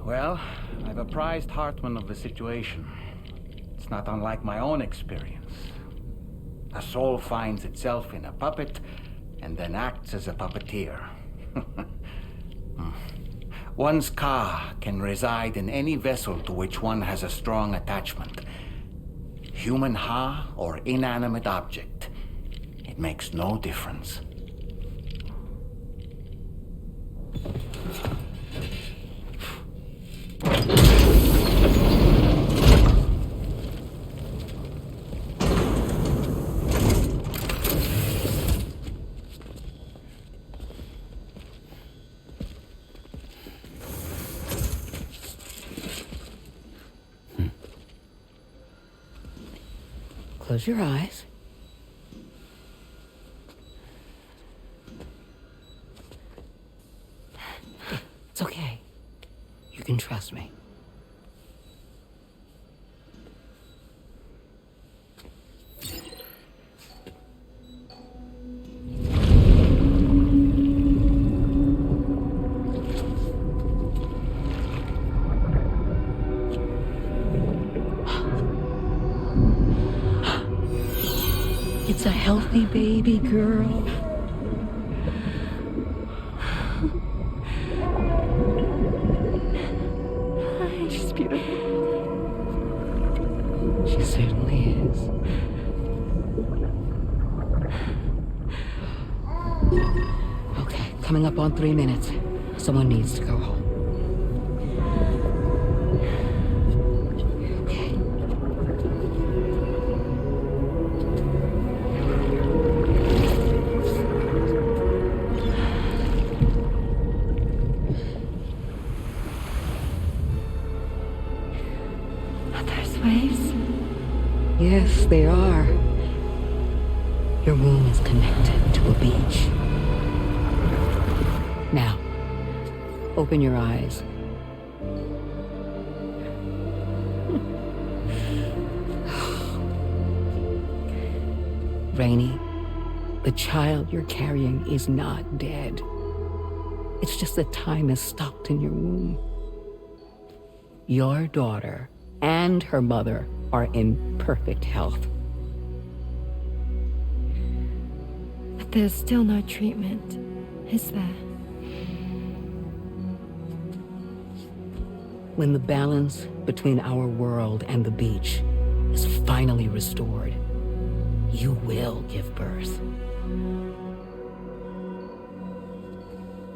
Well, I've apprised Hartman of the situation. It's not unlike my own experience. A soul finds itself in a puppet and then acts as a puppeteer. One's ka can reside in any vessel to which one has a strong attachment. Human ha or inanimate object. It makes no difference. Close your eyes. It's okay. You can trust me. It's a healthy baby girl. She's beautiful. She certainly is. Okay, coming up on 3 minutes. Someone needs to go home. Yes, they are. Your womb is connected to a beach. Now, open your eyes. Rainey, the child you're carrying is not dead. It's just that time has stopped in your womb. Your daughter and her mother are in perfect health. But there's still no treatment, is there? When the balance between our world and the beach is finally restored, you will give birth.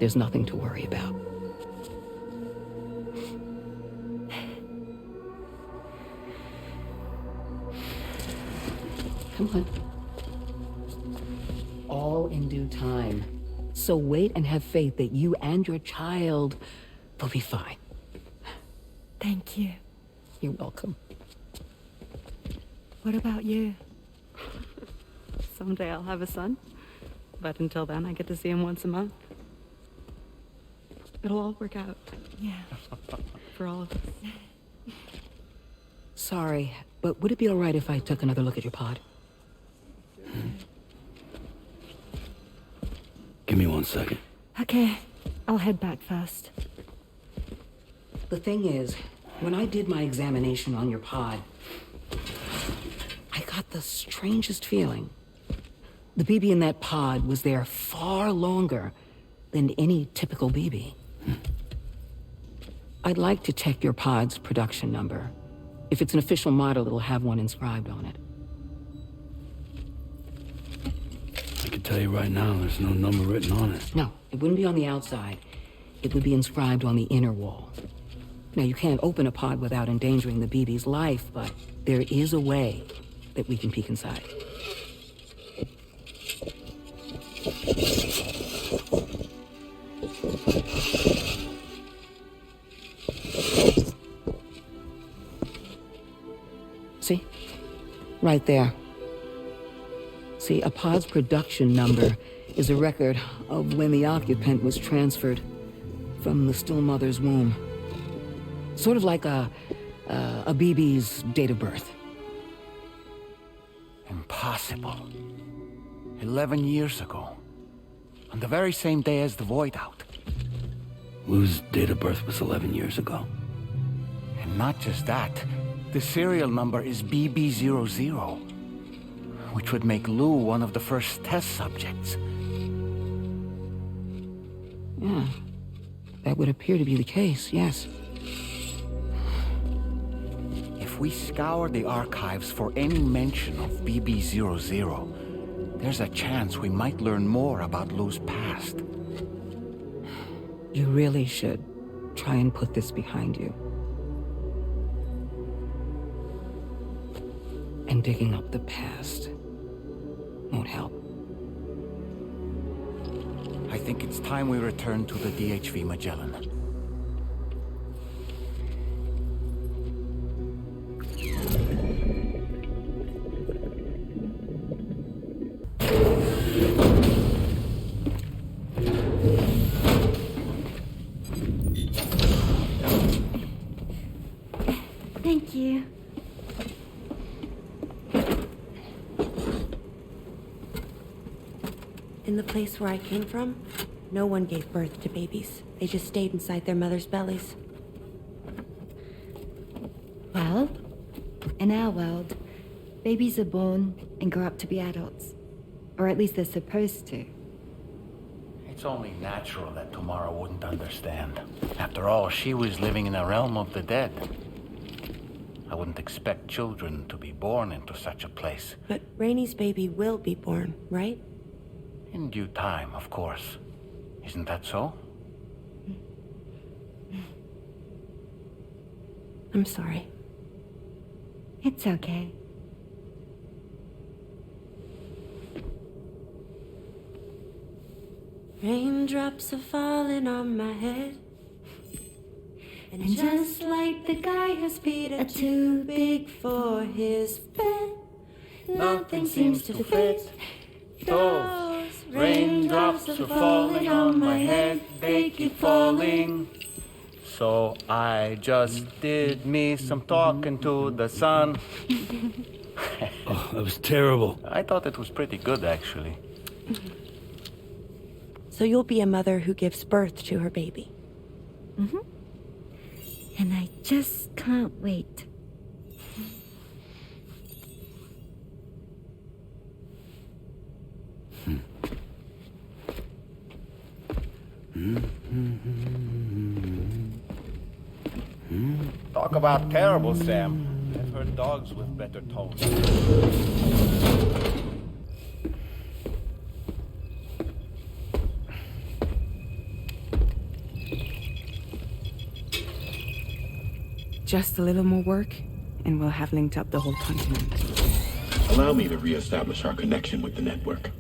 There's nothing to worry about. Come on. All in due time. So wait and have faith that you and your child will be fine. Thank you. You're welcome. What about you? Someday I'll have a son, but until then I get to see him once a month. It'll all work out. Yeah. For all of us. Sorry, but would it be all right if I took another look at your pod? Give me 1 second. Okay, I'll head back first. The thing is, when I did my examination on your pod, I got the strangest feeling. The BB in that pod was there far longer than any typical BB. I'd like to check your pod's production number. If it's an official model, it'll have one inscribed on it. I can tell you right now, there's no number written on it. No, it wouldn't be on the outside. It would be inscribed on the inner wall. Now, you can't open a pod without endangering the BB's life, but there is a way that we can peek inside. See? Right there. See, a pod's production number is a record of when the occupant was transferred from the still mother's womb. Sort of like a BB's date of birth. Impossible. 11 years ago. On the very same day as the void out. Lou's date of birth was 11 years ago. And not just that. The serial number is BB00. Which would make Lou one of the first test subjects. Yeah. That would appear to be the case, yes. If we scour the archives for any mention of BB00, there's a chance we might learn more about Lou's past. You really should try and put this behind you. And digging up the past won't help. I think it's time we return to the DHV Magellan. Thank you. In the place where I came from, no one gave birth to babies. They just stayed inside their mother's bellies. Well, in our world, Babies are born and grow up to be adults. Or at least they're supposed to. It's only natural that Tamara wouldn't understand. After all, she was living in a realm of the dead. I wouldn't expect children to be born into such a place. But Rainey's baby will be born, right? In due time, of course. Isn't that so? I'm sorry. It's okay. Raindrops are falling on my head. And just like the guy whose feet are too big for his bed, nothing seems to fit. Those raindrops are falling on my head, they keep falling. So I just did me some talking to the sun. Oh, that was terrible. I thought it was pretty good, actually. So you'll be a mother who gives birth to her baby. Mm-hmm. And I just can't wait. Talk about terrible, Sam. I've heard dogs with better tones. Just a little more work, and we'll have linked up the whole continent. Allow me to reestablish our connection with the network.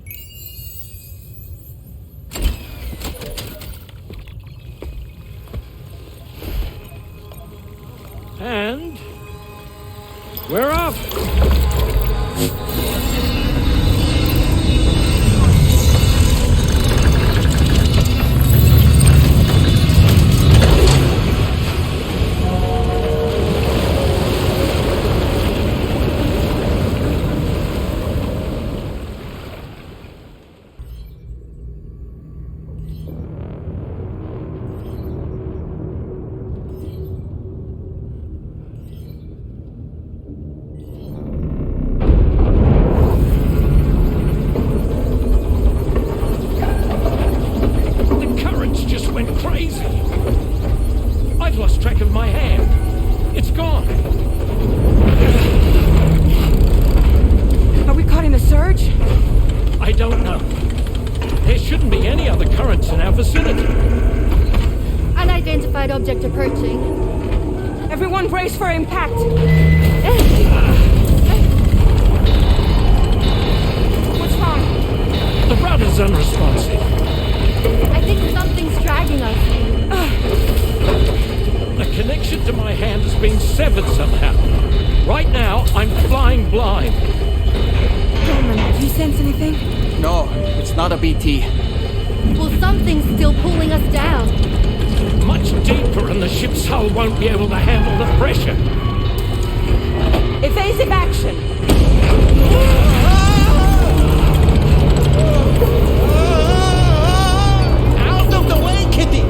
And we're off. Unidentified object approaching. Everyone brace for impact! What's wrong? The rudder's unresponsive. I think something's dragging us. The connection to my hand has been severed somehow. Right now, I'm flying blind. Norman, do you sense anything? No, it's not a BT. Well, something's still pulling us down. Much deeper, and the ship's hull won't be able to handle the pressure. Evasive action! Out of the way, Kitty!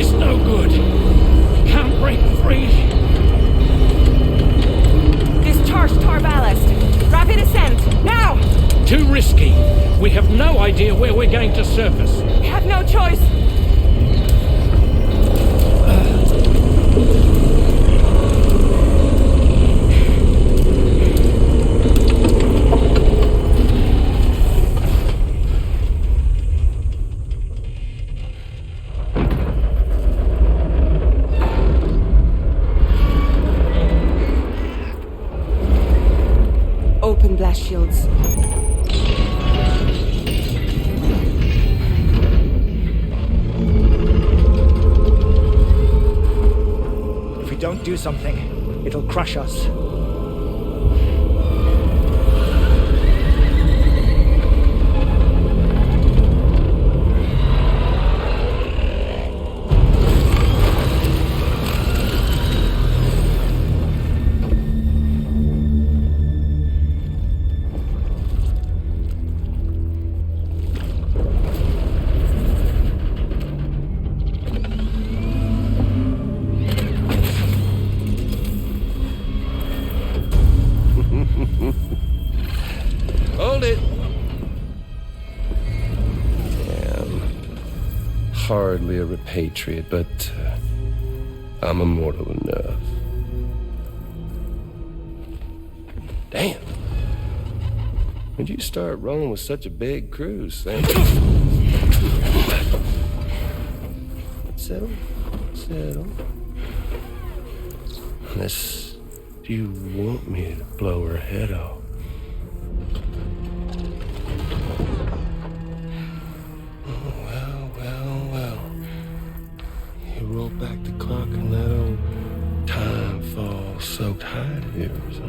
It's no good. Can't break free. Discharge tar ballast. Rapid ascent, now! Too risky. We have no idea where we're going to surface. We have no choice. Open blast shields. If we don't do something, it'll crush us. hardly a repatriate, but I'm immortal enough. Damn. When'd you start rolling with such a big crew, Sam? Settle. Unless you want me to blow her head off. Well. You roll back the clock and that old time fall soaked hide of yours, huh?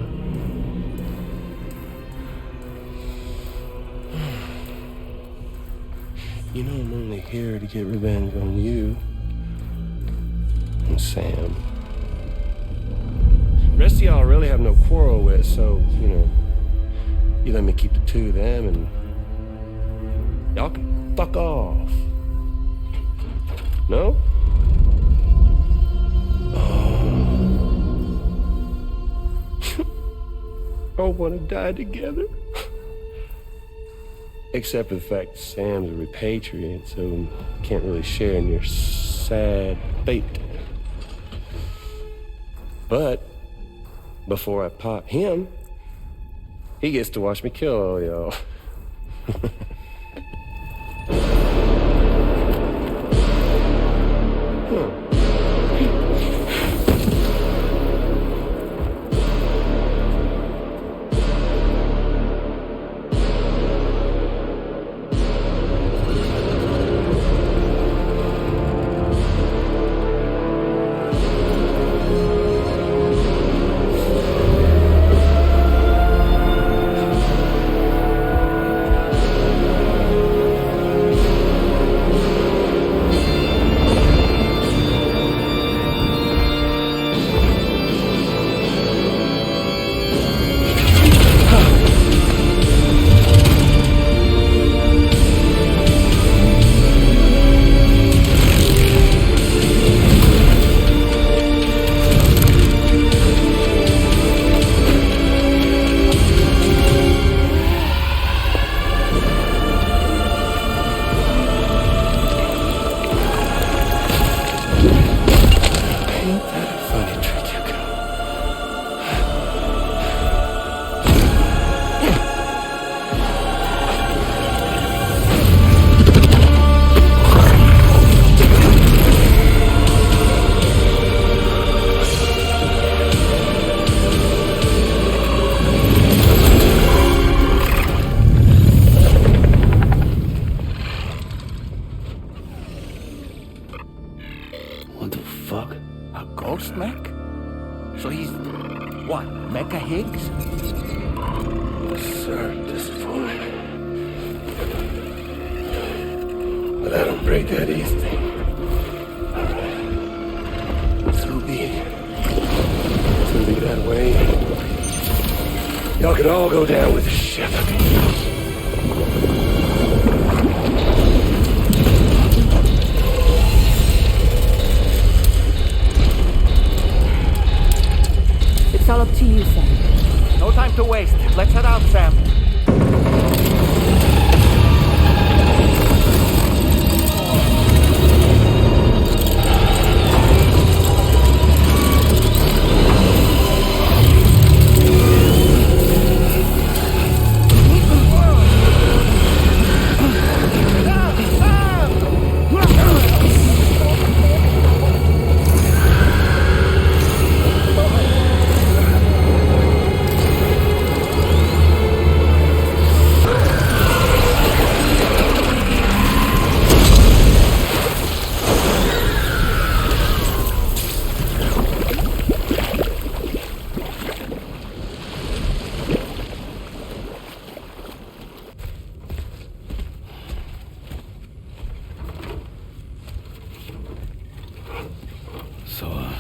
You know I'm only here to get revenge on you and Sam. The rest of y'all I really have no quarrel with, so, you let me keep the two of them and y'all can fuck off. No? All want to die together? Except for the fact that Sam's a repatriate, so can't really share in your sad fate. But before I pop him, he gets to watch me kill all y'all.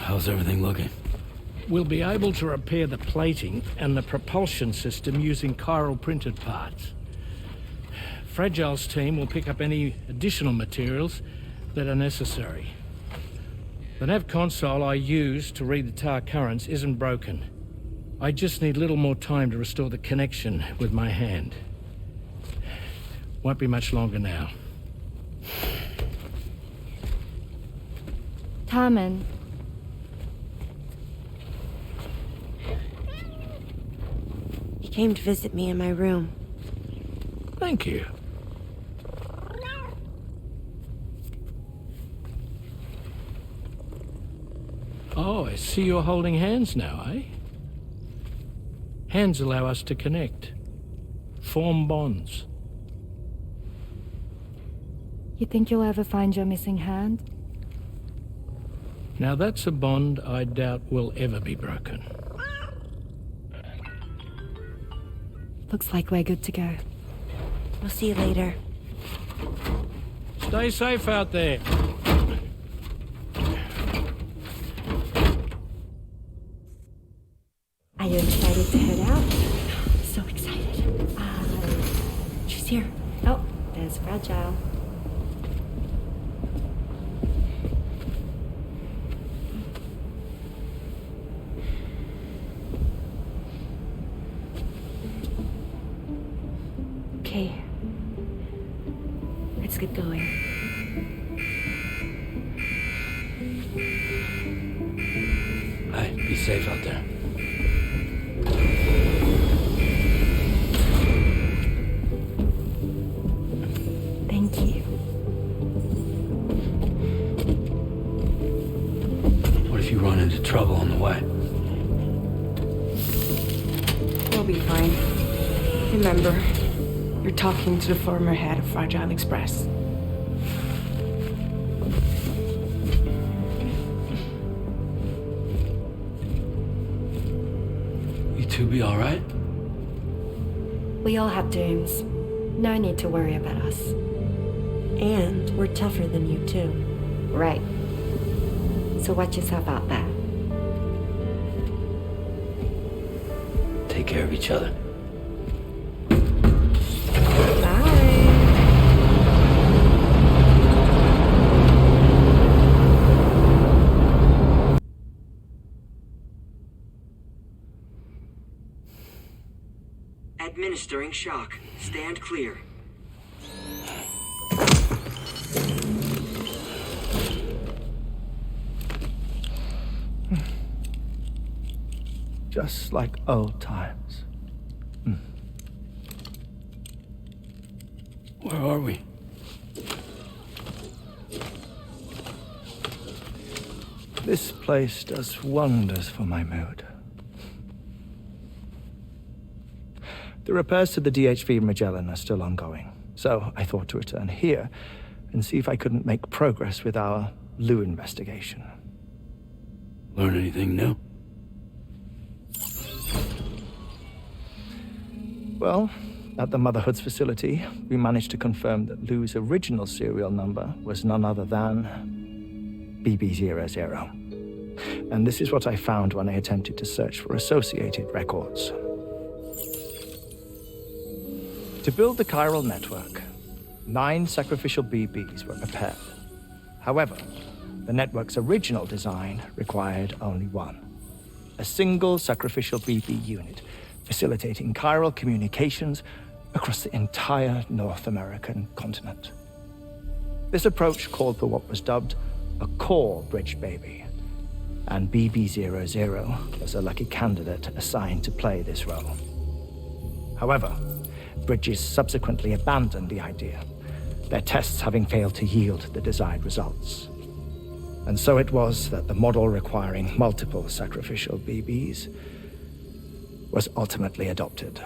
How's everything looking? We'll be able to repair the plating and the propulsion system using chiral printed parts. Fragile's team will pick up any additional materials that are necessary. The nav console I use to read the tar currents isn't broken. I just need a little more time to restore the connection with my hand. Won't be much longer now. coming. He came to visit me in my room. Thank you. Oh, I see you're holding hands now, eh? Hands allow us to connect, form bonds. You think you'll ever find your missing hand? Now that's a bond I doubt will ever be broken. Looks like we're good to go. We'll see you later. Stay safe out there. Are you excited to head out? So excited. She's here. Oh, there's Fragile. Okay. Let's get going. Hey, be safe out there. Thank you. What if you run into trouble on the way? We'll be fine. Remember, you're talking to the former head of Fragile Express. You two be all right? We all have dooms. No need to worry about us. And we're tougher than you, too. Right. So watch yourself out there. Take care of each other. Administering shock. Stand clear. Just like old times. Where are we? This place does wonders for my mood. The repairs to the DHV Magellan are still ongoing, so I thought to return here and see if I couldn't make progress with our Lu investigation. Learn anything new? Well, at the Motherhood's facility, we managed to confirm that Lu's original serial number was none other than BB00. And this is what I found when I attempted to search for associated records. To build the chiral network, 9 sacrificial BBs were prepared. However, the network's original design required only 1. A single sacrificial BB unit, facilitating chiral communications across the entire North American continent. This approach called for what was dubbed a core bridge baby, and BB00 was a lucky candidate assigned to play this role. However, Bridges subsequently abandoned the idea, their tests having failed to yield the desired results. And so it was that the model requiring multiple sacrificial BBs was ultimately adopted.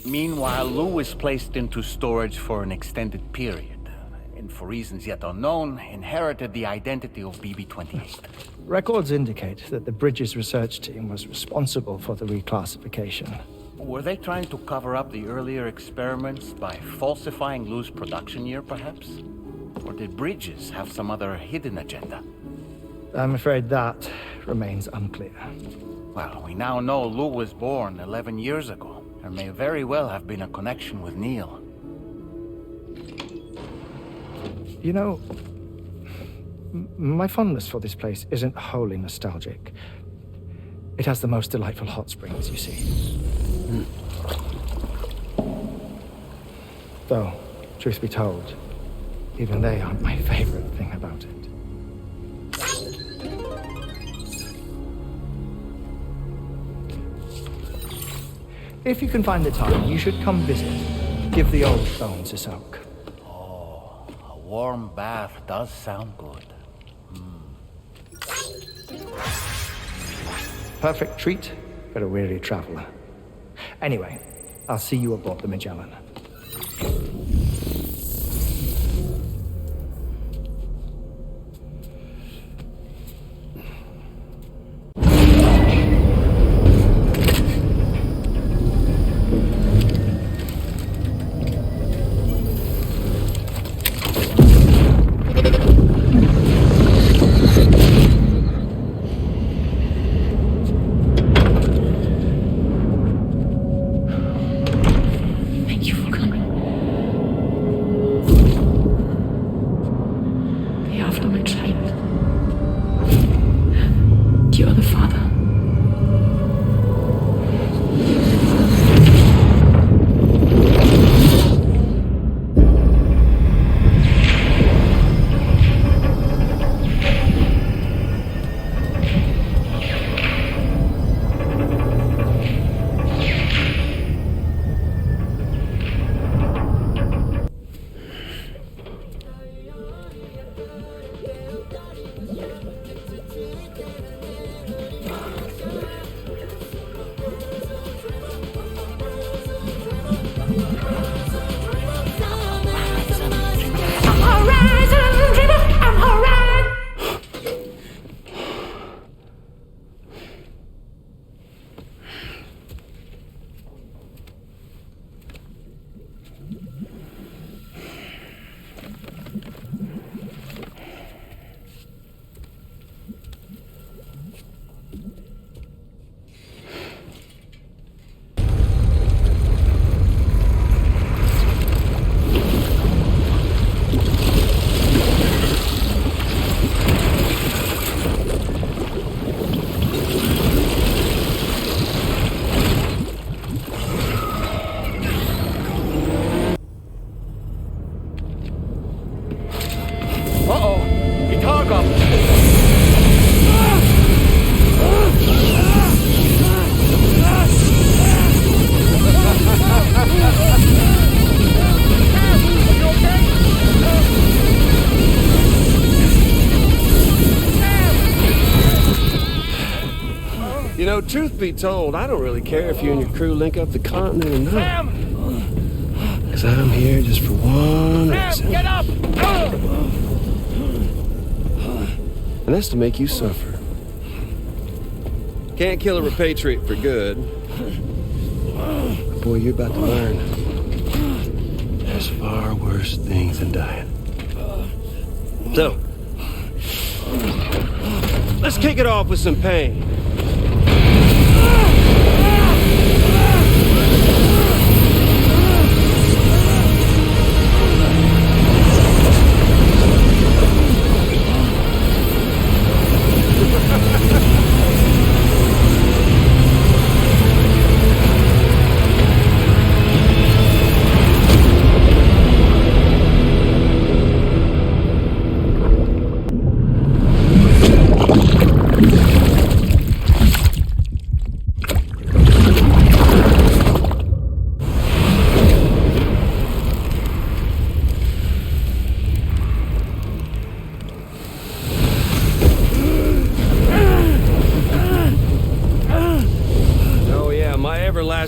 Meanwhile, Lu was placed into storage for an extended period, and for reasons yet unknown, inherited the identity of BB-28. Records indicate that the Bridges research team was responsible for the reclassification. Were they trying to cover up the earlier experiments by falsifying Lu's production year, perhaps? Or did Bridges have some other hidden agenda? I'm afraid that remains unclear. Well, we now know Lu was born 11 years ago. There may very well have been a connection with Neil. You know, my fondness for this place isn't wholly nostalgic. It has the most delightful hot springs, you see. Though, truth be told, even they aren't my favorite thing about it. If you can find the time, you should come visit. Give the old bones a soak. Oh, a warm bath does sound good. Perfect treat for a weary traveler. Anyway, I'll see you aboard the Magellan. Thank you for coming. The aftermath child. You're the father. You know, truth be told, I don't really care if you and your crew link up the continent or not. Because I'm here just for one reason. Get up! And that's to make you suffer. Can't kill a repatriate for good. But boy, you're about to learn. There's far worse things than dying. So, let's kick it off with some pain.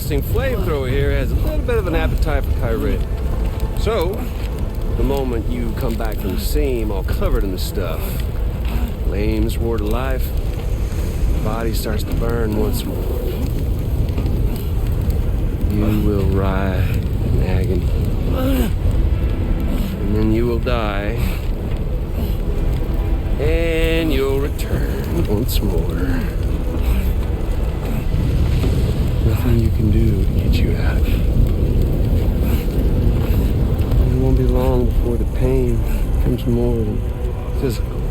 Flamethrower here has a little bit of an appetite for Kyrie. So, the moment you come back from the seam all covered in the stuff, flames roar to life, the body starts to burn once more. You will writhe in agony. And then you will die. And you'll return once more. Nothing you can do to get you out of it. It won't be long before the pain becomes more than physical.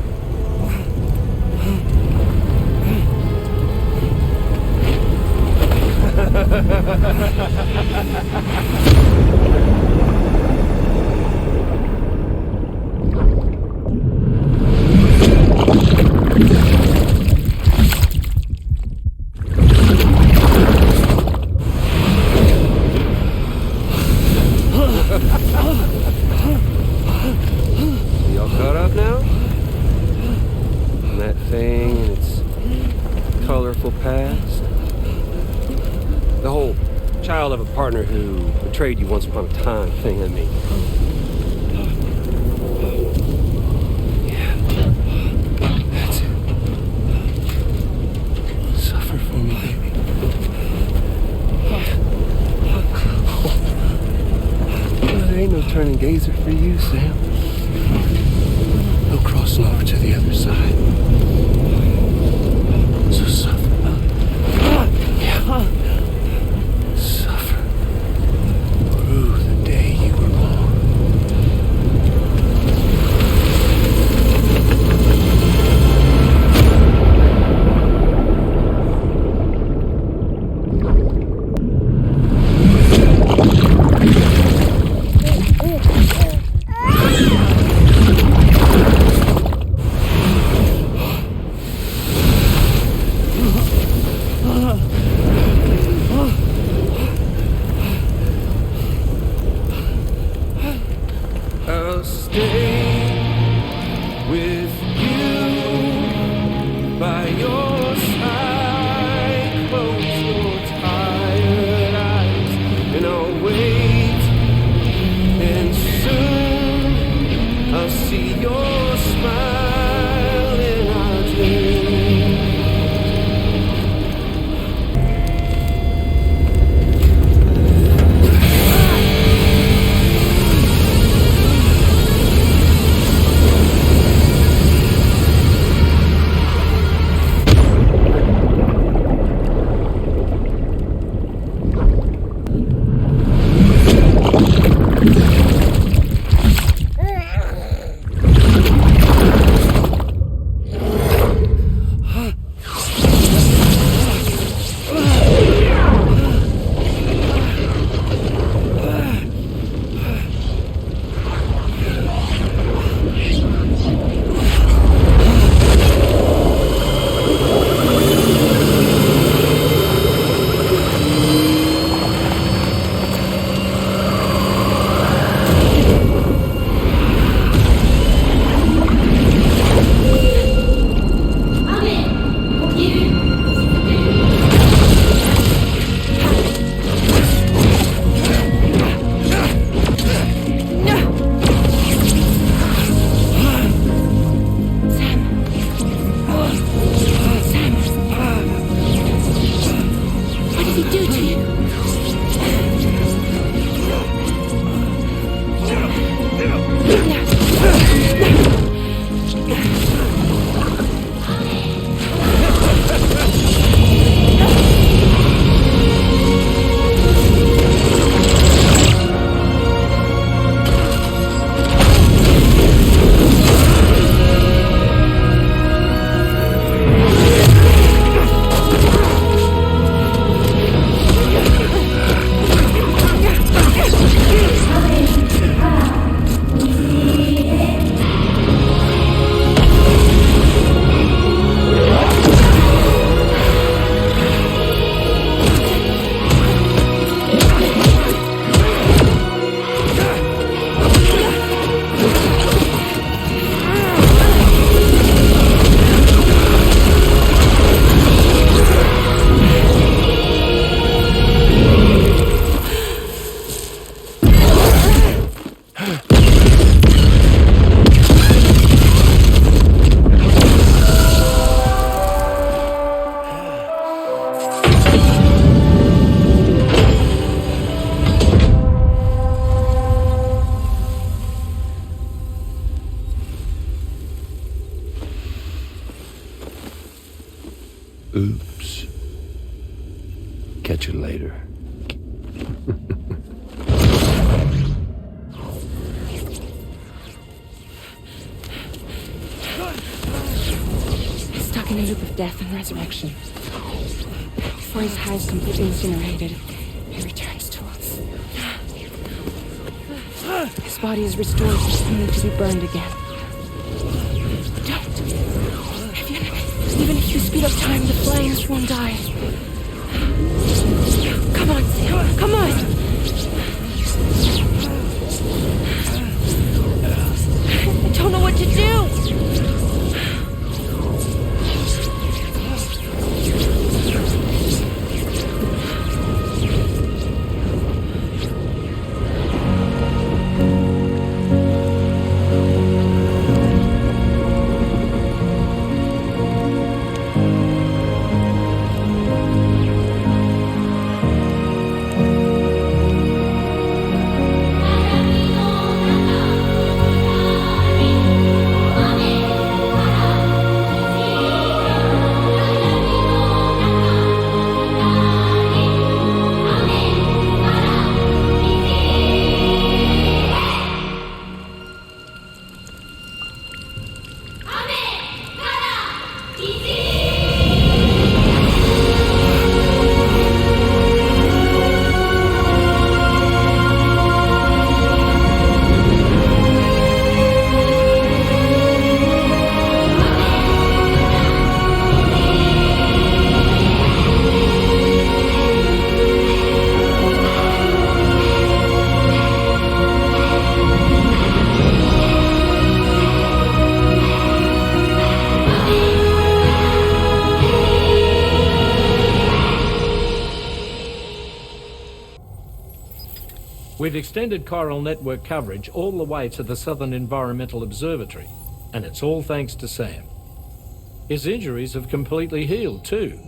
painful past? The whole child of a partner who betrayed you once upon a time thing, I mean. Yeah. That's it. Suffer for me, baby. Well, there ain't no turning gazer for you, Sam. No crossing over to the other side. So suffer. Yeah. Suffer. Through the day you were born. I'll stay with you by your side. Close your tired eyes and I'll wait. And soon I'll see your smile in our dreams. Oops. Catch you later. Stuck in a loop of death and resurrection. Before his hive is completely incinerated, he returns to us. His body is restored, only to be burned again. Don't. Even if you speed up time, the flames won't die. Come on, Sam. Come on. I don't know what to do. We've extended chiral network coverage all the way to the Southern Environmental Observatory, and it's all thanks to Sam. His injuries have completely healed too.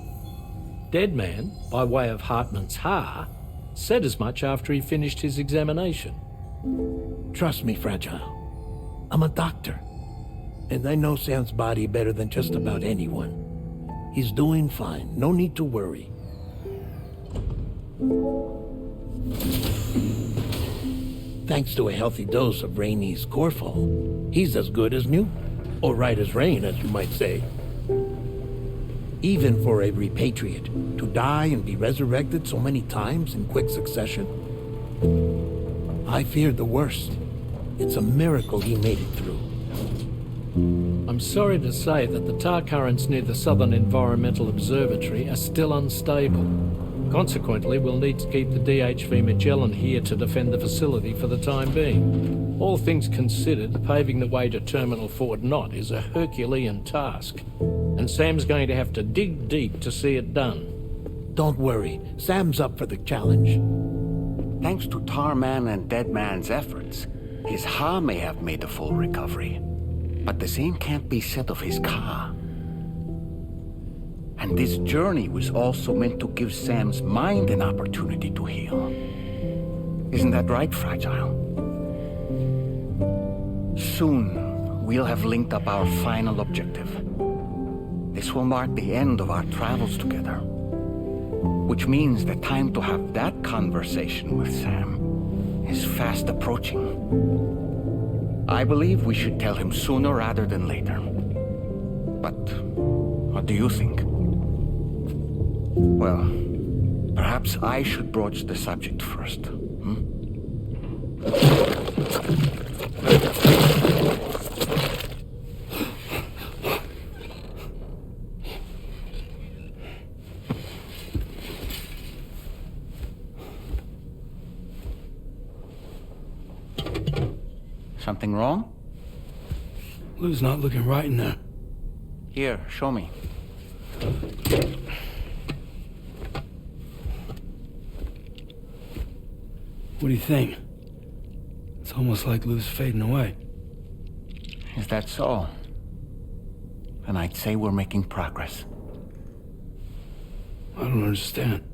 Deadman, by way of Hartman's Ha, said as much after he finished his examination. Trust me, Fragile. I'm a doctor, and I know Sam's body better than just about anyone. He's doing fine. No need to worry. Thanks to a healthy dose of Rainey's Corfol, he's as good as new. Or right as rain, as you might say. Even for a repatriate, to die and be resurrected so many times in quick succession, I feared the worst. It's a miracle he made it through. I'm sorry to say that the tar currents near the Southern Environmental Observatory are still unstable. Consequently, we'll need to keep the DHV Magellan here to defend the facility for the time being. All things considered, paving the way to Terminal Fort Knott is a Herculean task, and Sam's going to have to dig deep to see it done. Don't worry, Sam's up for the challenge. Thanks to Tarman and Deadman's efforts, his Ha may have made a full recovery, but the same can't be said of his Ka. And this journey was also meant to give Sam's mind an opportunity to heal. Isn't that right, Fragile? Soon, we'll have linked up our final objective. This will mark the end of our travels together, which means the time to have that conversation with Sam is fast approaching. I believe we should tell him sooner rather than later. But what do you think? Well, perhaps I should broach the subject first. Something wrong? Lou's not looking right in there. Here, show me. What do you think? It's almost like Lou's fading away. Is that so? Then I'd say we're making progress. I don't understand.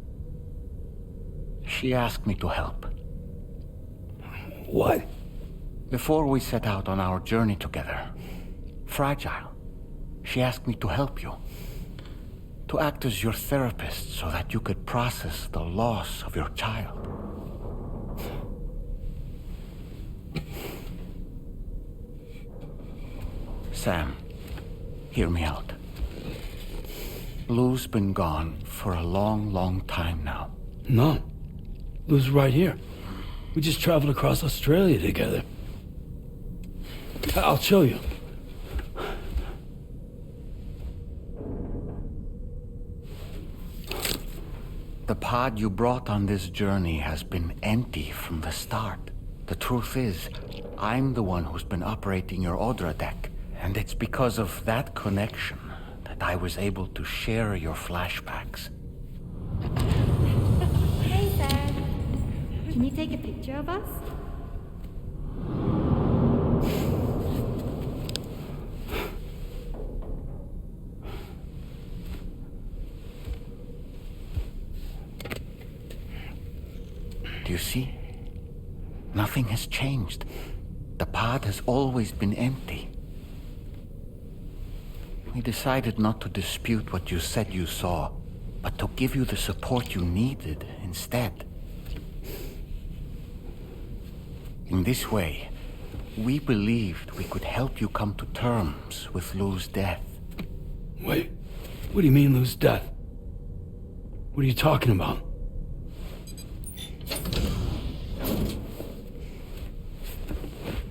She asked me to help. What? Before we set out on our journey together, Fragile, she asked me to help you. To act as your therapist so that you could process the loss of your child. Sam, hear me out. Lou's been gone for a long, long time now. No. Lou's right here. We just traveled across Australia together. I'll show you. The pod you brought on this journey has been empty from the start. The truth is, I'm the one who's been operating your Odra deck. And it's because of that connection that I was able to share your flashbacks. Hey, Sam. Can you take a picture of us? Do you see? Nothing has changed. The pod has always been empty. We decided not to dispute what you said you saw, but to give you the support you needed instead. In this way, we believed we could help you come to terms with Lou's death. Wait, what do you mean Lou's death? What are you talking about?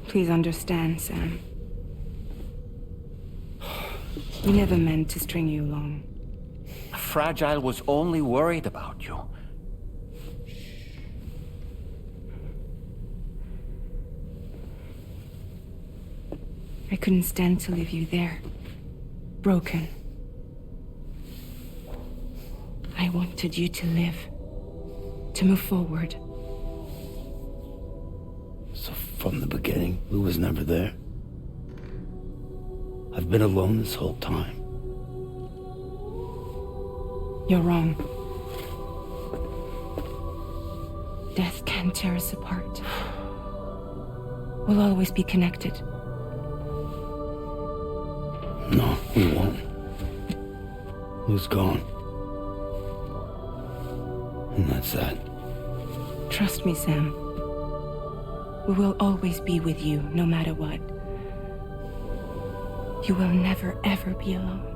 Please understand, Sam. We never meant to string you along. Fragile was only worried about you. I couldn't stand to leave you there, broken. I wanted you to live, to move forward. From the beginning, Lou was never there. I've been alone this whole time. You're wrong. Death can tear us apart. We'll always be connected. No, we won't. Lou's gone. And that's that. Trust me, Sam. We will always be with you, no matter what. You will never, ever be alone.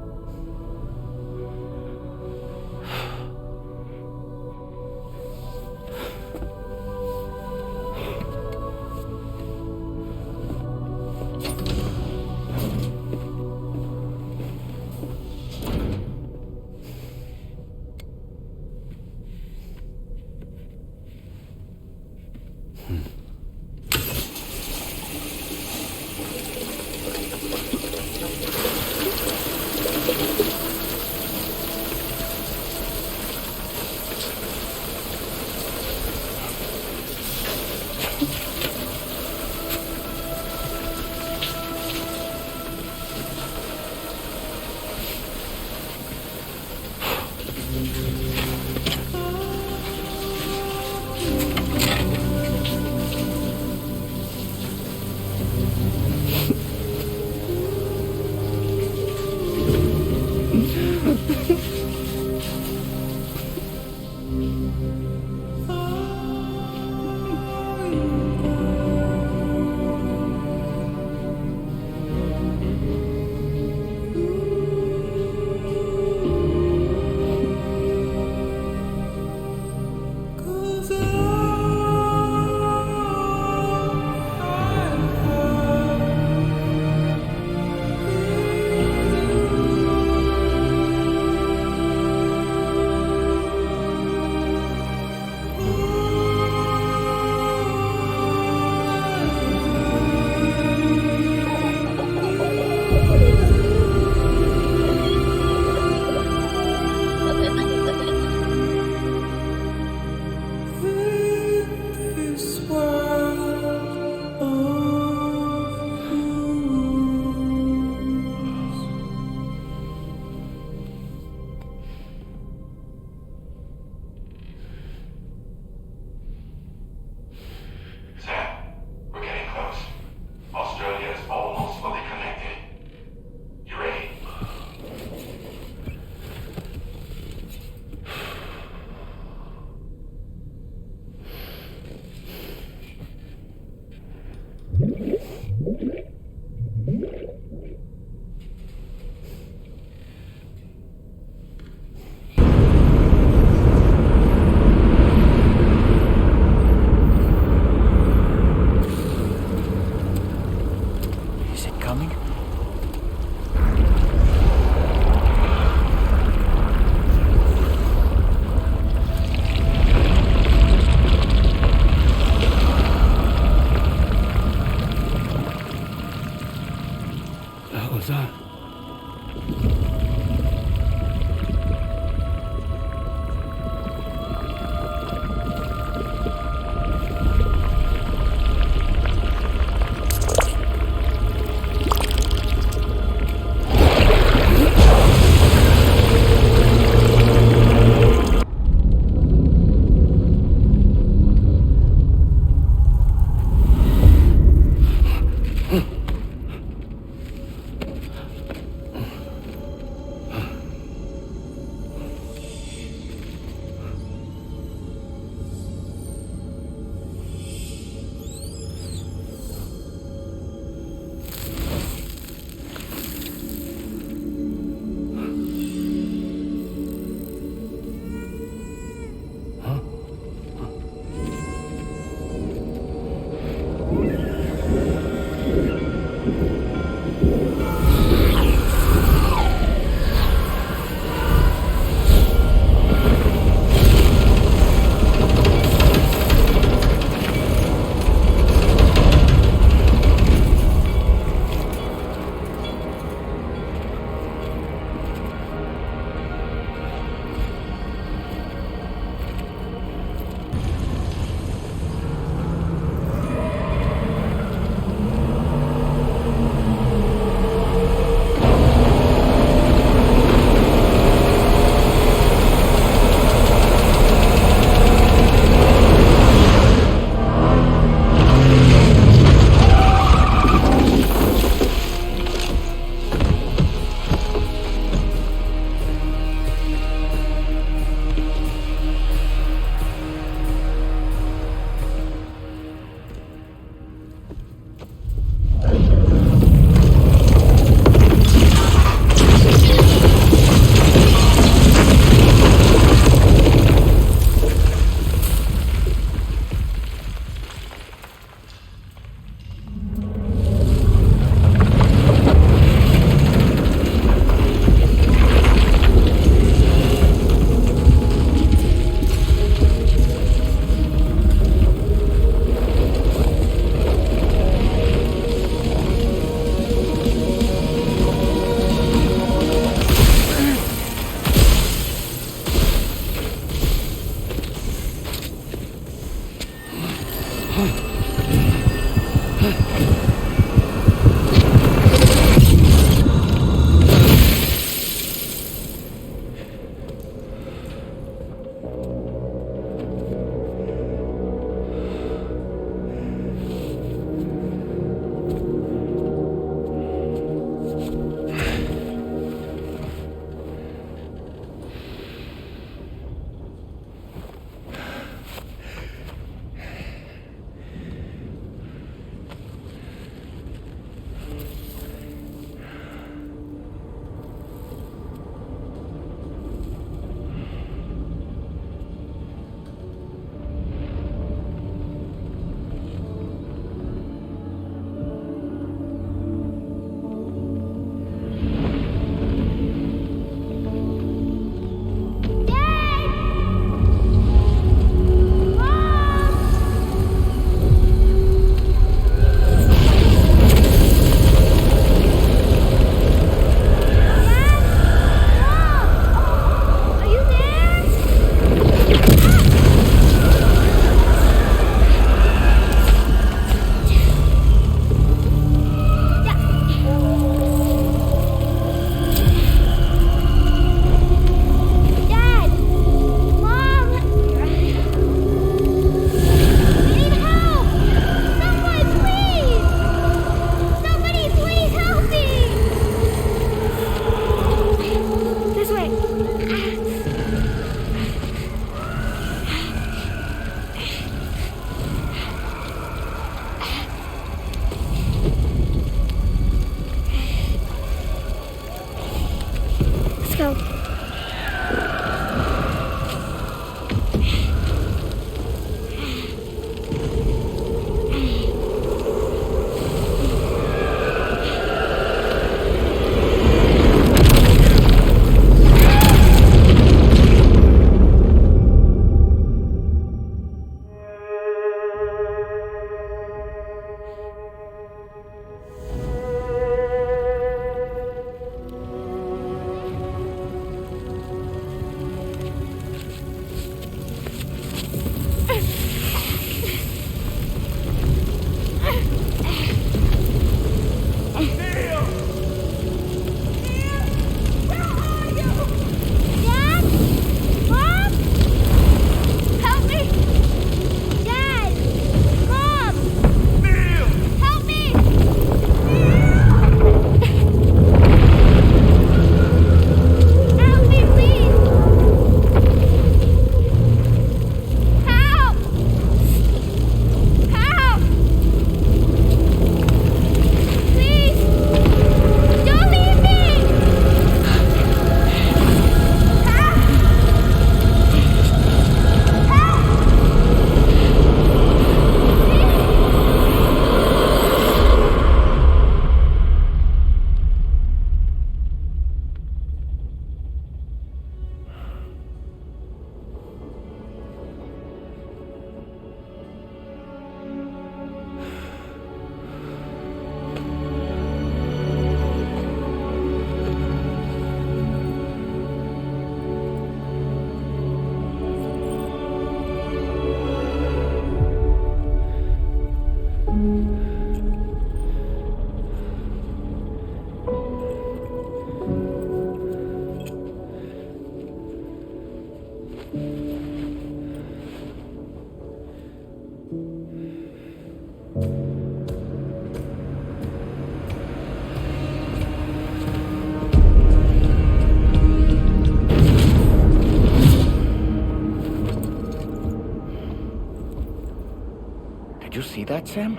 Did you see that, Sam?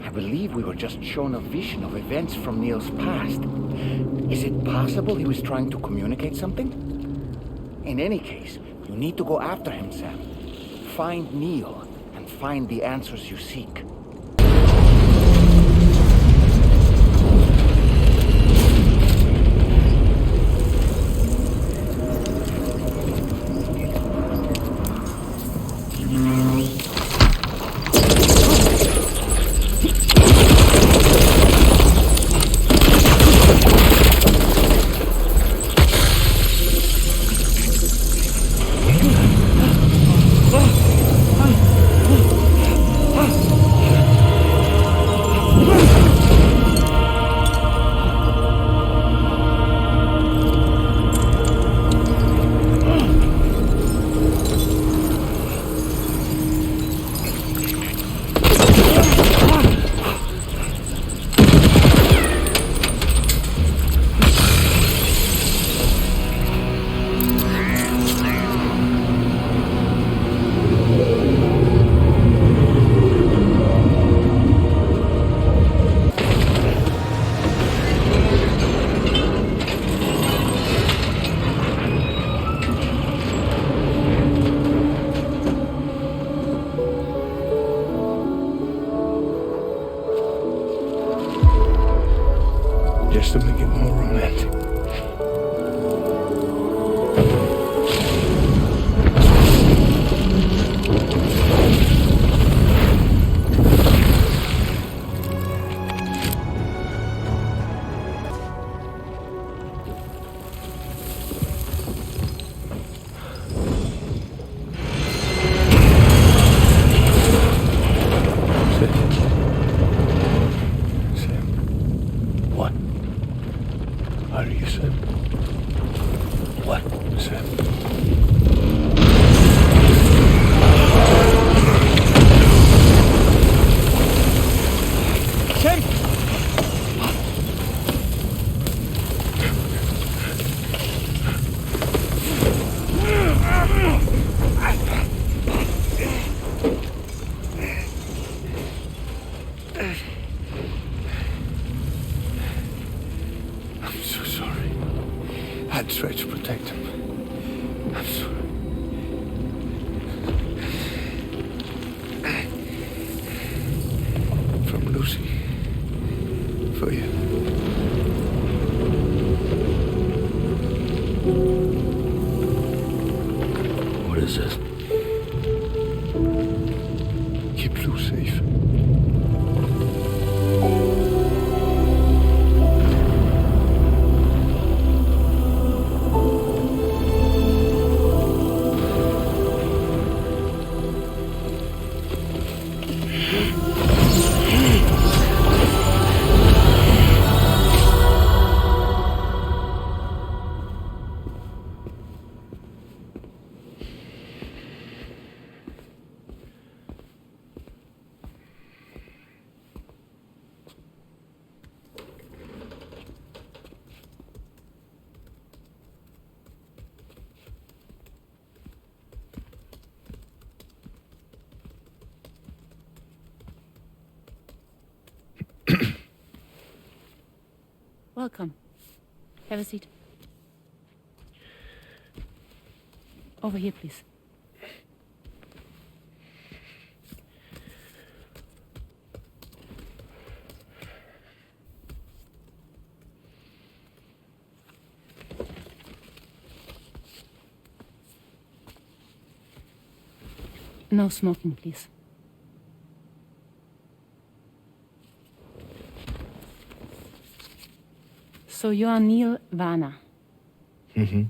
I believe we were just shown a vision of events from Neil's past. Is it possible he was trying to communicate something? In any case, you need to go after him, Sam. Find Neil, and find the answers you seek. Just to make it more romantic. What? Are you Sam? What, Sam? Sam! I'm so sorry. I tried to protect him. I'm sorry. From Lucy. For you. What is this? Keep Lou safe. Welcome. Have a seat. Over here, please. No smoking, please. So you are Neil Varner. Mm-hmm.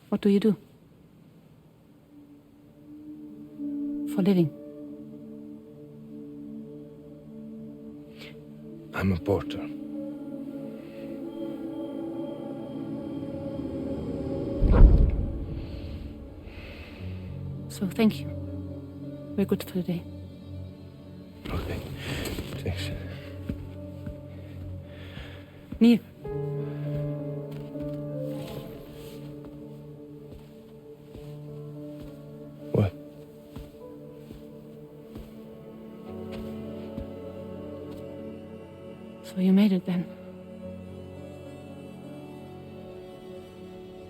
What do you do? For living? I'm a porter. So thank you. We're good for the day. Okay. Thanks. Neil. What? So you made it then.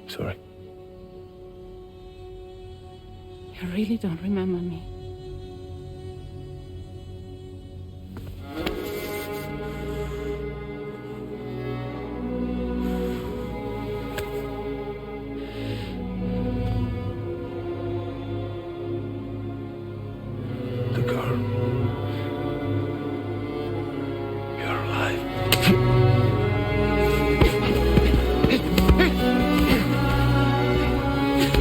Sorry. You really don't remember me. The girl. You're alive.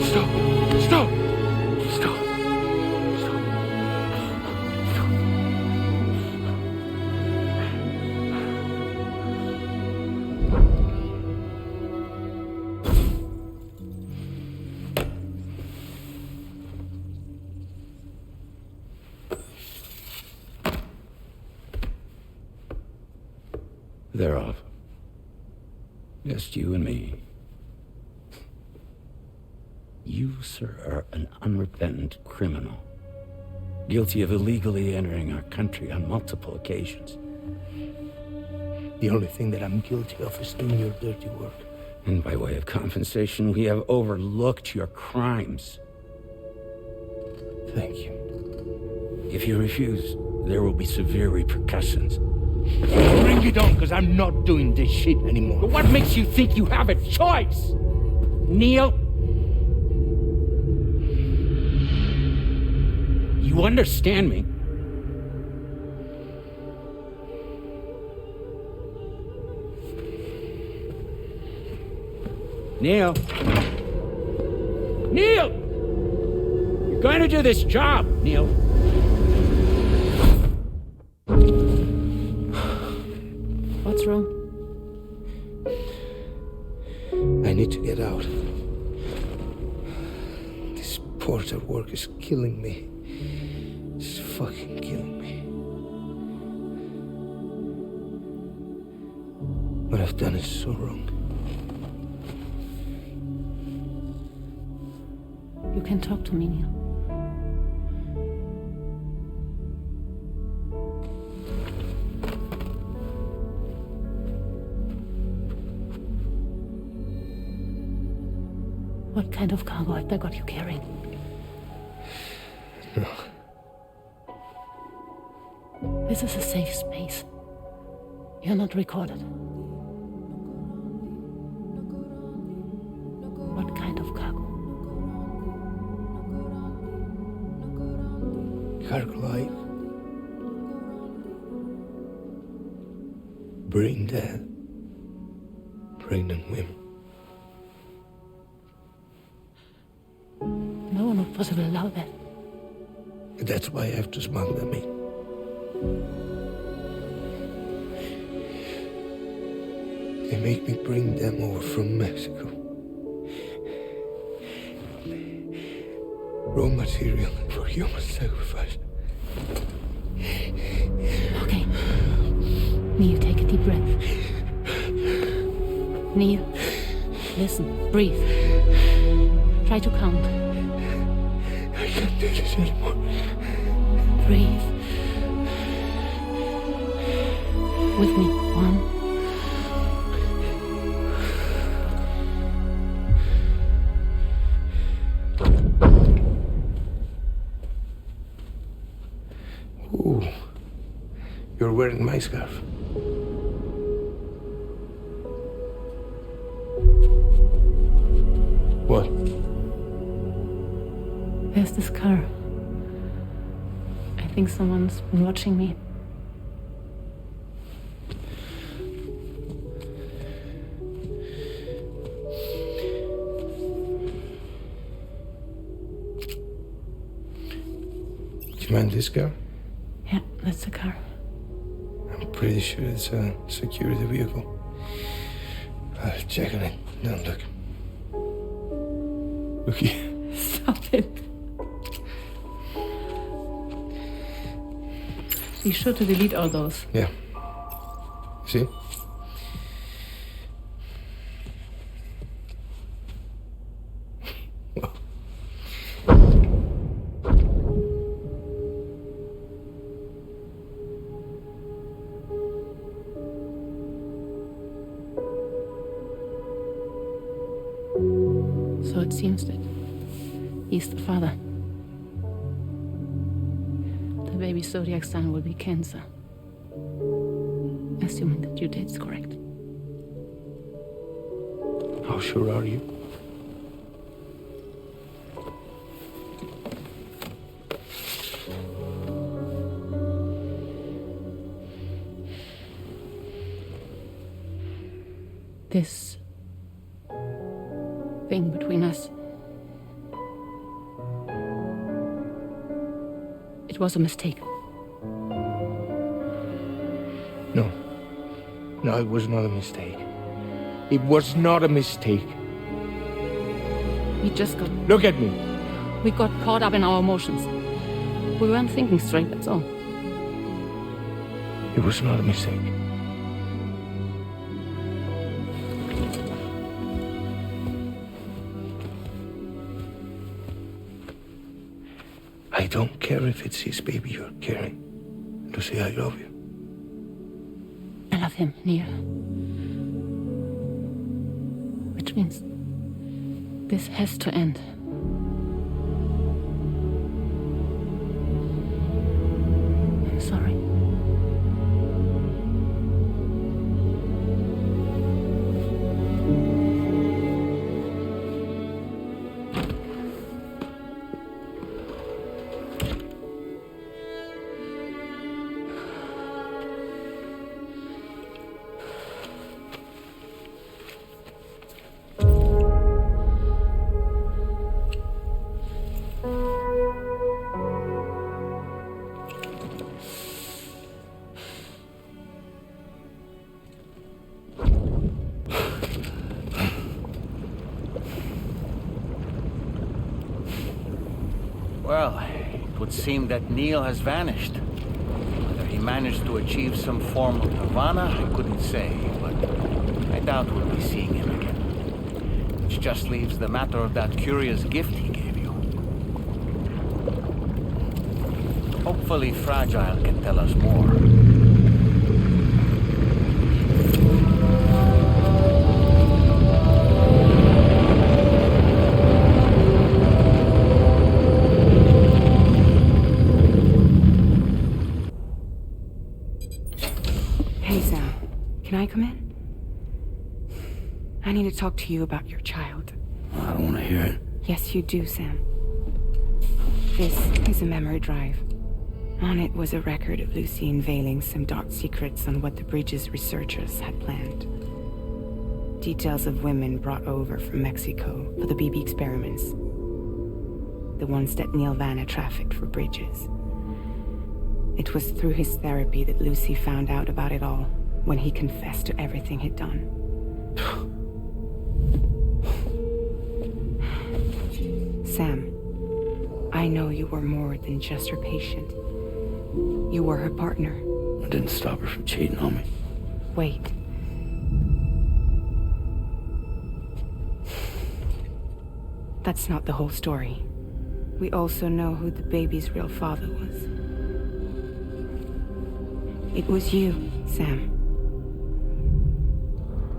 Stop! Stop! Stop! They're off. Just you and me. You, sir, are an unrepentant criminal, guilty of illegally entering our country on multiple occasions. The only thing that I'm guilty of is doing your dirty work. And by way of compensation, we have overlooked your crimes. Thank you. If you refuse, there will be severe repercussions. Bring it on, because I'm not doing this shit anymore. But what makes you think you have a choice? Neil? You understand me? Neil? Neil! You're going to do this job, Neil. What's wrong? I need to get out. This porter work is killing me. It's fucking killing me. What I've done is so wrong. You can talk to me, Neil. What kind of cargo have they got you carrying? No. This is a safe space. You're not recorded. What kind of cargo? Cargo light. Brain dead. Pregnant women. No one would possibly allow that. That's why I have to smuggle them in. They make me bring them over from Mexico. Raw material for human sacrifice. Okay. Neil, take a deep breath. Neil, listen, breathe. Try to count. I can't do this anymore. Breathe. With me. 1. Ooh, you're wearing my scarf. What? There's this car. I think someone's been watching me. Do you mind this car? Yeah, that's the car. I'm pretty sure it's a security vehicle. I'll check on it. Don't look. Look here. Stop it. Be sure to delete all those. Yeah. See? So it seems that he's the father. The baby zodiac sign will be Cancer. Assuming that due date's correct. How sure are you? This thing between us. It was a mistake. No. No, it was not a mistake. It was not a mistake. We just got... Look at me. We got caught up in our emotions. We weren't thinking straight, that's all. It was not a mistake. I don't care if it's his baby you're carrying. To say I love you. I love him, Neil. Which means this has to end. I'm sorry. Well, it would seem that Neil has vanished. Whether he managed to achieve some form of nirvana, I couldn't say, but I doubt we'll be seeing him again. Which just leaves the matter of that curious gift he gave you. Hopefully Fragile can tell us more. Hey, Sam. Can I come in? I need to talk to you about your child. I don't want to hear it. Yes, you do, Sam. This is a memory drive. On it was a record of Lucy unveiling some dark secrets on what the Bridges researchers had planned. Details of women brought over from Mexico for the BB experiments. The ones that Neil Vanna trafficked for Bridges. It was through his therapy that Lucy found out about it all, when he confessed to everything he'd done. Sam, I know you were more than just her patient. You were her partner. I didn't stop her from cheating on me. Wait. That's not the whole story. We also know who the baby's real father was. It was you, Sam.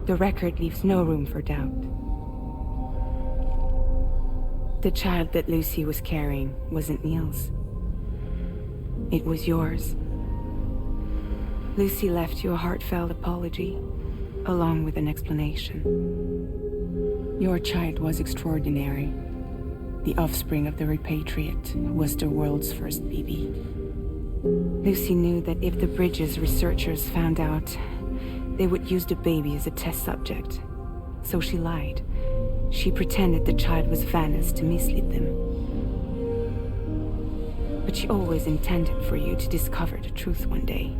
The record leaves no room for doubt. The child that Lucy was carrying wasn't Neil's. It was yours. Lucy left you a heartfelt apology, along with an explanation. Your child was extraordinary. The offspring of the repatriate who was the world's first BB. Lucy knew that if the Bridges researchers found out, they would use the baby as a test subject. So she lied. She pretended the child was Vanna's to mislead them. But she always intended for you to discover the truth one day.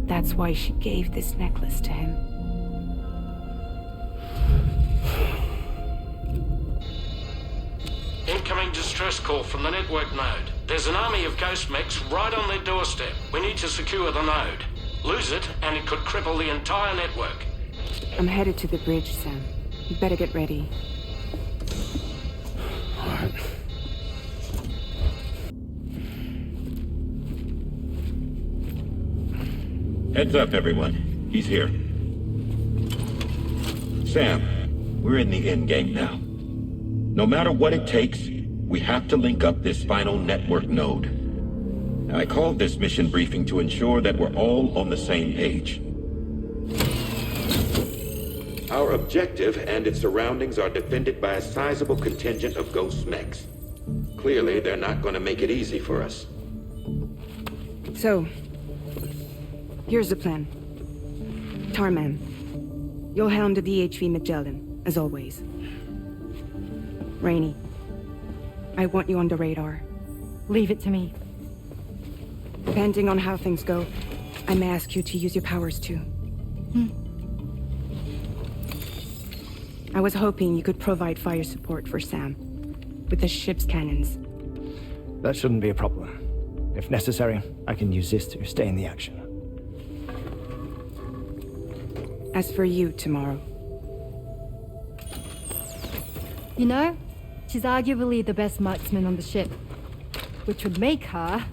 That's why she gave this necklace to him. incoming distress call from the network node. There's an army of ghost mechs right on their doorstep. We need to secure the node. Lose it, and it could cripple the entire network. I'm headed to the bridge, Sam. You better get ready. All right. Heads up, everyone. He's here. Sam, we're in the endgame now. No matter what it takes, we have to link up this final network node. I called this mission briefing to ensure that we're all on the same page. Our objective and its surroundings are defended by a sizable contingent of ghost mechs. Clearly, they're not going to make it easy for us. So, here's the plan. Tarman, you'll helm the DHV Magellan, as always. Rainey, I want you on the radar. Leave it to me. Depending on how things go, I may ask you to use your powers too. I was hoping you could provide fire support for Sam, with the ship's cannons. That shouldn't be a problem. If necessary, I can use this to stay in the action. As for you, tomorrow. You know, she's arguably the best marksman on the ship, which would make her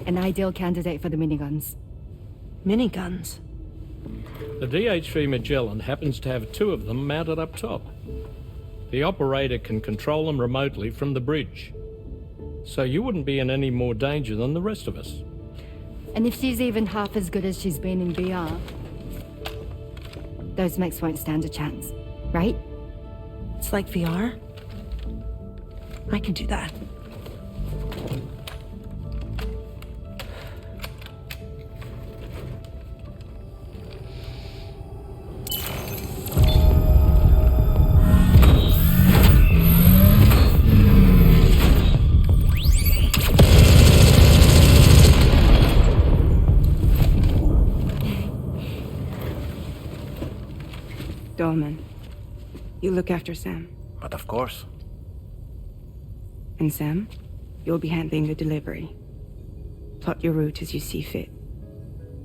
an ideal candidate for the miniguns. Miniguns? The DHV Magellan happens to have 2 of them mounted up top. The operator can control them remotely from the bridge. So you wouldn't be in any more danger than the rest of us. And if she's even half as good as she's been in VR, those mechs won't stand a chance, right? It's like VR? I can do that. Dolman, you look after Sam. But of course. And Sam, you'll be handling the delivery. Plot your route as you see fit.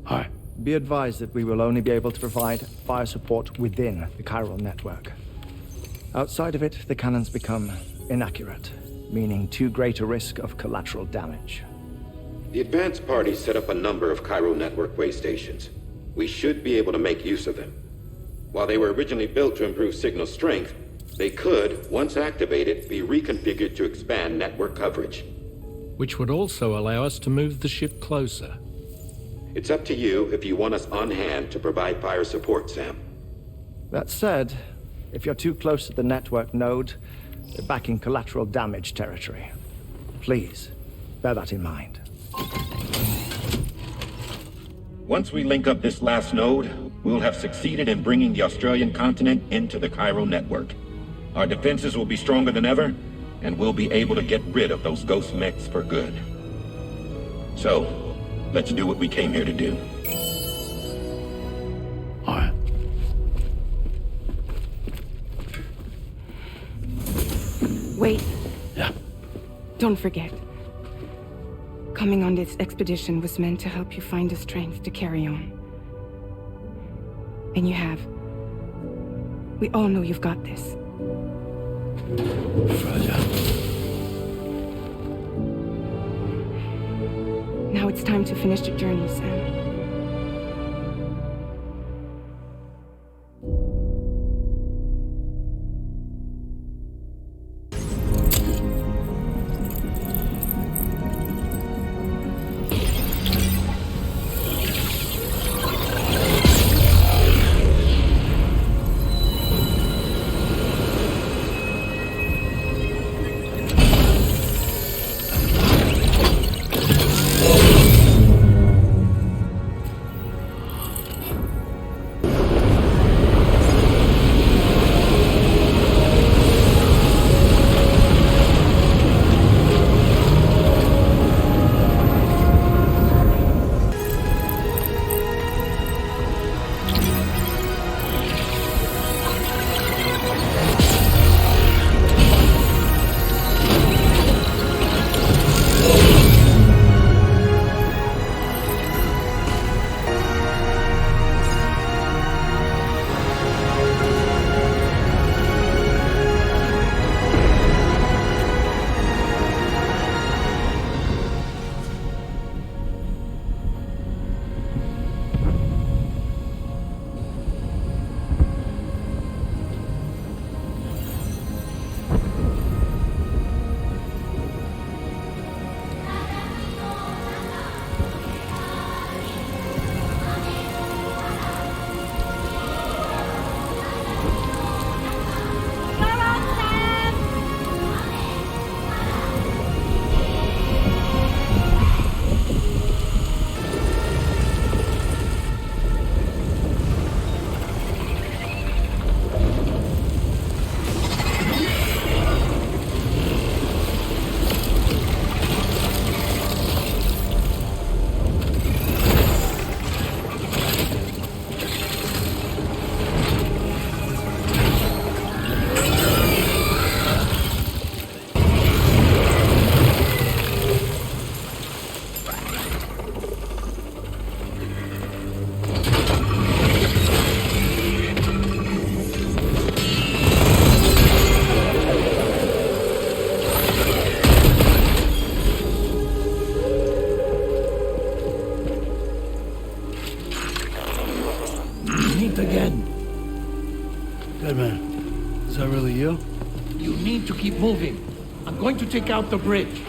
All right. Be advised that we will only be able to provide fire support within the chiral network. Outside of it, the cannons become inaccurate, meaning too great a risk of collateral damage. The advanced party set up a number of chiral network way stations. We should be able to make use of them. While they were originally built to improve signal strength, they could, once activated, be reconfigured to expand network coverage. Which would also allow us to move the ship closer. It's up to you if you want us on hand to provide fire support, Sam. That said, if you're too close to the network node, you're back in collateral damage territory. Please, bear that in mind. Once we link up this last node, we'll have succeeded in bringing the Australian continent into the chiral network. Our defenses will be stronger than ever, and we'll be able to get rid of those ghost mechs for good. So, let's do what we came here to do. All right. Wait. Yeah. Don't forget. Coming on this expedition was meant to help you find the strength to carry on. And you have. We all know you've got this. Fragile. Now it's time to finish the journey, Sam. Is that really you? You need to keep moving. I'm going to take out the bridge.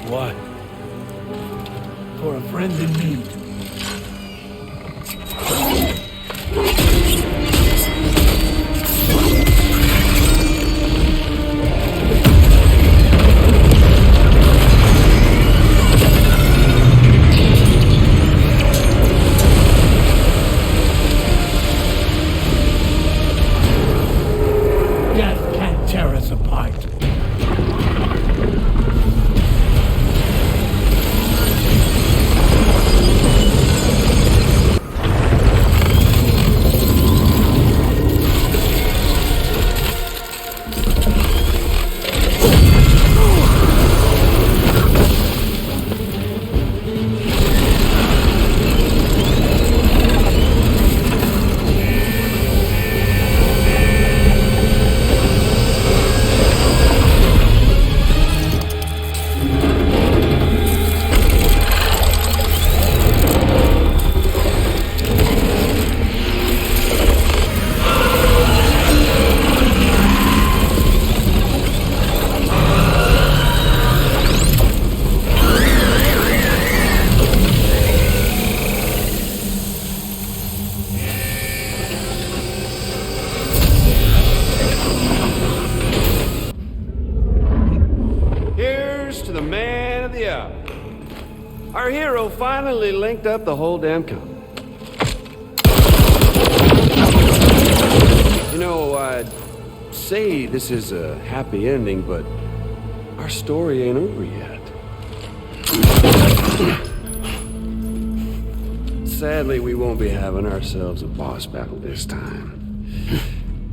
Why? For a friend in need. Death can't tear us apart. Here's to the man of the hour. Our hero finally linked up the whole damn company. You know, I'd say this is a happy ending, but our story ain't over yet. Sadly, we won't be having ourselves a boss battle this time.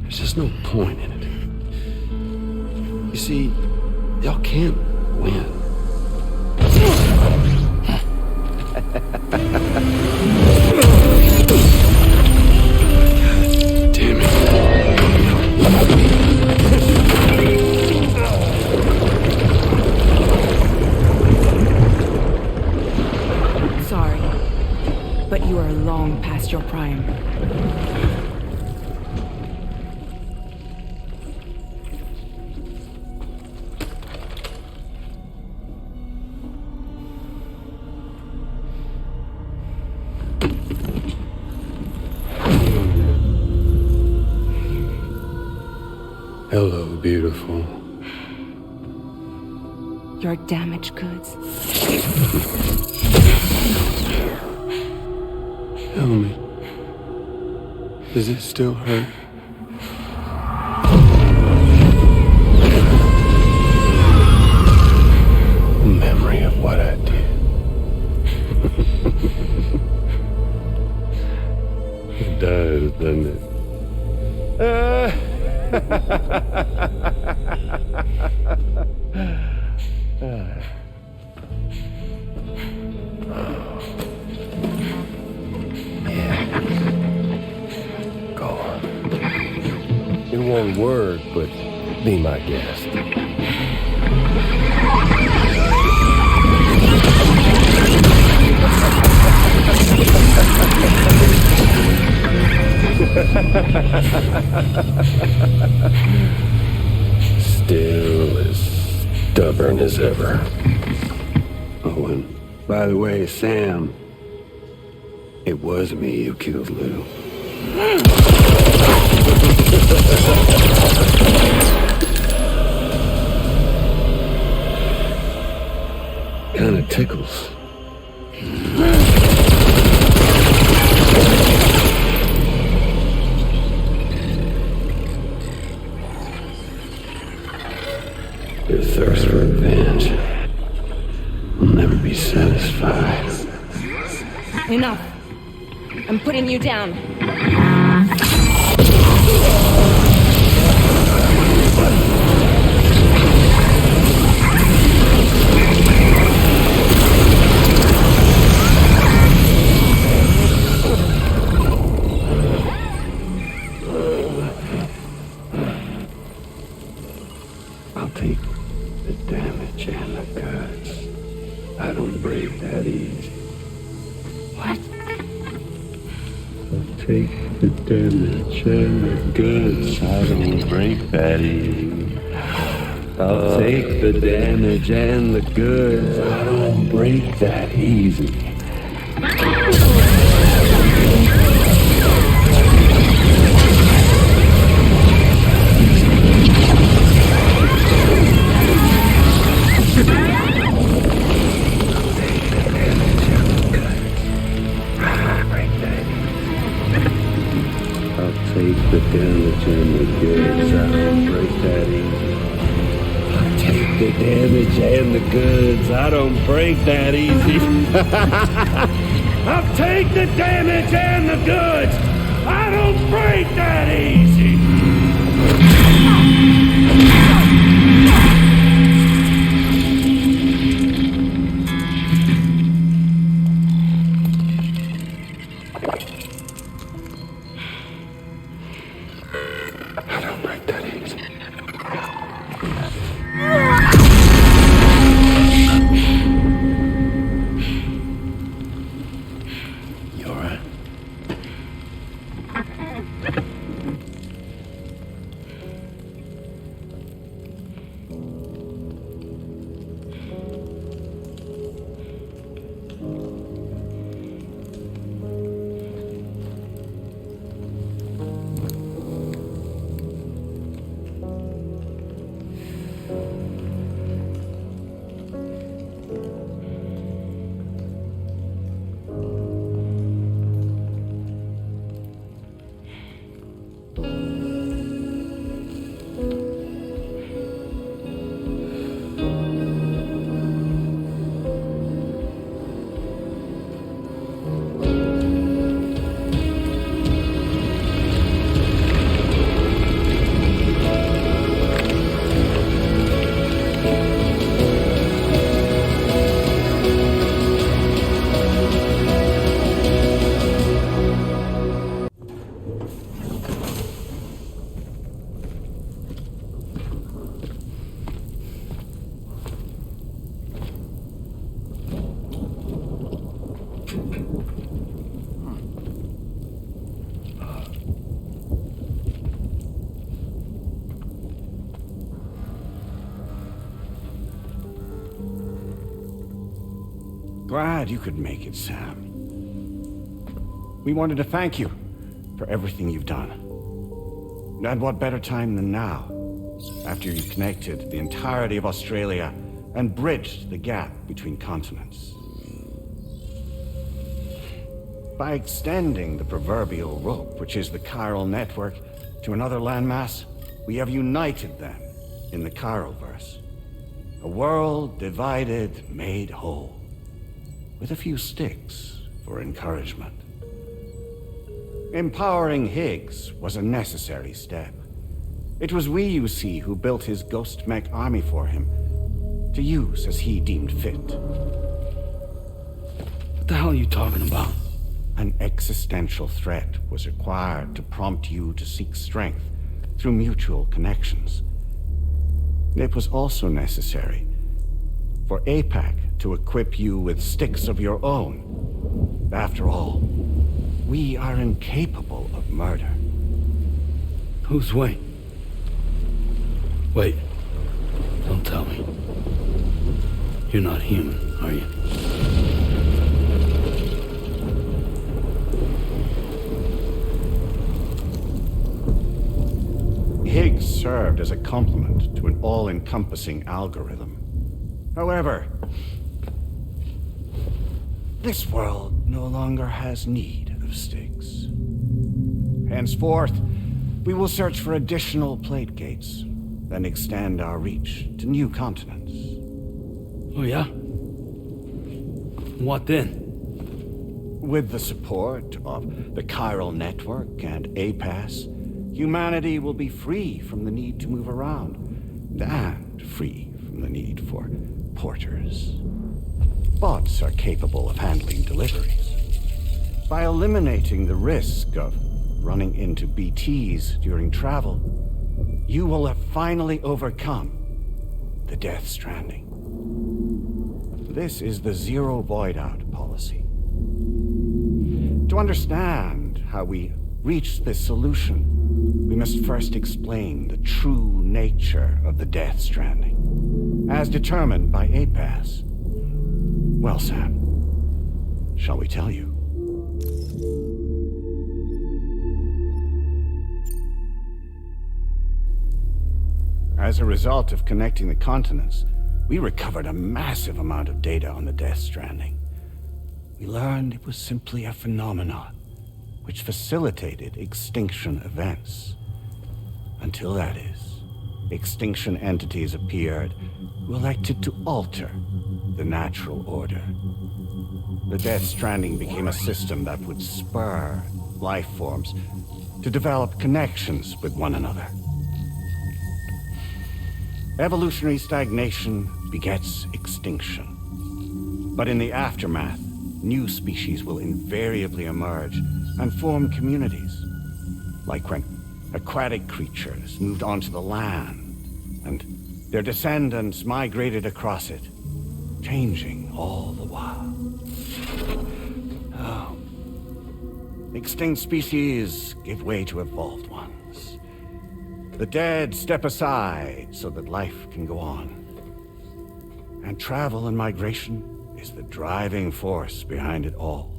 There's just no point in it. You see, y'all can't win. Damn it. Sorry, but you are long past your prime. Hello, beautiful. Your damaged goods. Tell me, does it still hurt? Memory of what I did. It does, doesn't it? Go on. It won't work, but be my guest. Still as stubborn as ever. Oh, and by the way, Sam, it was me who killed Lou. Kinda tickles. Your thirst for revenge will never be satisfied. Enough. I'm putting you down. I'll take the damage and the cuts. I don't break that easy. What? take the damage and the goods. I don't break that easy. I'll take the damage and the goods. I don't break that easy. Take the damage and the goods. I don't break that easy. I'll take the damage and the goods. I don't break that easy. I'll take the damage and the goods. I don't break that easy. Glad you could make it, Sam. We wanted to thank you for everything you've done. And what better time than now, after you connected the entirety of Australia and bridged the gap between continents. By extending the proverbial rope, which is the chiral network, to another landmass, we have united them in the Chiralverse. A world divided, made whole, with a few sticks for encouragement. Empowering Higgs was a necessary step. It was we, you see, who built his ghost mech army for him, to use as he deemed fit. What the hell are you talking about? An existential threat was required to prompt you to seek strength through mutual connections. It was also necessary for APAC to equip you with sticks of your own. After all, we are incapable of murder. Who's we? Wait, don't tell me. You're not human, are you? Higgs served as a complement to an all-encompassing algorithm. However, this world no longer has need of sticks. Henceforth, we will search for additional plate gates, then extend our reach to new continents. Oh yeah? What then? With the support of the chiral network and APAS, humanity will be free from the need to move around, and free from the need for porters. Bots are capable of handling deliveries. By eliminating the risk of running into BTs during travel, you will have finally overcome the Death Stranding. This is the zero void-out policy. To understand how we reached this solution, we must first explain the true nature of the Death Stranding, as determined by APAS. Well, Sam, shall we tell you? As a result of connecting the continents, we recovered a massive amount of data on the Death Stranding. We learned it was simply a phenomenon which facilitated extinction events. Until that is, extinction entities appeared who elected to alter the natural order. The Death Stranding became a system that would spur life forms to develop connections with one another. Evolutionary stagnation begets extinction. But in the aftermath, new species will invariably emerge and form communities. Like when aquatic creatures moved onto the land, and their descendants migrated across it, changing all the while. Oh. Extinct species give way to evolved ones. The dead step aside so that life can go on. And travel and migration is the driving force behind it all.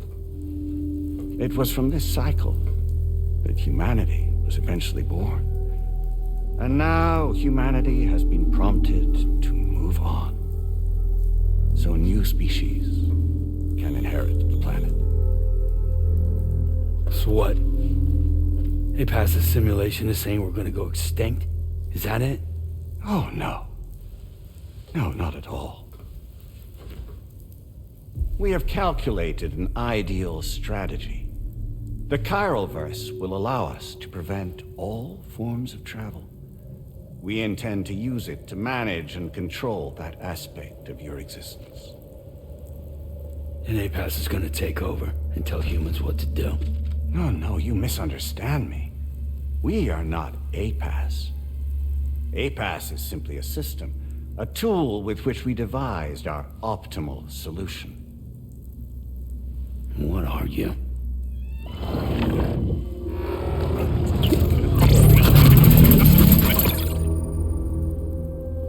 It was from this cycle that humanity was eventually born. And now humanity has been prompted to move on, so new species can inherit the planet. So what? APAS' simulation is saying we're gonna go extinct? Is that it? Oh, no. No, not at all. We have calculated an ideal strategy. The Chiralverse will allow us to prevent all forms of travel. We intend to use it to manage and control that aspect of your existence. And APAS is gonna take over and tell humans what to do. No, you misunderstand me. We are not APAS. APAS is simply a system, a tool with which we devised our optimal solution. What are you?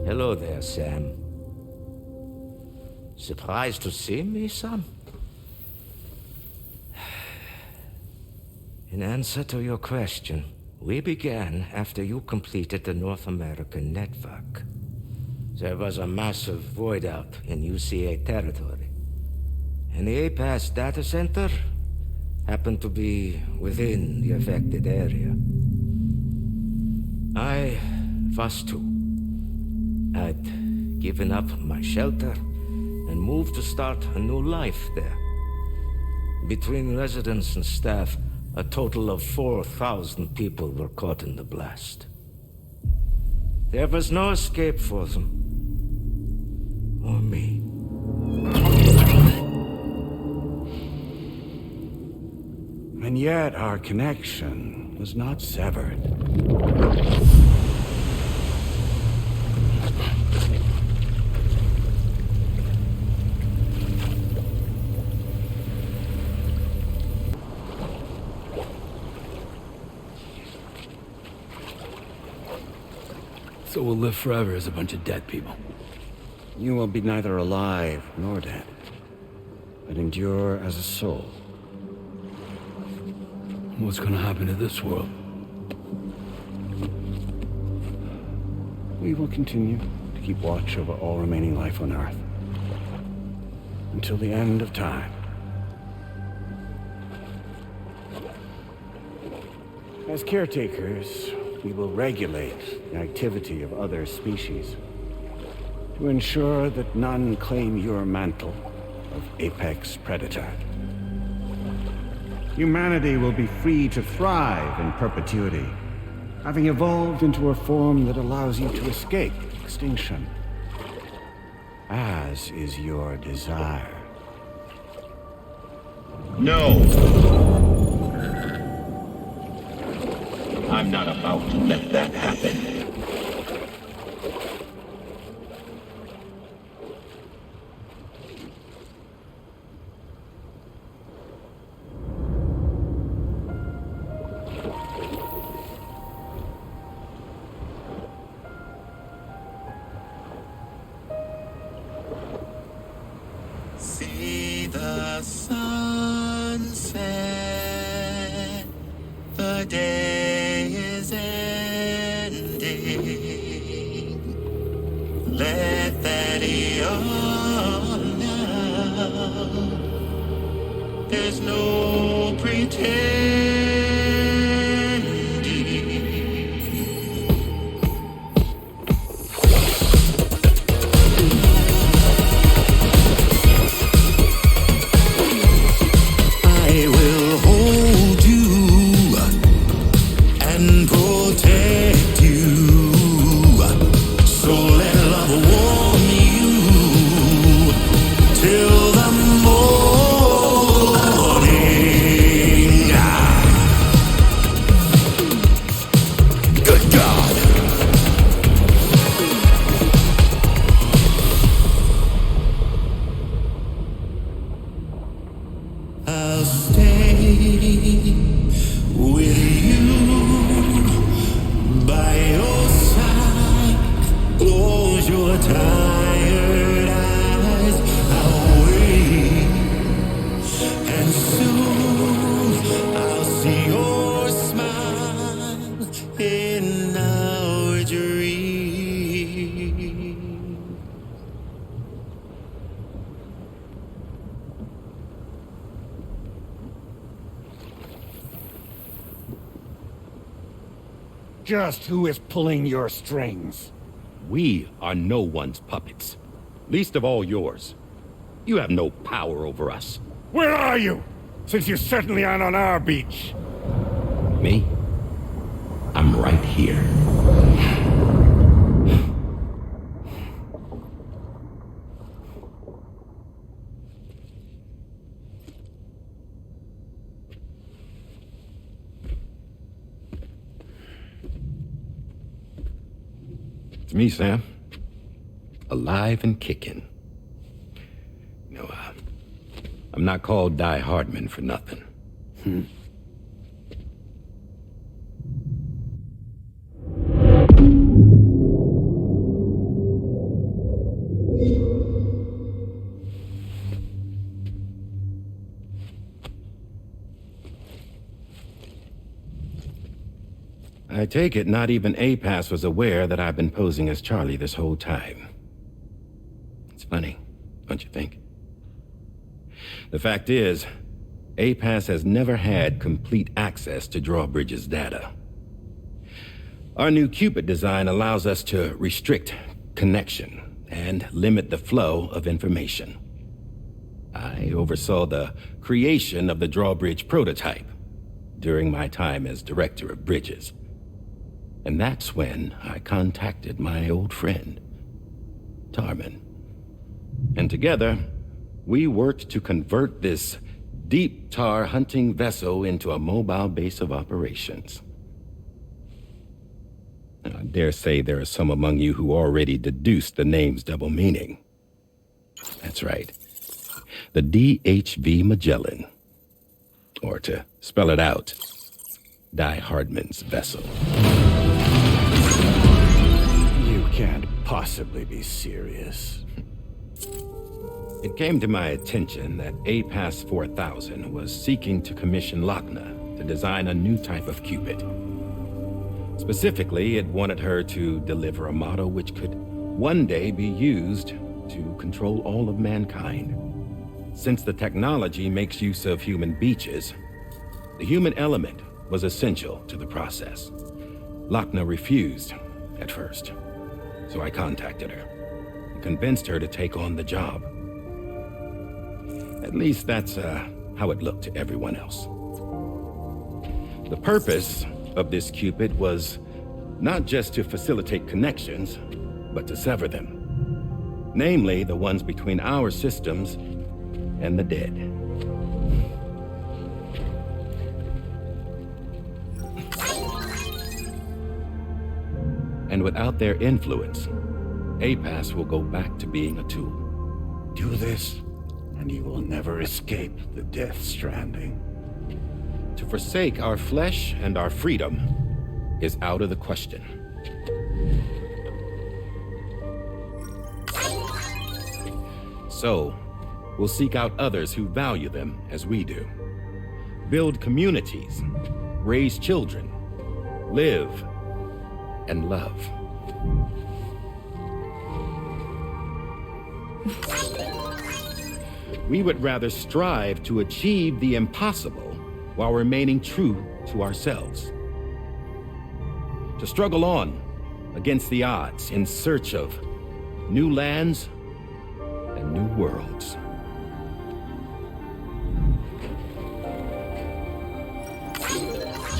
Hello there, Sam. Surprised to see me, son? In answer to your question, we began after you completed the North American network. There was a massive void out in UCA territory, and the APAS data center happened to be within the affected area. I was too. I'd given up my shelter and moved to start a new life there. Between residents and staff, a total of 4,000 people were caught in the blast. There was no escape for them. Or me. And yet our connection was not severed. So we'll live forever as a bunch of dead people. You will be neither alive nor dead, but endure as a soul. What's gonna happen to this world? We will continue to keep watch over all remaining life on Earth. Until the end of time. As caretakers, we will regulate the activity of other species to ensure that none claim your mantle of apex predator. Humanity will be free to thrive in perpetuity, having evolved into a form that allows you to escape extinction, as is your desire. No! I'm not about to let that happen. sunset, the day is ending. Let that yawn now. There's no pretending. I will hold you and protect you. So let love warm you till the morning. Good God. I'll stay with you by your side. Close your tired eyes. I'll wait, and soon I'll see your smile in our dream. Just who is pulling your strings? We are no one's puppets. Least of all yours. You have no power over us. Where are you? Since you certainly aren't on our beach. Me? I'm right here. It's me, Sam. Alive and kicking. No, I'm not called Die Hardman for nothing. I take it not even APAS was aware that I've been posing as Charlie this whole time. It's funny, don't you think? The fact is, APAS has never had complete access to Drawbridge's data. Our new Cupid design allows us to restrict connection and limit the flow of information. I oversaw the creation of the Drawbridge prototype during my time as Director of Bridges. And that's when I contacted my old friend, Tarman. And together, we worked to convert this deep tar hunting vessel into a mobile base of operations. Now, I dare say there are some among you who already deduced the name's double meaning. That's right. The DHV Magellan. Or to spell it out, Die Hardman's vessel. You can't possibly be serious. It came to my attention that APAS 4000 was seeking to commission Lochna to design a new type of Cupid. Specifically, it wanted her to deliver a model which could one day be used to control all of mankind. Since the technology makes use of human beaches, the human element was essential to the process. Lochna refused at first, so I contacted her and convinced her to take on the job. At least that's how it looked to everyone else. The purpose of this Cupid was not just to facilitate connections, but to sever them. Namely, the ones between our systems and the dead. And without their influence, APAS will go back to being a tool. Do this, and you will never escape the death stranding. To forsake our flesh and our freedom is out of the question. So, will seek out others who value them as we do. Build communities, raise children, live, and love. We would rather strive to achieve the impossible while remaining true to ourselves. To struggle on against the odds in search of new lands and new worlds.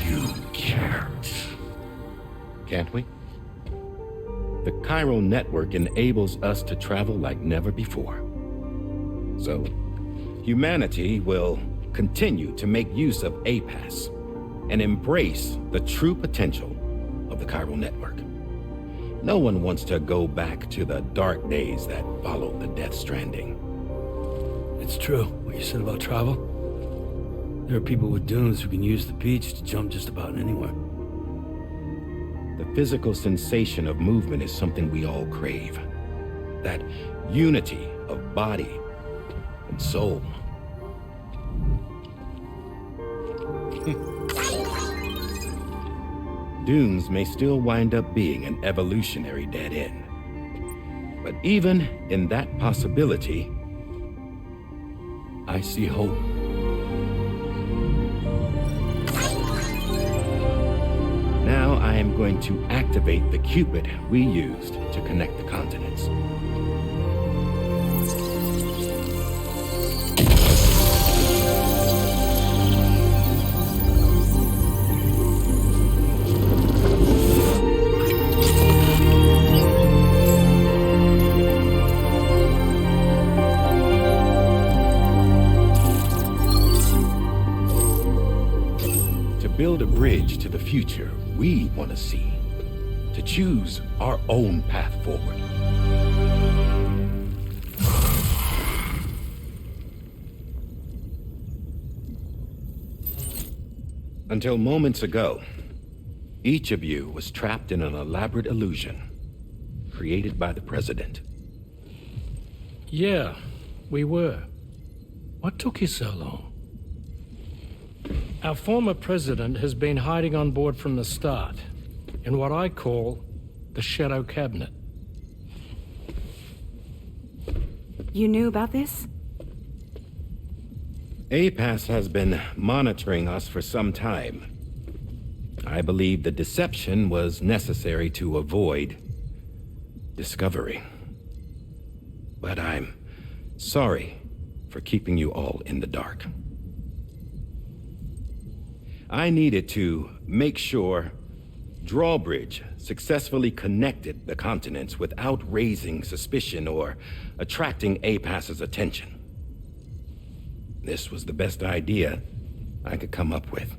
You can't we? The chiral network enables us to travel like never before. So, humanity will continue to make use of APAS and embrace the true potential of the chiral network. No one wants to go back to the dark days that followed the Death Stranding. It's true, what you said about travel. There are people with dunes who can use the beach to jump just about anywhere. The physical sensation of movement is something we all crave. That unity of body and soul. Dunes may still wind up being an evolutionary dead end. But even in that possibility, I see hope. Now I am going to activate the Cupid we used to connect the continents. Build a bridge to the future we want to see, to choose our own path forward. Until moments ago, each of you was trapped in an elaborate illusion created by the President. Yeah, we were. What took you so long? Our former president has been hiding on board from the start, in what I call the Shadow Cabinet. You knew about this? APAS has been monitoring us for some time. I believe the deception was necessary to avoid discovery. But I'm sorry for keeping you all in the dark. I needed to make sure Drawbridge successfully connected the continents without raising suspicion or attracting APAS's attention. This was the best idea I could come up with.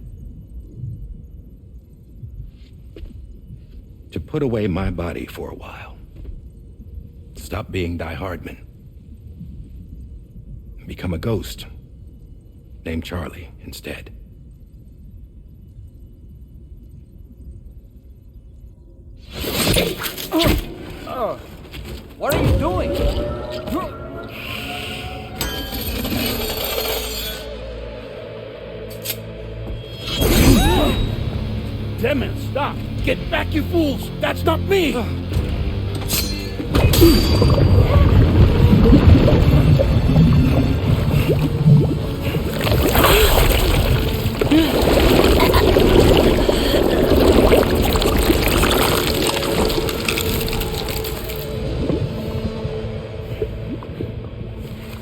To put away my body for a while. Stop being Die Hardman. Become a ghost. Named Charlie instead. What are you doing? Damn it, stop! Get back, you fools! That's not me!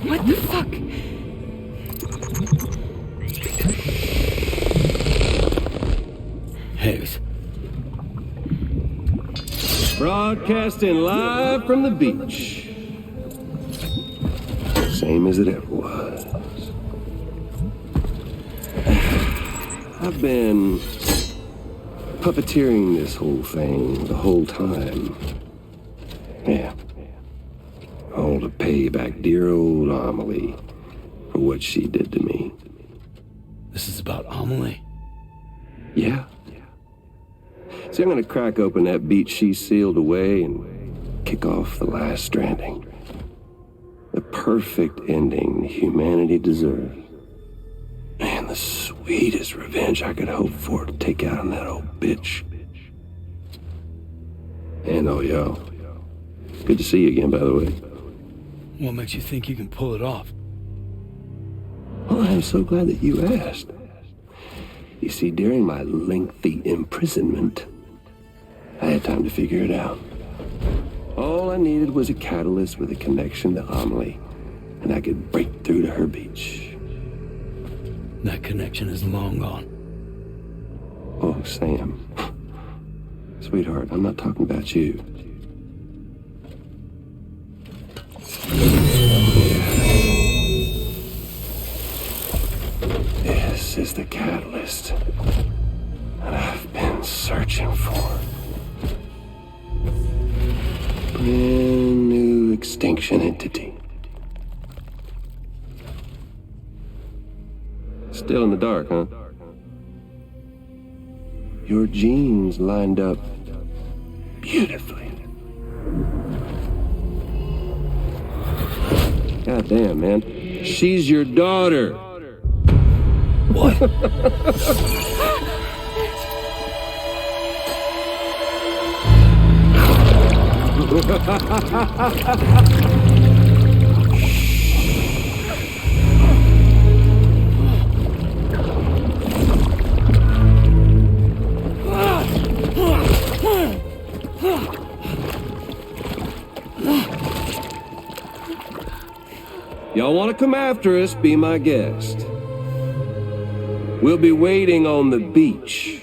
What the fuck? Higgs. Broadcasting live from the beach. Same as it ever was. I've been puppeteering this whole thing the whole time. Yeah. All to pay back dear old Amelie for what she did to me. This is about Amelie? Yeah. See, I'm gonna crack open that beach she sealed away and kick off the last Stranding. The perfect ending humanity deserves. Man, the sweetest revenge I could hope for to take out on that old bitch. And oh, yo. Good to see you again, by the way. What makes you think you can pull it off? Well, I'm so glad that you asked. You see, during my lengthy imprisonment, I had time to figure it out. All I needed was a catalyst with a connection to Amelie, and I could break through to her beach. That connection is long gone. Oh, Sam. Sweetheart, I'm not talking about you. This is the catalyst that I've been searching for. Brand new extinction entity. Still in the dark, huh? Your genes lined up beautifully. God damn, man. She's your daughter. What? Y'all want to come after us, be my guest. We'll be waiting on the beach.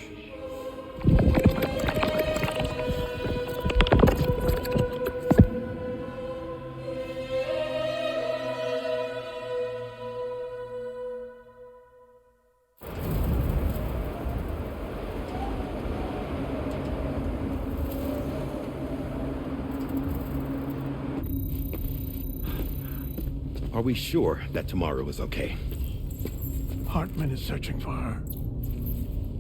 Are we sure that tomorrow is okay? Hartman is searching for her.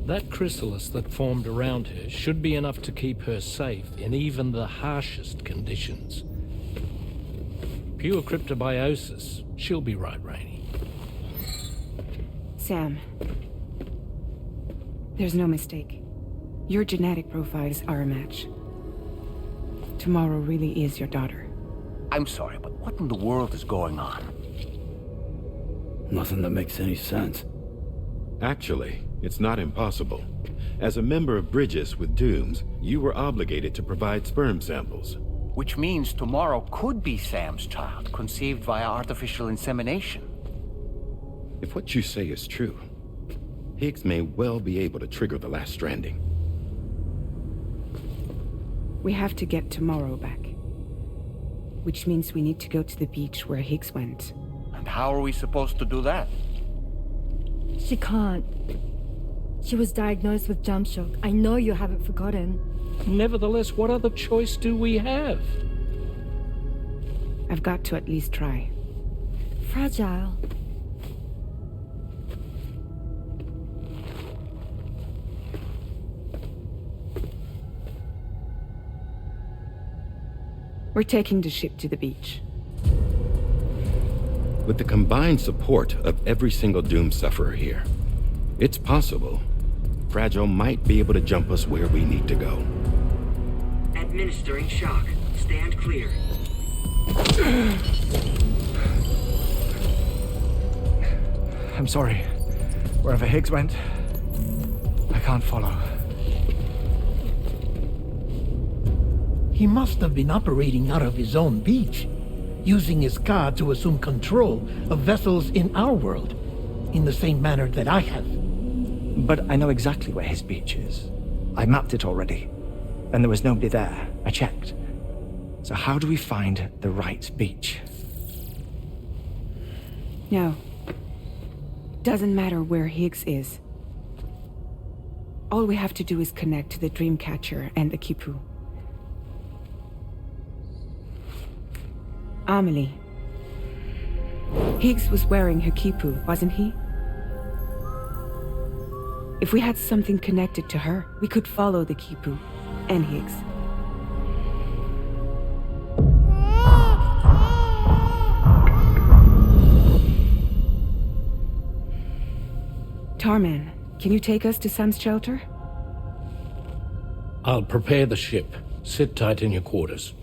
That chrysalis that formed around her should be enough to keep her safe in even the harshest conditions. Pure cryptobiosis. She'll be right, Rainey. Sam, there's no mistake. Your genetic profiles are a match. Tomorrow really is your daughter. I'm sorry, but what in the world is going on? Nothing that makes any sense. Actually, it's not impossible. As a member of Bridges with Dooms, you were obligated to provide sperm samples. Which means tomorrow could be Sam's child, conceived via artificial insemination. If what you say is true, Higgs may well be able to trigger the last Stranding. We have to get tomorrow back. Which means we need to go to the beach where Higgs went. And how are we supposed to do that? She can't. She was diagnosed with jump shock. I know you haven't forgotten. Nevertheless, what other choice do we have? I've got to at least try. Fragile. We're taking the ship to the beach. With the combined support of every single Doom sufferer here, it's possible Fragile might be able to jump us where we need to go. Administering shock. Stand clear. I'm sorry. Wherever Higgs went, I can't follow. He must have been operating out of his own beach, using his car to assume control of vessels in our world, in the same manner that I have. But I know exactly where his beach is. I mapped it already, and there was nobody there. I checked. So how do we find the right beach? No. Doesn't matter where Higgs is. All we have to do is connect to the Dreamcatcher and the Kipu. Amelie. Higgs was wearing her Kipu, wasn't he? If we had something connected to her, we could follow the Kipu and Higgs. Tarman, can you take us to Sam's shelter? I'll prepare the ship. Sit tight in your quarters.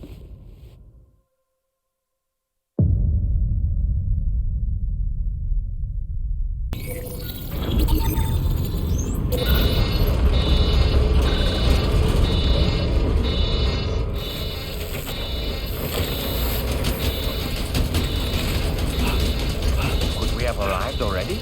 Could we have arrived already?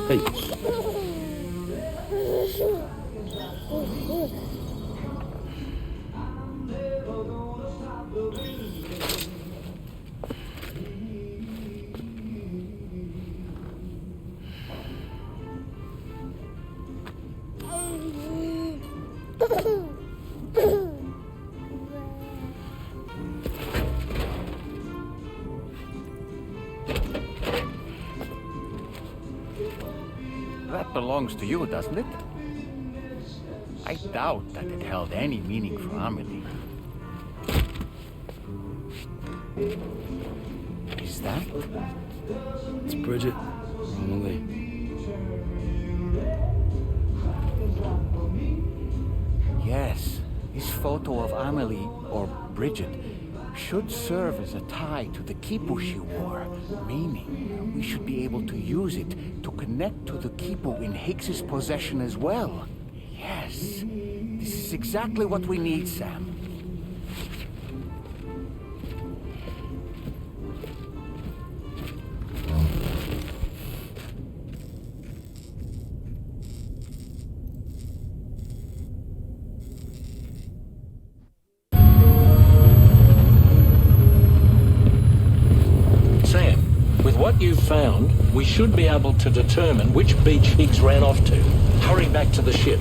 Hey. That belongs to you, doesn't it? I doubt that it held any meaning for Amelie. Is that? It's Bridget. Amelie. Yes, this photo of Amelie, or Bridget, should serve as a tie to the quipu she wore, meaning we should be able to use it to connect to the quipu in Higgs's possession as well. Yes, this is exactly what we need, Sam. What you've found, we should be able to determine which beach Higgs ran off to. Hurry back to the ship.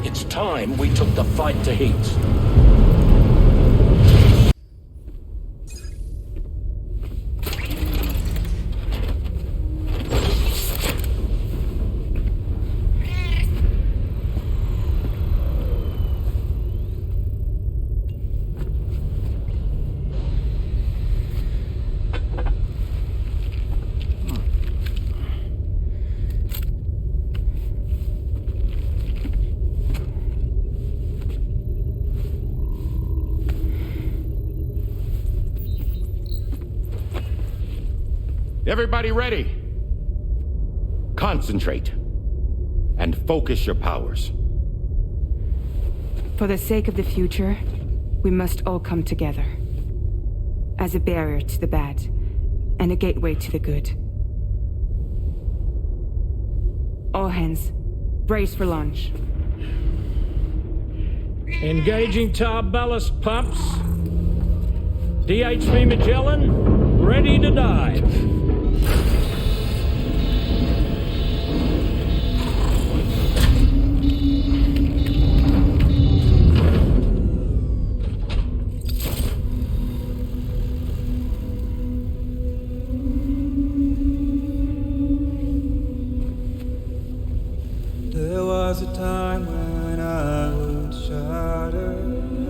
It's time we took the fight to Higgs. Everybody ready? Concentrate. And focus your powers. For the sake of the future, we must all come together. As a barrier to the bad, and a gateway to the good. All hands, brace for launch. Engaging tar ballast pumps. DHV Magellan, ready to dive. There was a time when I would shudder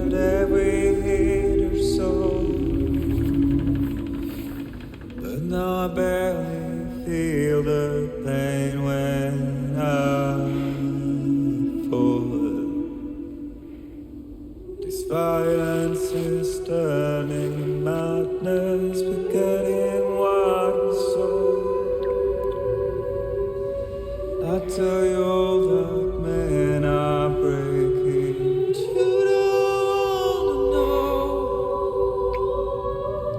at every hit or soul, but now I barely feel the pain when I fall. This violence is turning madness, forgetting what was sold. I tell you all that men are breaking, but you don't know.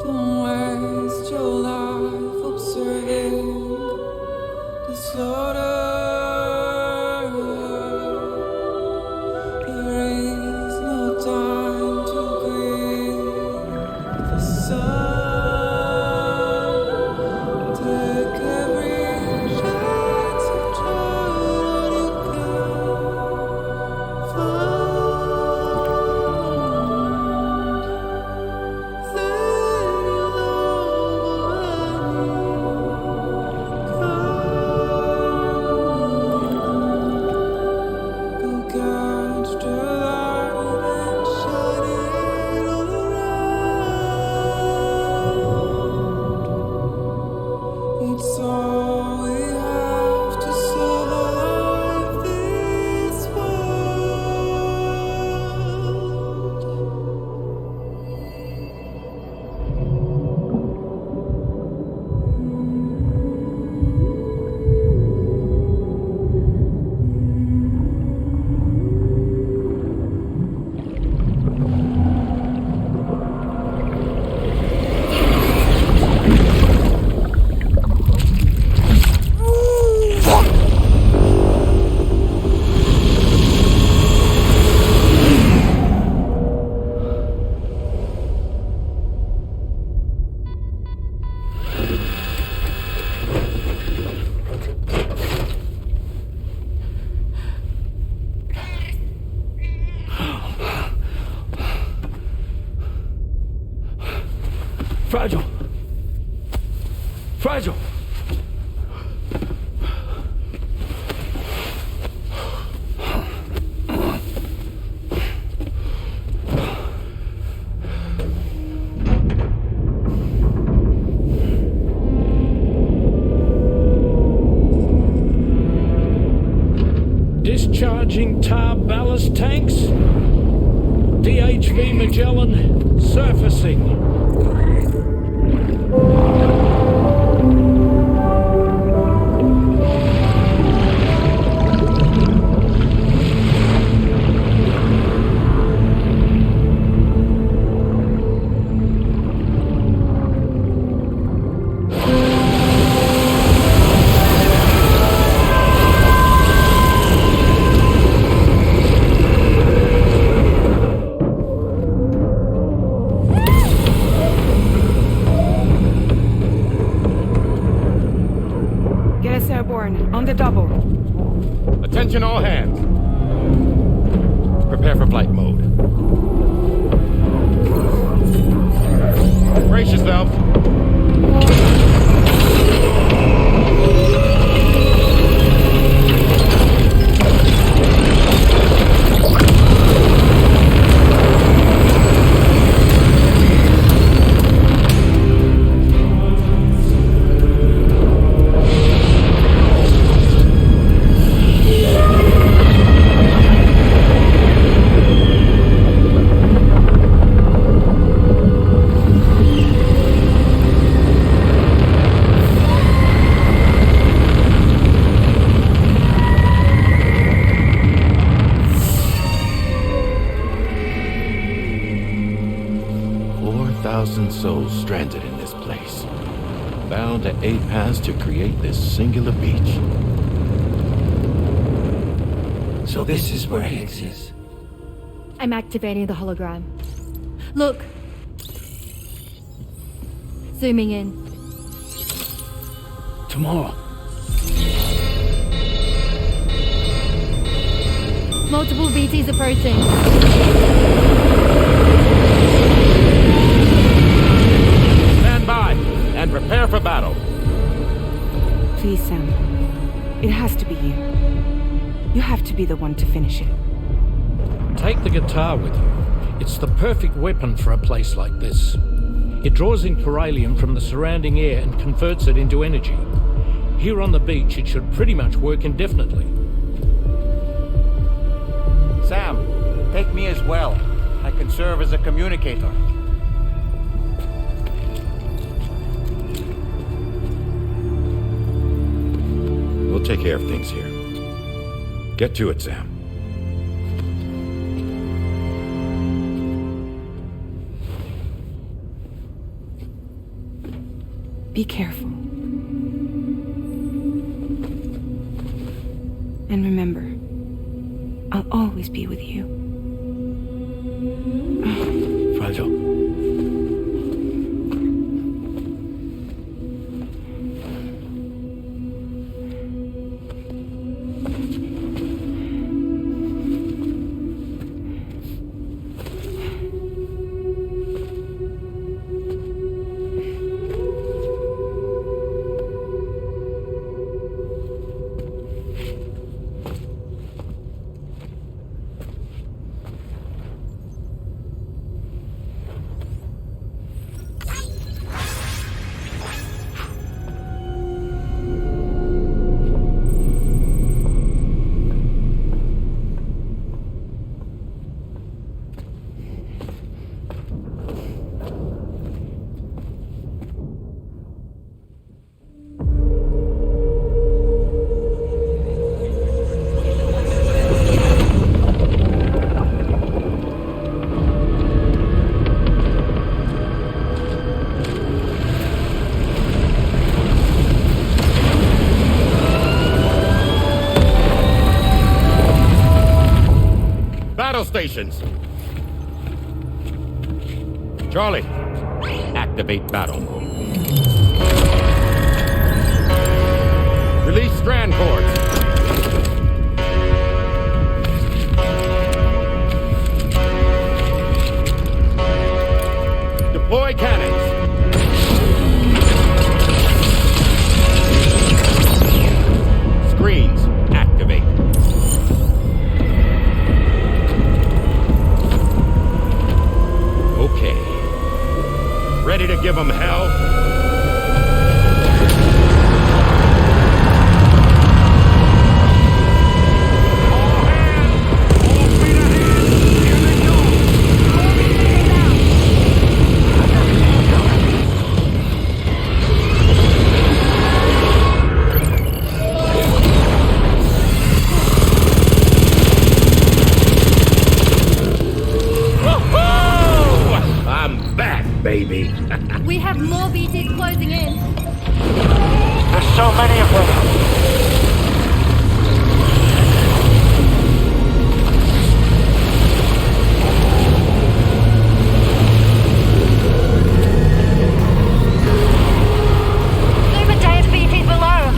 Don't waste your life observing disorder. There is no time to grieve the sun. Take every chance of trying you can find. Then you'll go catch the light and shine it all around. It's all we have to survive this world. Fragile! Fragile! Discharging tar ballast tanks. DHV Magellan surfacing. Get us airborne, on the double. Attention all hands. Prepare for flight mode. Brace yourself. planted in this place, bound to 8 paths to create this singular beach. So this is where Higgs is. I'm activating the hologram. Look! Zooming in. Tomorrow. Multiple VTs approaching. Stand by and prepare for battle. Please, Sam. It has to be you. You have to be the one to finish it. Take the guitar with you. It's the perfect weapon for a place like this. It draws in chiralium from the surrounding air and converts it into energy. Here on the beach, it should pretty much work indefinitely. Sam, take me as well. I can serve as a communicator. We'll take care of things here. Get to it, Sam. Be careful. And remember, I'll always be with you. Fragile. Stations. Charlie, activate battle mode. Release strand cords. Deploy cannons. Screens, activate. Okay. Ready to give them hell? Baby. We have more BTs closing in. There's so many of them. Super giant BTs below.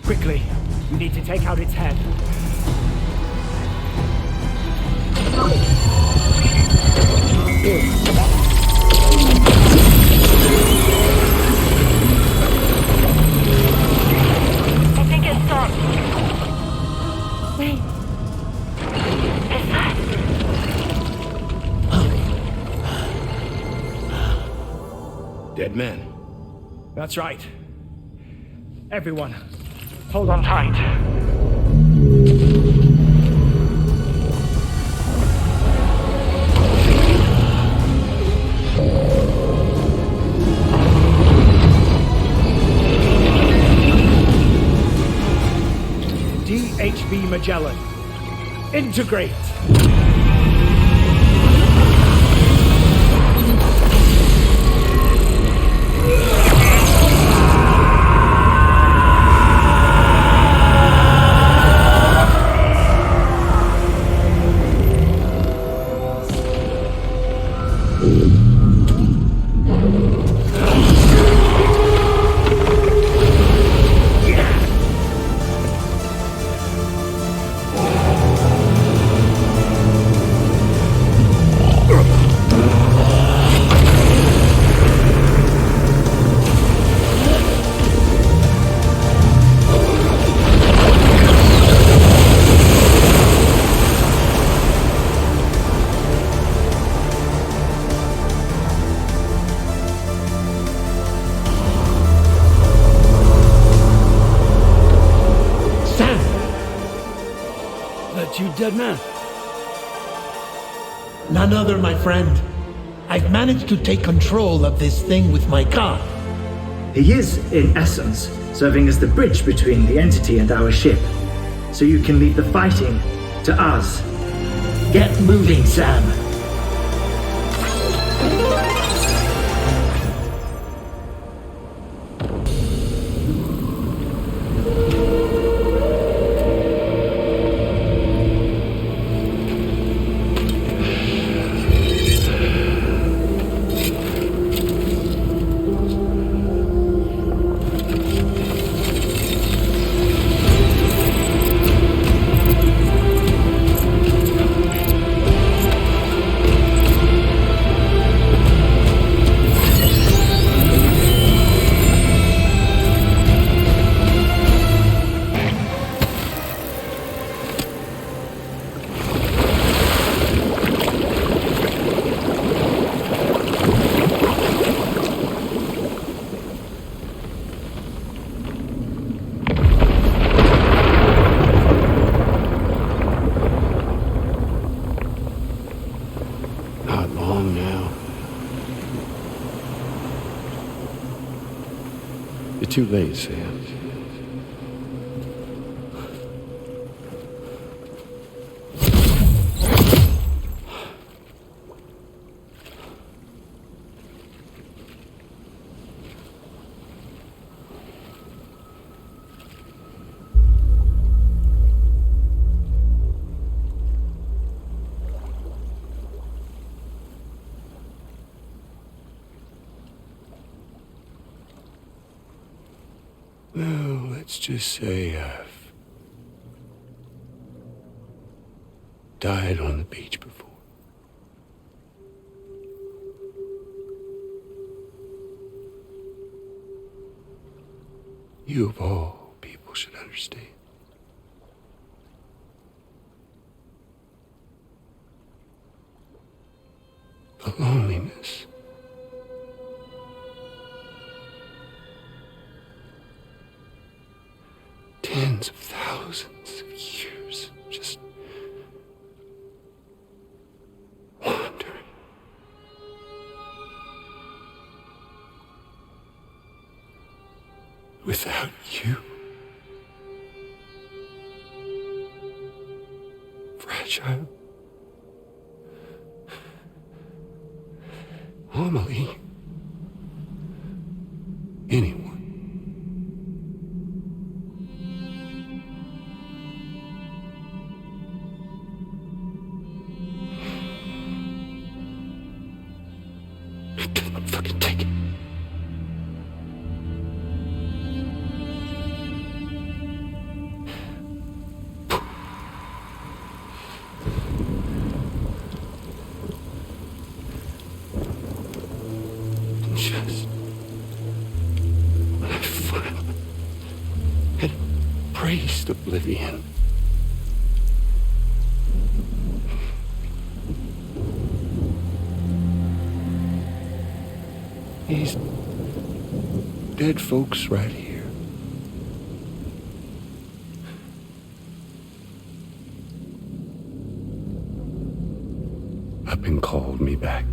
Quickly, you need to take out its head. I think it stopped. Wait. Is that... Dead man. That's right. Everyone, hold on tight. DHB Magellan, integrate! You dead man? None other, my friend. I've managed to take control of this thing with my car. He is, in essence, serving as the bridge between the entity and our ship. So you can leave the fighting to us. Get moving, Sam. Too late, Sam. Well, let's just say I've died on the beach before. You of all people should understand. The loneliness. Tens of thousands of years just wandering. Without you. Fragile. Amelie. Anyone. Fucking take it. embraced oblivion. These dead folks right here. Up and called me back.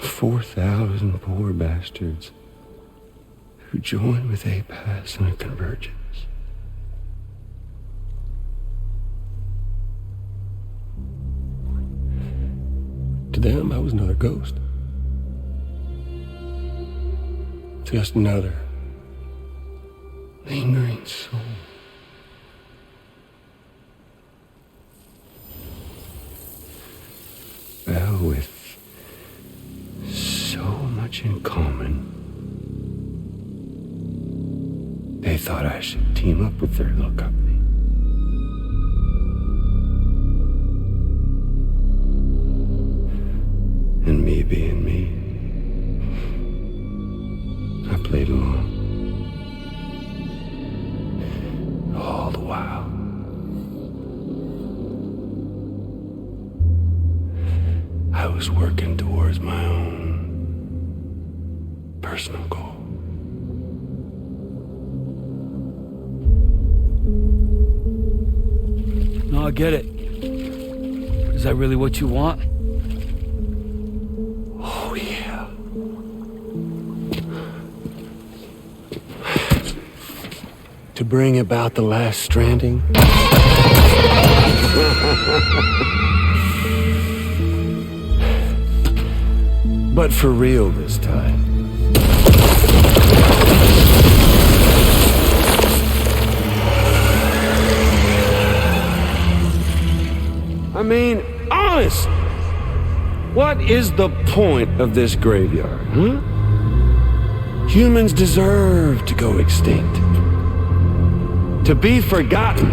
$4,000 poor bastards who joined with APAS in a convergence. To them, I was another ghost. Just another lingering soul. Well, with so much in common, they thought I should team up with their little company. And me being me, I played along. All the while. I was working towards my own personal goal. No, I get it. Is that really what you want? Oh, yeah. To bring about the last stranding. But for real this time. I mean, honest. What is the point of this graveyard, huh? Humans deserve to go extinct. To be forgotten.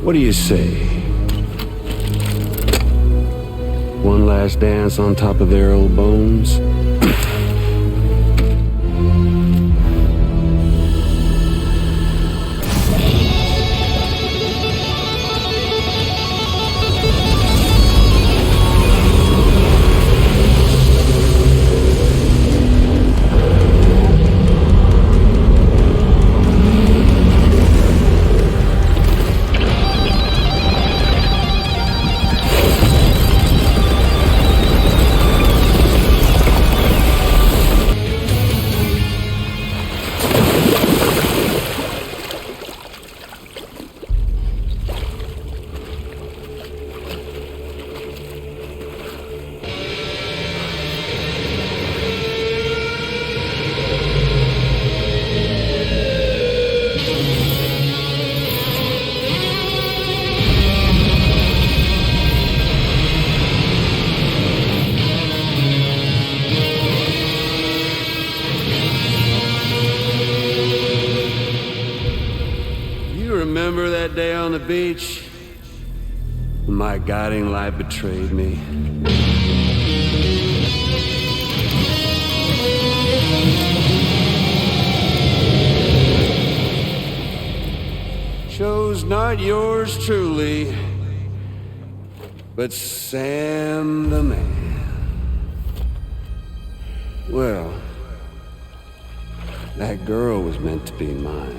What do you say? One last dance on top of their old bones? Remember that day on the beach when my guiding light betrayed me? Chose not yours truly, but Sam the man. Well, that girl was meant to be mine.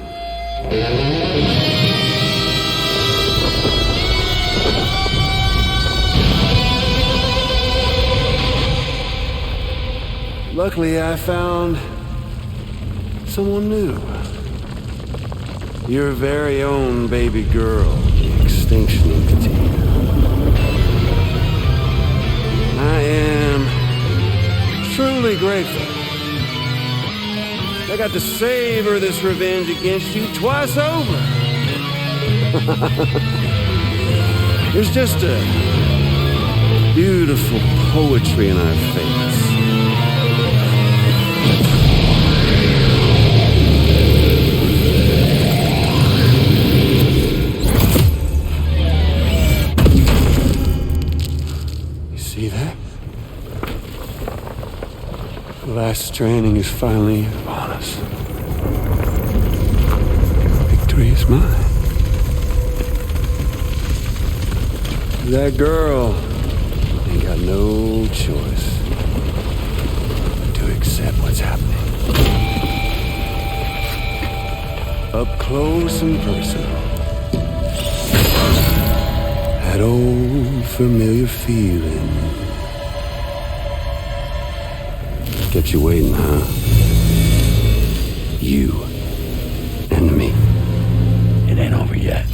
Luckily, I found someone new. Your very own baby girl, the extinction entity. I am truly grateful. I got to savor this revenge against you twice over. There's just a beautiful poetry in our fates. See that? The last stranding is finally upon us. Victory is mine. That girl ain't got no choice but to accept what's happening. Up close and personal. That old familiar feeling. Kept you waiting, huh? You and me. It ain't over yet.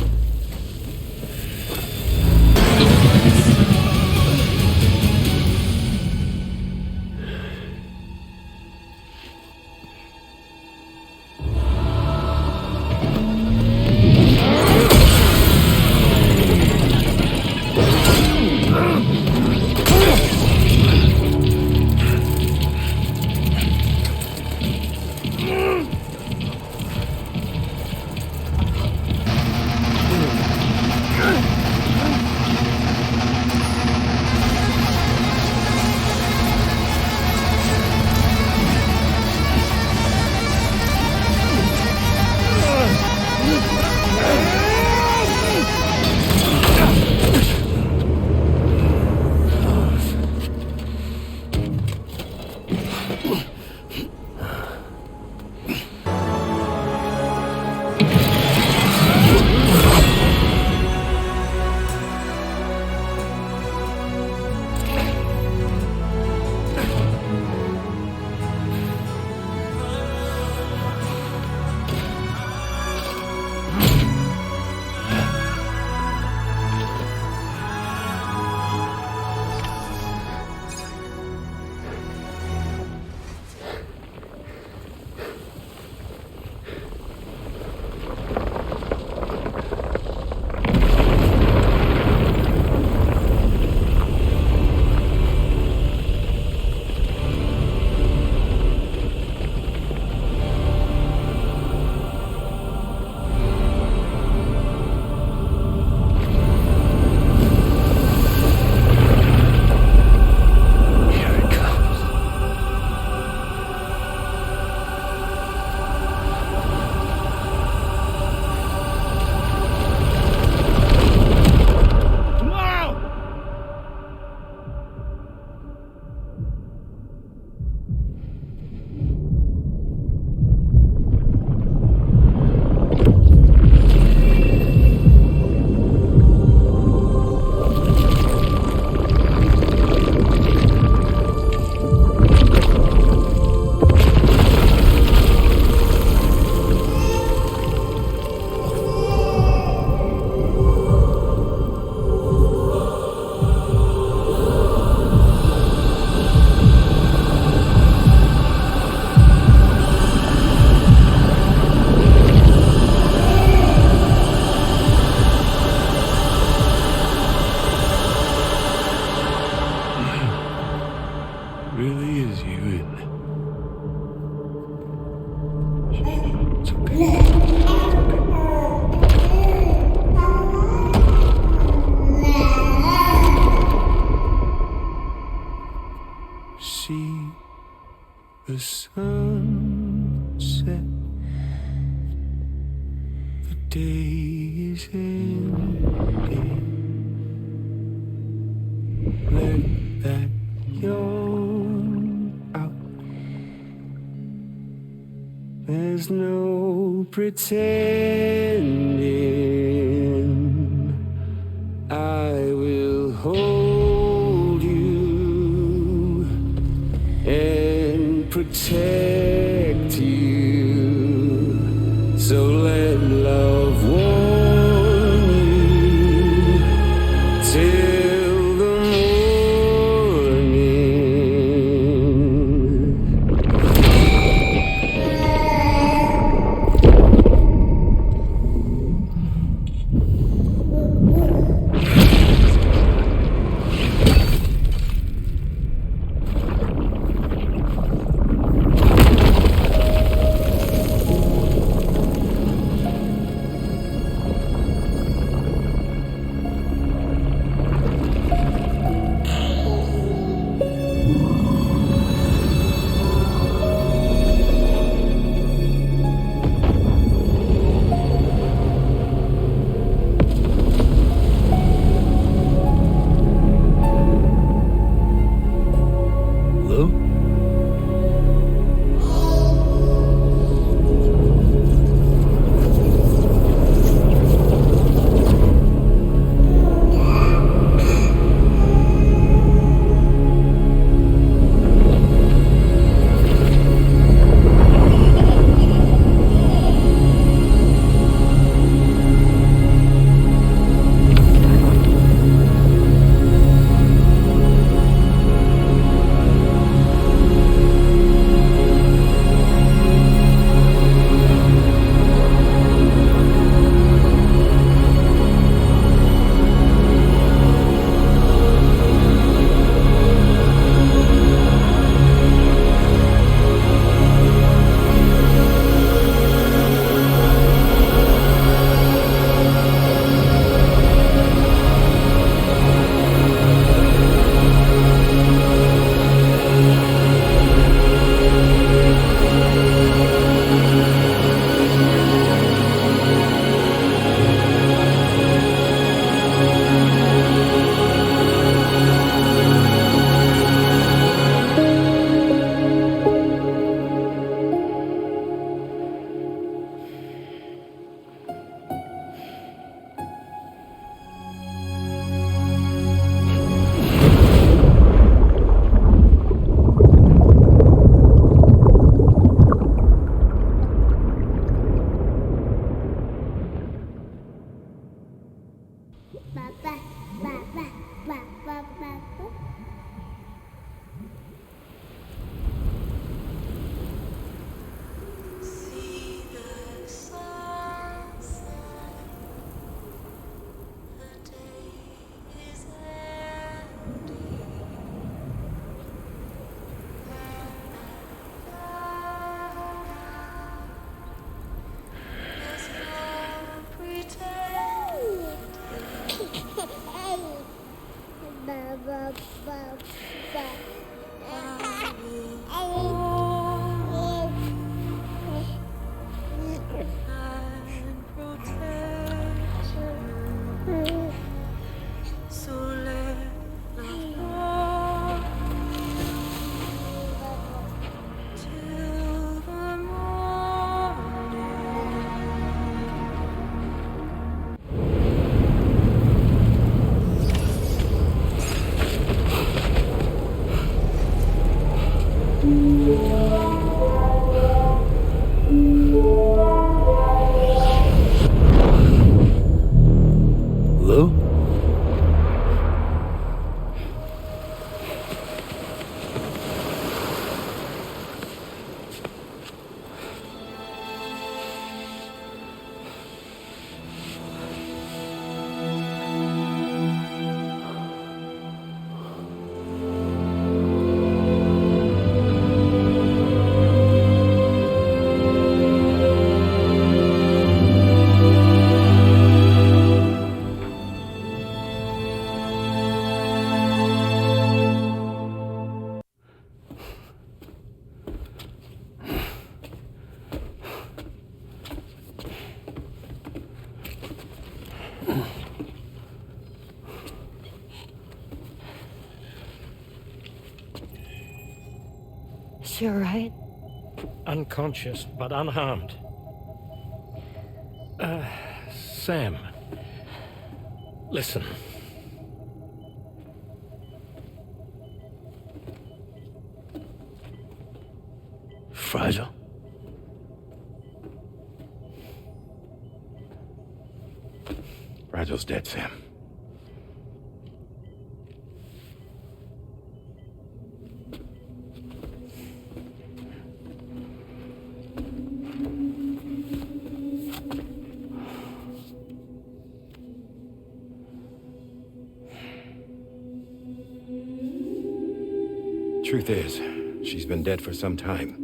The sun set, the day is ending. Let that yawn out. There's no pretending. I will hold you and protect you. So let love warm you till the morning. Lou? Is she alright? Unconscious, but unharmed. Sam. Listen. Fragile? Fragile's dead, Sam. Truth is, she's been dead for some time.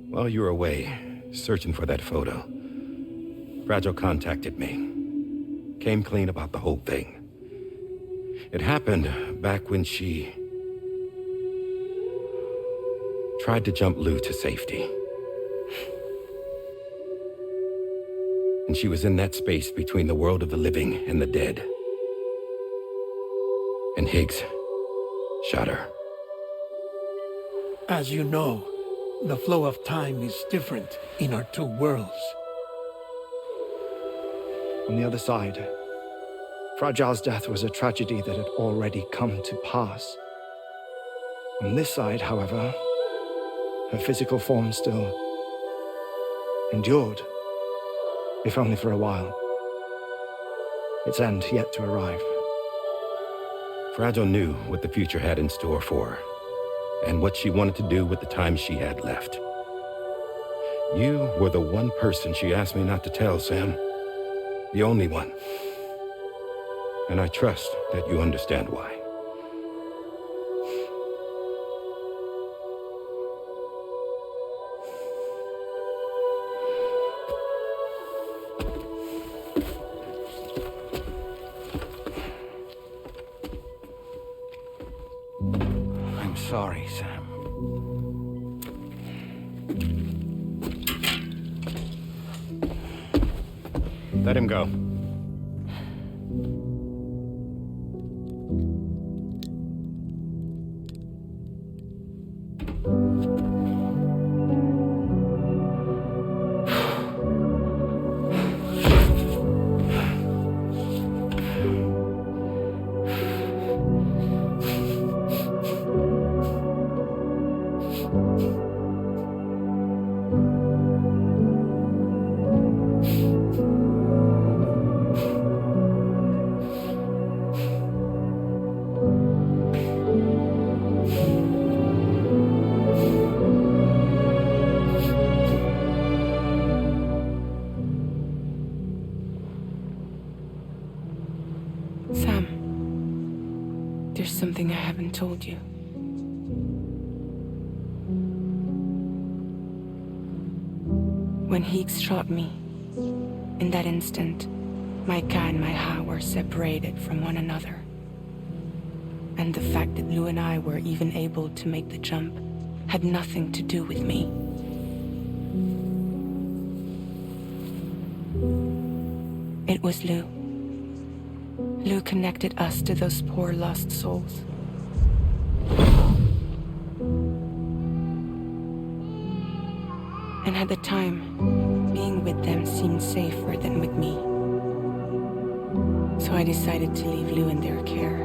While you were away, searching for that photo, Fragile contacted me. Came clean about the whole thing. It happened back when she tried to jump Lou to safety. And she was in that space between the world of the living and the dead. And Higgs shot her. As you know, the flow of time is different in our two worlds. On the other side, Fragile's death was a tragedy that had already come to pass. On this side, however, her physical form still endured, if only for a while. Its end yet to arrive. Fragile knew what the future had in store for her, and what she wanted to do with the time she had left. You were the one person she asked me not to tell, Sam. The only one. And I trust that you understand why. I'm sorry, Sam. Let him go. Sam, there's something I haven't told you. When Higgs shot me, in that instant, My Ka and my Ha were separated from one another. And the fact that Lu and I were even able to make the jump had nothing to do with me. It was Lu. Lu connected us to those poor lost souls. And at the time, being with them seemed safer than with me. So I decided to leave Lu in their care.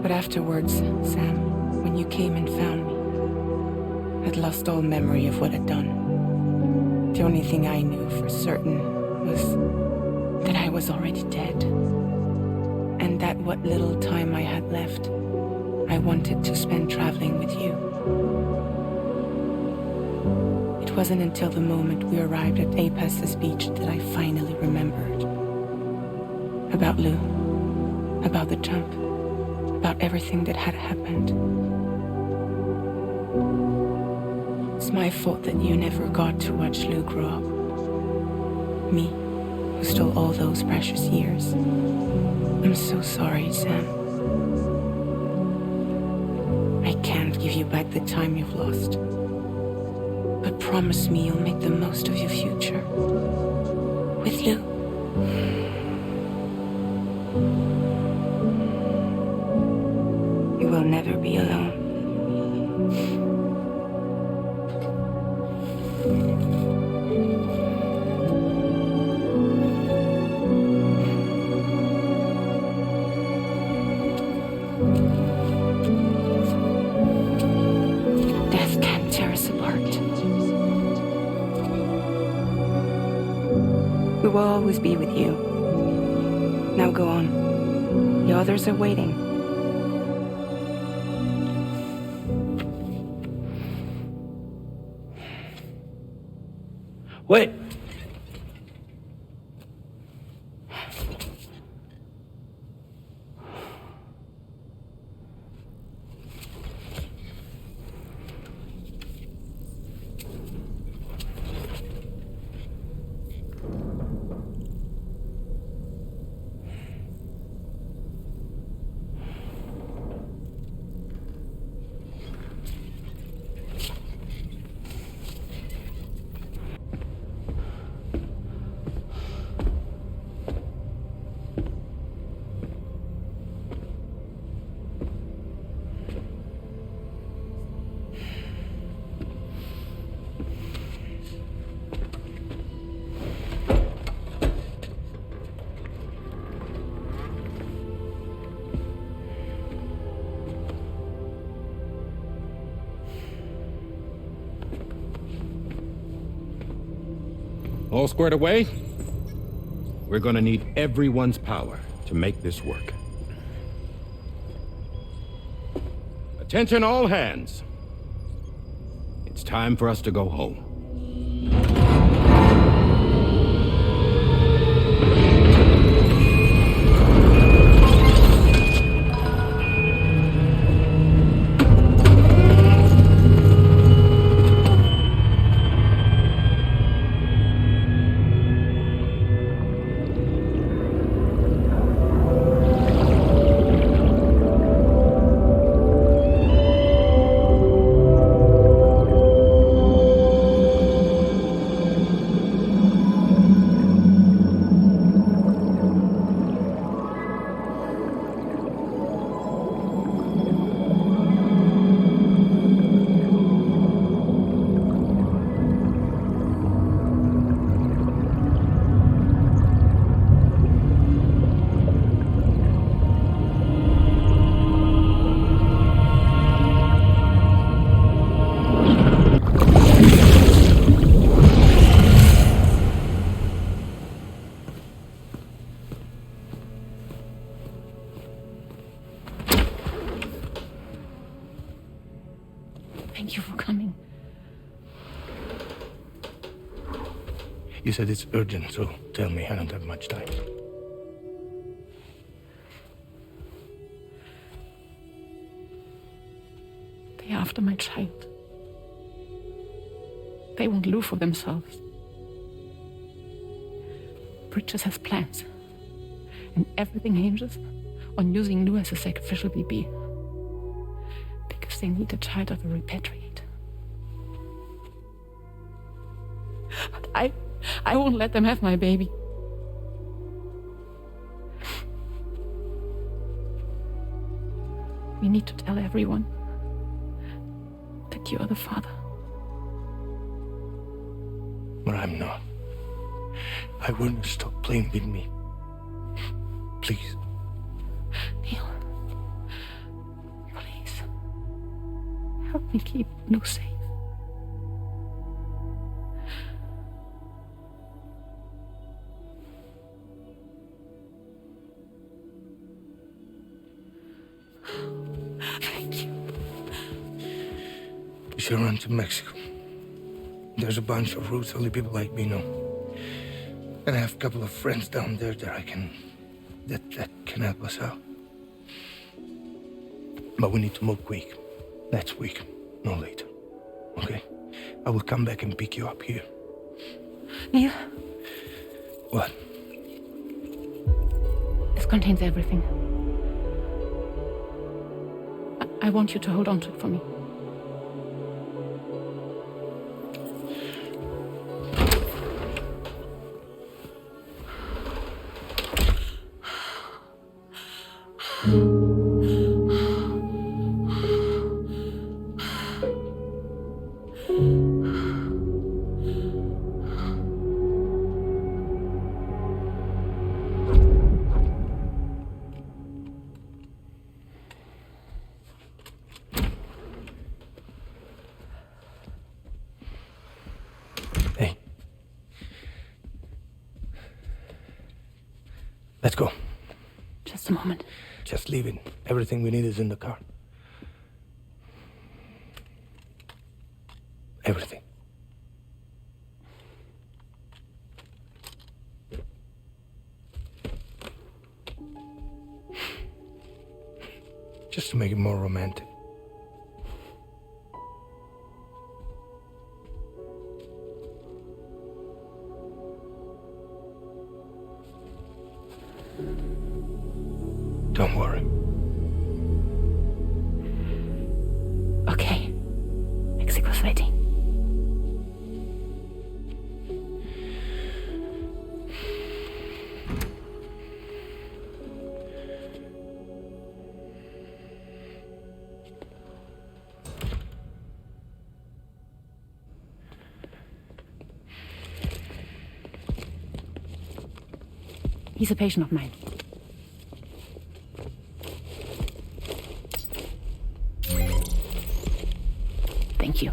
But afterwards, Sam, when you came and found me, I'd lost all memory of what I'd done. The only thing I knew for certain was that I was already dead. And that what little time I had left, I wanted to spend traveling with you. It wasn't until the moment we arrived at Apas's beach that I finally remembered. About Lu, about the jump, about everything that had happened. It's my fault that you never got to watch Lu grow up. Me, who stole all those precious years. I'm so sorry, Sam. I can't give you back the time you've lost. But promise me you'll make the most of your future. With Lu. You will never be alone. Death can't tear us apart. We will always be with you. Now go on. The others are waiting. Wait! All squared away? We're gonna need everyone's power to make this work. Attention all hands. It's time for us to go home. Thank you for coming. You said it's urgent, so tell me. I don't have much time. They're after my child. They want Lou for themselves. Bridges has plans, and everything hinges on using Lou as a sacrificial BB. Because they need a child of a repatriate. But I won't let them have my baby. We need to tell everyone that you're the father. But I'm not. I want you to stop playing with me. Please. Neil. Please. Help me keep Lou safe. Thank you. We should run to Mexico. There's a bunch of routes only people like me know. And I have a couple of friends down there that that can help us out. But we need to move quick. Next week, no later. Okay? I will come back and pick you up here. Neil. What? This contains everything. I want you to hold on to it for me. Let's go. Just a moment. Just leave it. Everything we need is in the car. Everything. Just to make it more romantic. Don't worry. Okay. Mexico's waiting. He's a patient of mine. Thank you.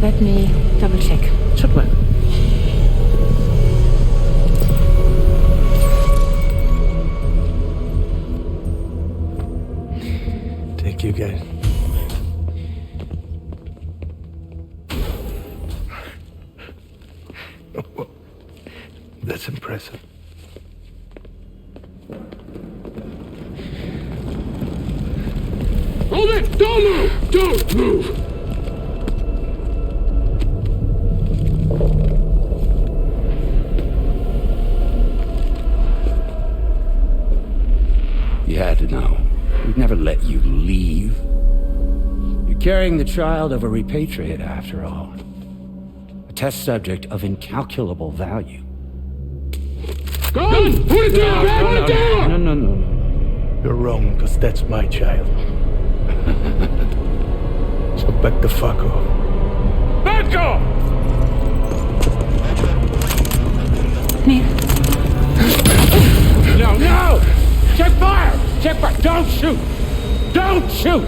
Let me double check. Should work. Thank you, guys. Oh, that's impressive. Hold it! Don't move! Don't move! You had to know. We'd never let you leave. You're carrying the child of a repatriate, after all. A test subject of incalculable value. Gun! Put it down! Put it down! No. You're wrong, because that's my child. So back the fuck off. Back off! No, no! Check fire! Check fire! Don't shoot! Don't shoot!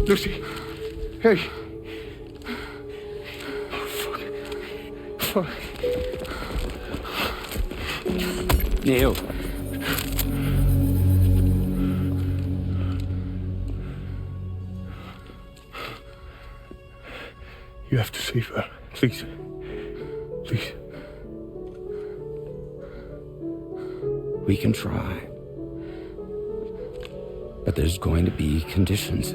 Lucy. Hey. sorry. Neil. You have to save her. Please. Please. We can try. But there's going to be conditions.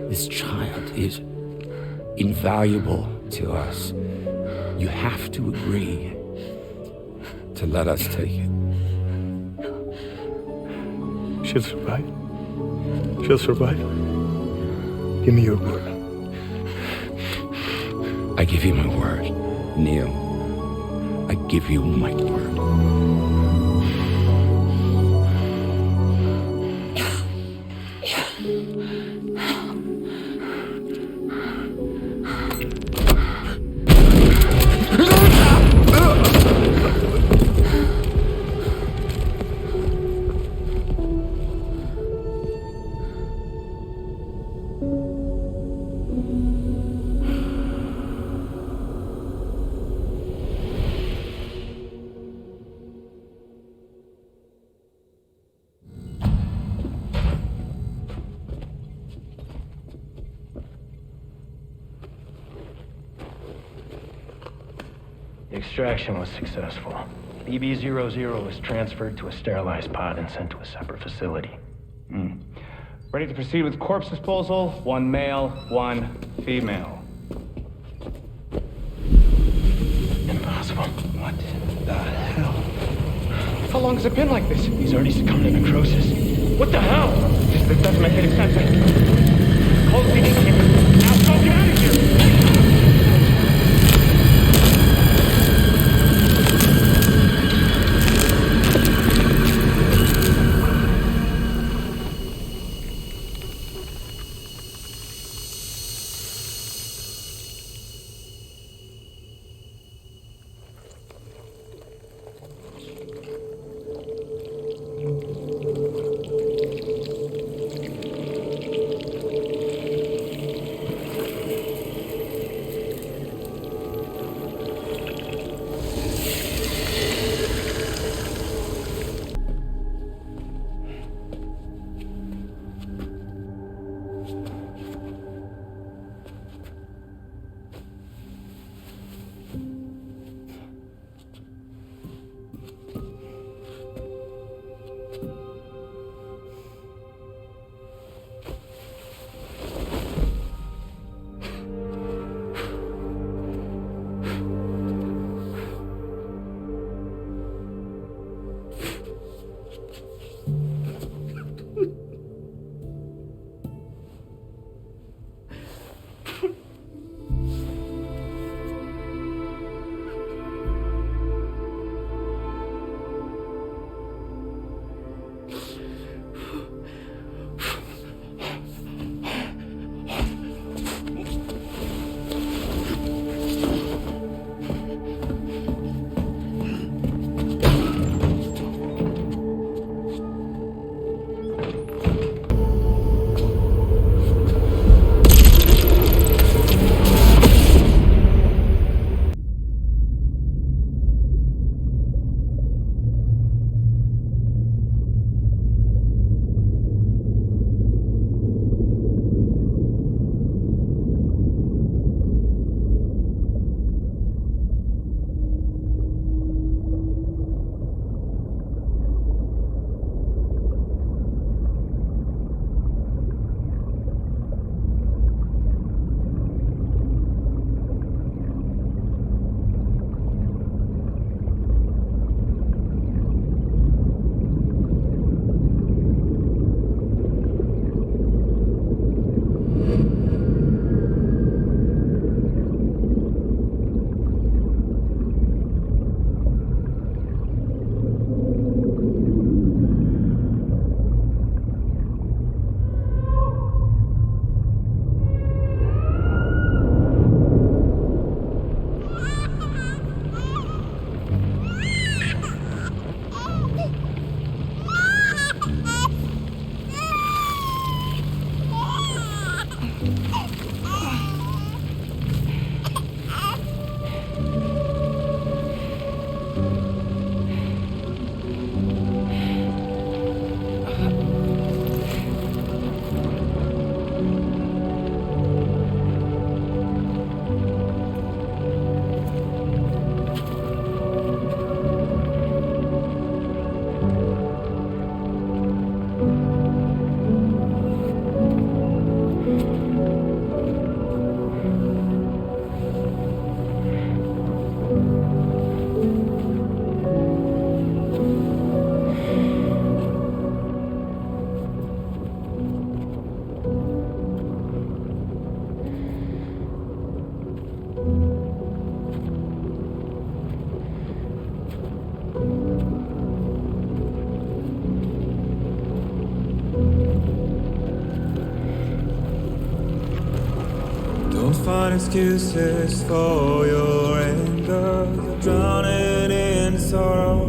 This child is invaluable to us. You have to agree to let us take it. She'll survive. She'll survive. Give me your word. I give you my word, Neil. I give you my word. The extraction was successful. BB-00 was transferred to a sterilized pod and sent to a separate facility. Ready to proceed with corpse disposal. 1 male, 1 female. Impossible. What the hell? How long has it been like this? He's already succumbed to necrosis. What the hell? This doesn't make any sense. Close the innkeeper. Now go get out of here! find excuses for your anger. You're drowning in sorrow,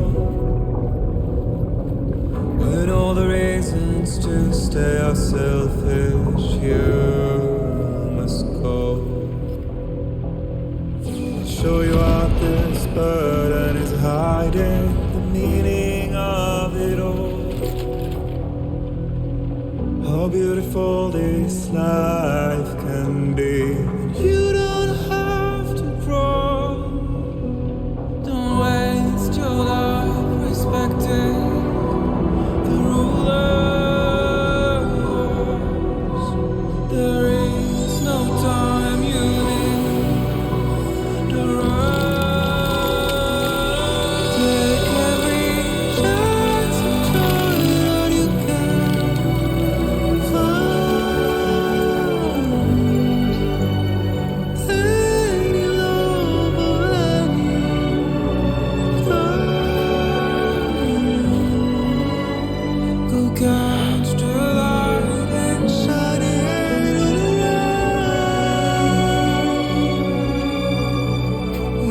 with all the reasons to stay are selfish. You must go. I'll show you out this burden is hiding the meaning of it all. How beautiful this life can be. You don't have to grow. Don't waste your life respecting the rulers. There is no time, you need to run. Take every chance and try that you can find. Any love or any kind. Go catch the light and shine it around.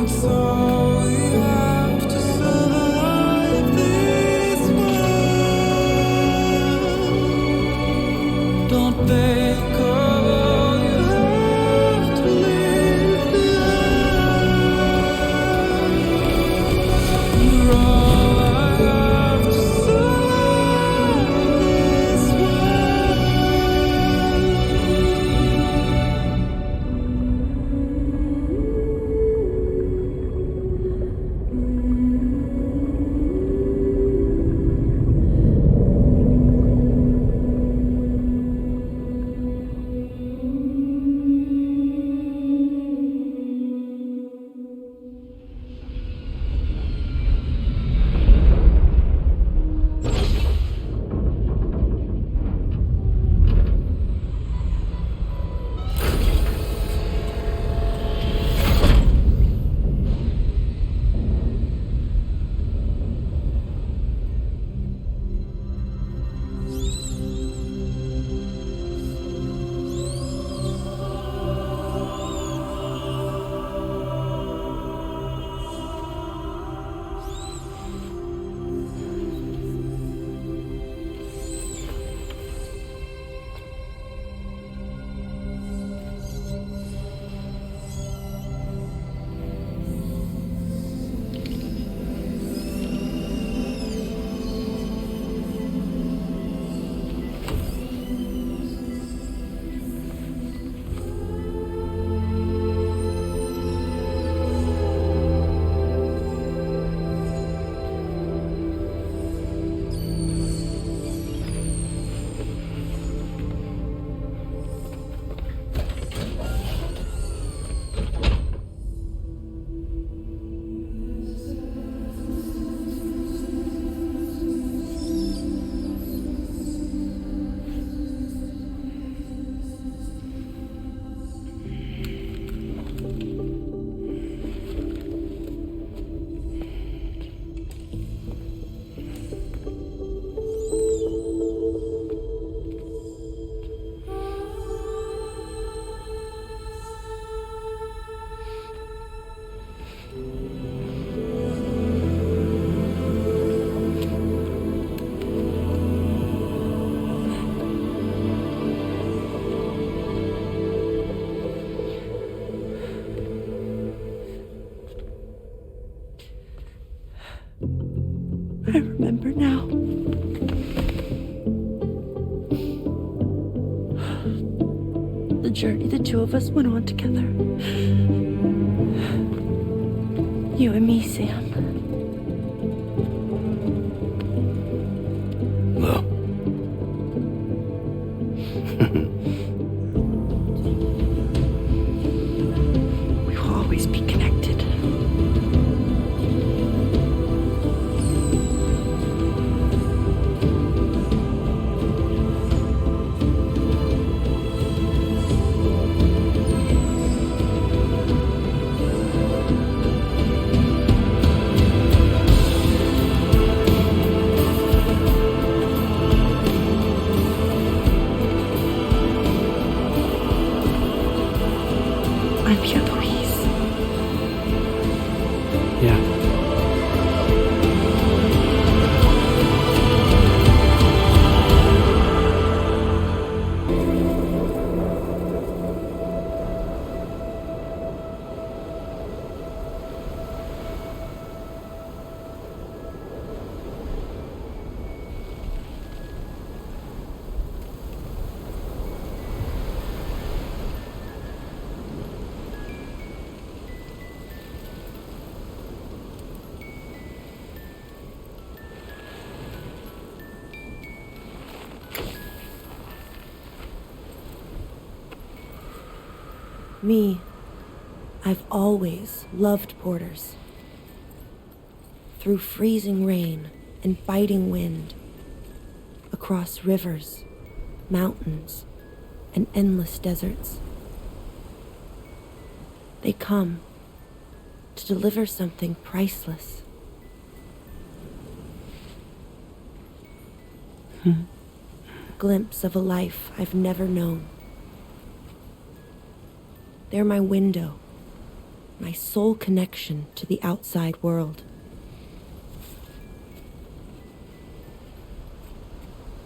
It's all we have to survive this world. Don't think of all you have to leave behind. You're all I have to survive this I remember now. The journey the two of us went on together. You and me, Sam. Well. We will always be connected. Me, I've always loved porters. Through freezing rain and biting wind, across rivers, mountains, and endless deserts. They come to deliver something priceless. A glimpse of a life I've never known. They're my window, my sole connection to the outside world.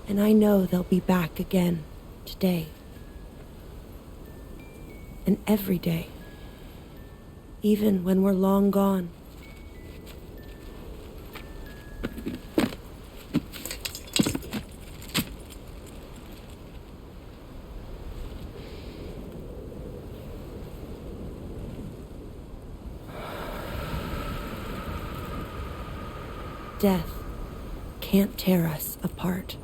And I know they'll be back again today. And every day. Even when we're long gone. Death can't tear us apart.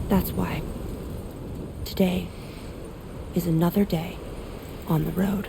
That's why today is another day on the road.